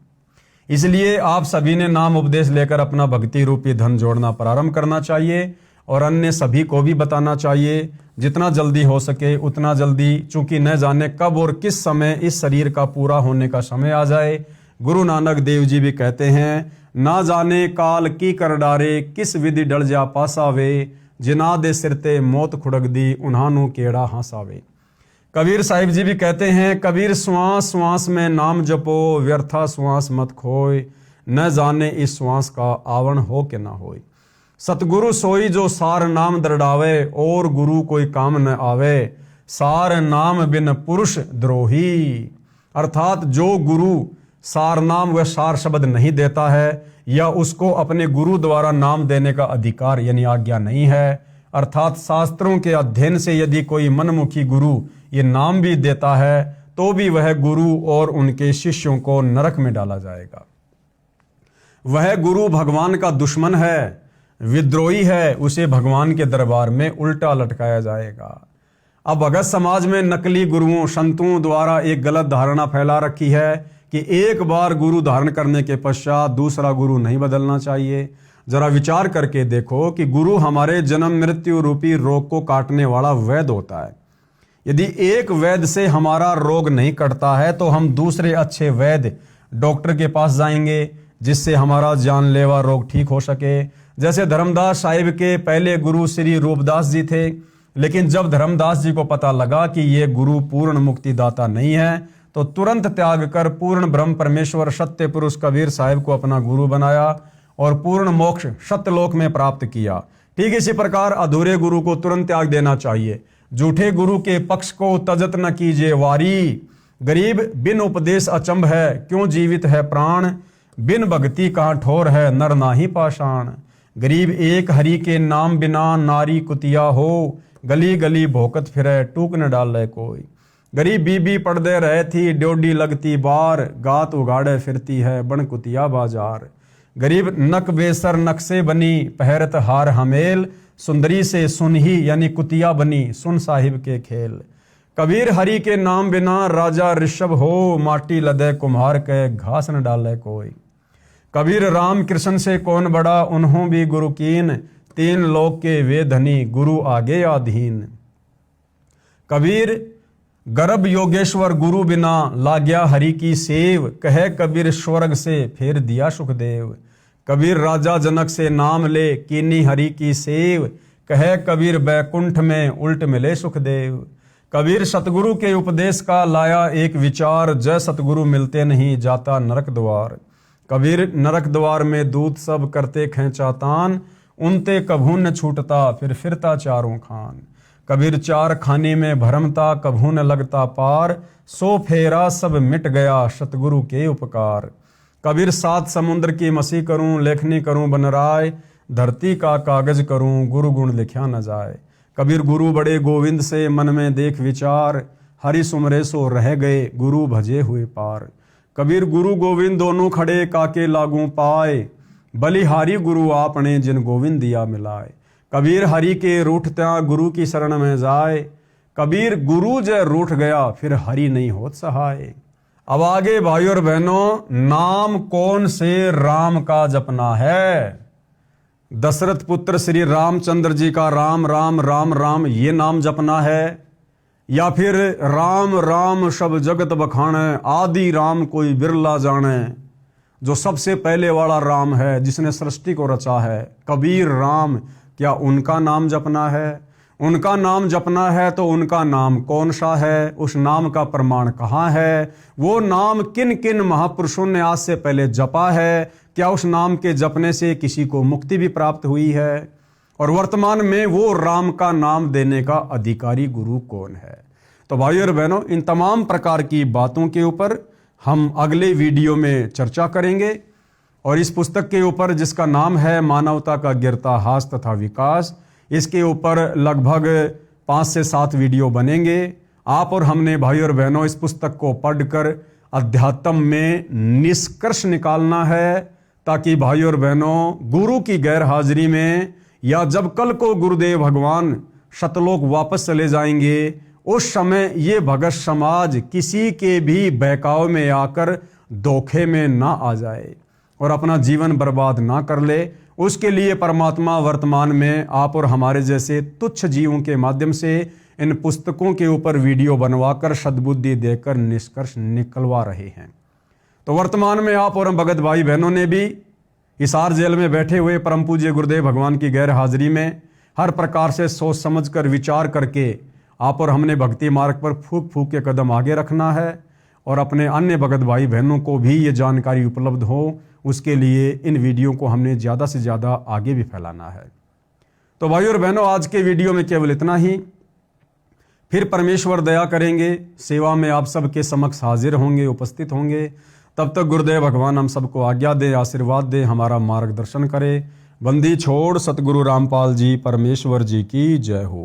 इसलिए आप सभी ने नाम उपदेश लेकर अपना भक्ति रूपी धन जोड़ना प्रारंभ करना चाहिए और अन्य सभी को भी बताना चाहिए। जितना जल्दी हो सके उतना जल्दी, चूंकि न जाने कब और किस समय इस शरीर का पूरा होने का समय आ जाए। गुरु नानक देव जी भी कहते हैं, ना जाने काल की कर डारे, किस विधि डल जा पासावे, जिना दे सिरते मौत खुड़क दी, उन्हानू केड़ा हंसावे। कबीर साहिब जी भी कहते हैं, कबीर श्वास श्वास में नाम जपो, व्यर्था श्वास मत खोए, न जाने इस श्वास का आवरण हो के ना होए। सतगुरु सोई जो सार नाम दरडावे, और गुरु कोई काम न आवे, सार नाम बिन पुरुष द्रोही। अर्थात जो गुरु सार नाम व सार शब्द नहीं देता है, या उसको अपने गुरु द्वारा नाम देने का अधिकार यानी आज्ञा नहीं है, अर्थात शास्त्रों के अध्ययन से यदि कोई मनमुखी गुरु ये नाम भी देता है, तो भी वह गुरु और उनके शिष्यों को नरक में डाला जाएगा। वह गुरु भगवान का दुश्मन है, विद्रोही है, उसे भगवान के दरबार में उल्टा लटकाया जाएगा। अब भगत समाज में नकली गुरुओं संतों द्वारा एक गलत धारणा फैला रखी है कि एक बार गुरु धारण करने के पश्चात दूसरा गुरु नहीं बदलना चाहिए। जरा विचार करके देखो कि गुरु हमारे जन्म मृत्यु रूपी रोग को काटने वाला वैद्य होता है। यदि एक वैद्य से हमारा रोग नहीं कटता है तो हम दूसरे अच्छे वैद्य डॉक्टर के पास जाएंगे, जिससे हमारा जानलेवा रोग ठीक हो सके। जैसे धर्मदास साहिब के पहले गुरु श्री रूपदास जी थे, लेकिन जब धर्मदास जी को पता लगा कि ये गुरु पूर्ण मुक्तिदाता नहीं है, तो तुरंत त्याग कर पूर्ण ब्रह्म परमेश्वर सत्य पुरुष कबीर साहिब को अपना गुरु बनाया और पूर्ण मोक्ष सत्यलोक में प्राप्त किया। ठीक इसी प्रकार अधूरे गुरु को तुरंत त्याग देना चाहिए। झूठे गुरु के पक्ष को तजत न कीजिए वारी, गरीब बिन उपदेश अचंभ है, क्यों जीवित है प्राण, बिन भक्ति कहाँ ठोर है, नर नाही पाषाण। गरीब एक हरि के नाम बिना नारी कुतिया हो, गली गली भोकत फिरे, टूक न डाले कोई। गरीब बीबी पड़दे रहे थी, ड्योडी लगती बार, गात उगाड़े फिरती है बन कुतिया बाजार। गरीब नक बेसर नक से बनी, पहरत हार हमेल, सुंदरी से सुनही यानी कुतिया बनी, सुन साहिब के खेल। कबीर हरि के नाम बिना राजा ऋषभ हो, माटी लदे कुम्हार के घास न डाले कोई। कबीर राम कृष्ण से कौन बड़ा, उन्हों भी गुरु कीन, तीन लोक के वे धनी, गुरु आगे अधीन। कबीर गर्भ योगेश्वर गुरु बिना, लाग्या हरि की सेव, कहे कबीर स्वर्ग से फेर दिया सुखदेव। कबीर राजा जनक से नाम ले, कीनी हरि की सेव, कहे कबीर बैकुंठ में उल्ट मिले सुखदेव। कबीर सतगुरु के उपदेश का लाया एक विचार, जय सतगुरु मिलते नहीं जाता नरक द्वार। कबीर नरक द्वार में दूत सब करते खेचातान, उनते कभू न छूटता फिर फिरता चारों खान। कबीर चार खाने में भरमता, कभू न लगता पार, सो फेरा सब मिट गया सतगुरु के उपकार। कबीर सात समुद्र की मसी करूं, लेखनी करूं बनराय, धरती का कागज करूं, गुरु गुण लिखा न जाए। कबीर गुरु बड़े गोविंद से मन में देख विचार, हरि सुमरे सो रह गए गुरु भजे हुए पार। कबीर गुरु गोविंद दोनों खड़े काके लागू पाए, बलिहारी गुरु आपने जिन गोविंद दिया मिलाए। कबीर हरि के रूठत्या गुरु की शरण में जाए, कबीर गुरु जय रूठ गया फिर हरि नहीं होत सहाय। अब आगे भाई और बहनों, नाम कौन से राम का जपना है? दशरथ पुत्र श्री रामचंद्र जी का राम राम राम राम ये नाम जपना है, या फिर राम राम सब जगत बखाने, आदि राम कोई बिरला जाने, जो सबसे पहले वाला राम है जिसने सृष्टि को रचा है, कबीर राम, क्या उनका नाम जपना है? उनका नाम जपना है तो उनका नाम कौन सा है? उस नाम का प्रमाण कहाँ है? वो नाम किन किन महापुरुषों ने आज से पहले जपा है? क्या उस नाम के जपने से किसी को मुक्ति भी प्राप्त हुई है? और वर्तमान में वो राम का नाम देने का अधिकारी गुरु कौन है? तो भाइयों और बहनों, इन तमाम प्रकार की बातों के ऊपर हम अगले वीडियो में चर्चा करेंगे। और इस पुस्तक के ऊपर, जिसका नाम है मानवता का गिरता हास तथा विकास, इसके ऊपर लगभग 5 से 7 वीडियो बनेंगे। आप और हमने भाई और बहनों इस पुस्तक को पढ़कर अध्यात्म में निष्कर्ष निकालना है, ताकि भाई और बहनों गुरु की गैर हाजिरी में, या जब कल को गुरुदेव भगवान सतलोक वापस चले जाएंगे, उस समय ये भगत समाज किसी के भी बहकाव में आकर धोखे में ना आ जाए और अपना जीवन बर्बाद ना कर ले। उसके लिए परमात्मा वर्तमान में आप और हमारे जैसे तुच्छ जीवों के माध्यम से इन पुस्तकों के ऊपर वीडियो बनवाकर सद्बुद्धि देकर निष्कर्ष निकलवा रहे हैं। तो तो वर्तमान में आप और हम भगत भाई बहनों ने भी हिसार जेल में बैठे हुए परम पूज्य गुरुदेव भगवान की गैर हाजिरी में हर प्रकार से सोच समझकर विचार करके आप और हमने भक्ति मार्ग पर फूक फूक के कदम आगे रखना है और अपने अन्य भगत भाई बहनों को भी ये जानकारी उपलब्ध हो, उसके लिए इन वीडियो को हमने ज़्यादा से ज़्यादा आगे भी फैलाना है। तो भाई और बहनों, आज के वीडियो में केवल इतना ही। फिर परमेश्वर दया करेंगे, सेवा में आप सबके समक्ष हाजिर होंगे, उपस्थित होंगे। तब तक गुरुदेव भगवान हम सबको आज्ञा दे, आशीर्वाद दे, हमारा मार्गदर्शन करे। बंदी छोड़ सतगुरु रामपाल जी परमेश्वर जी की जय हो।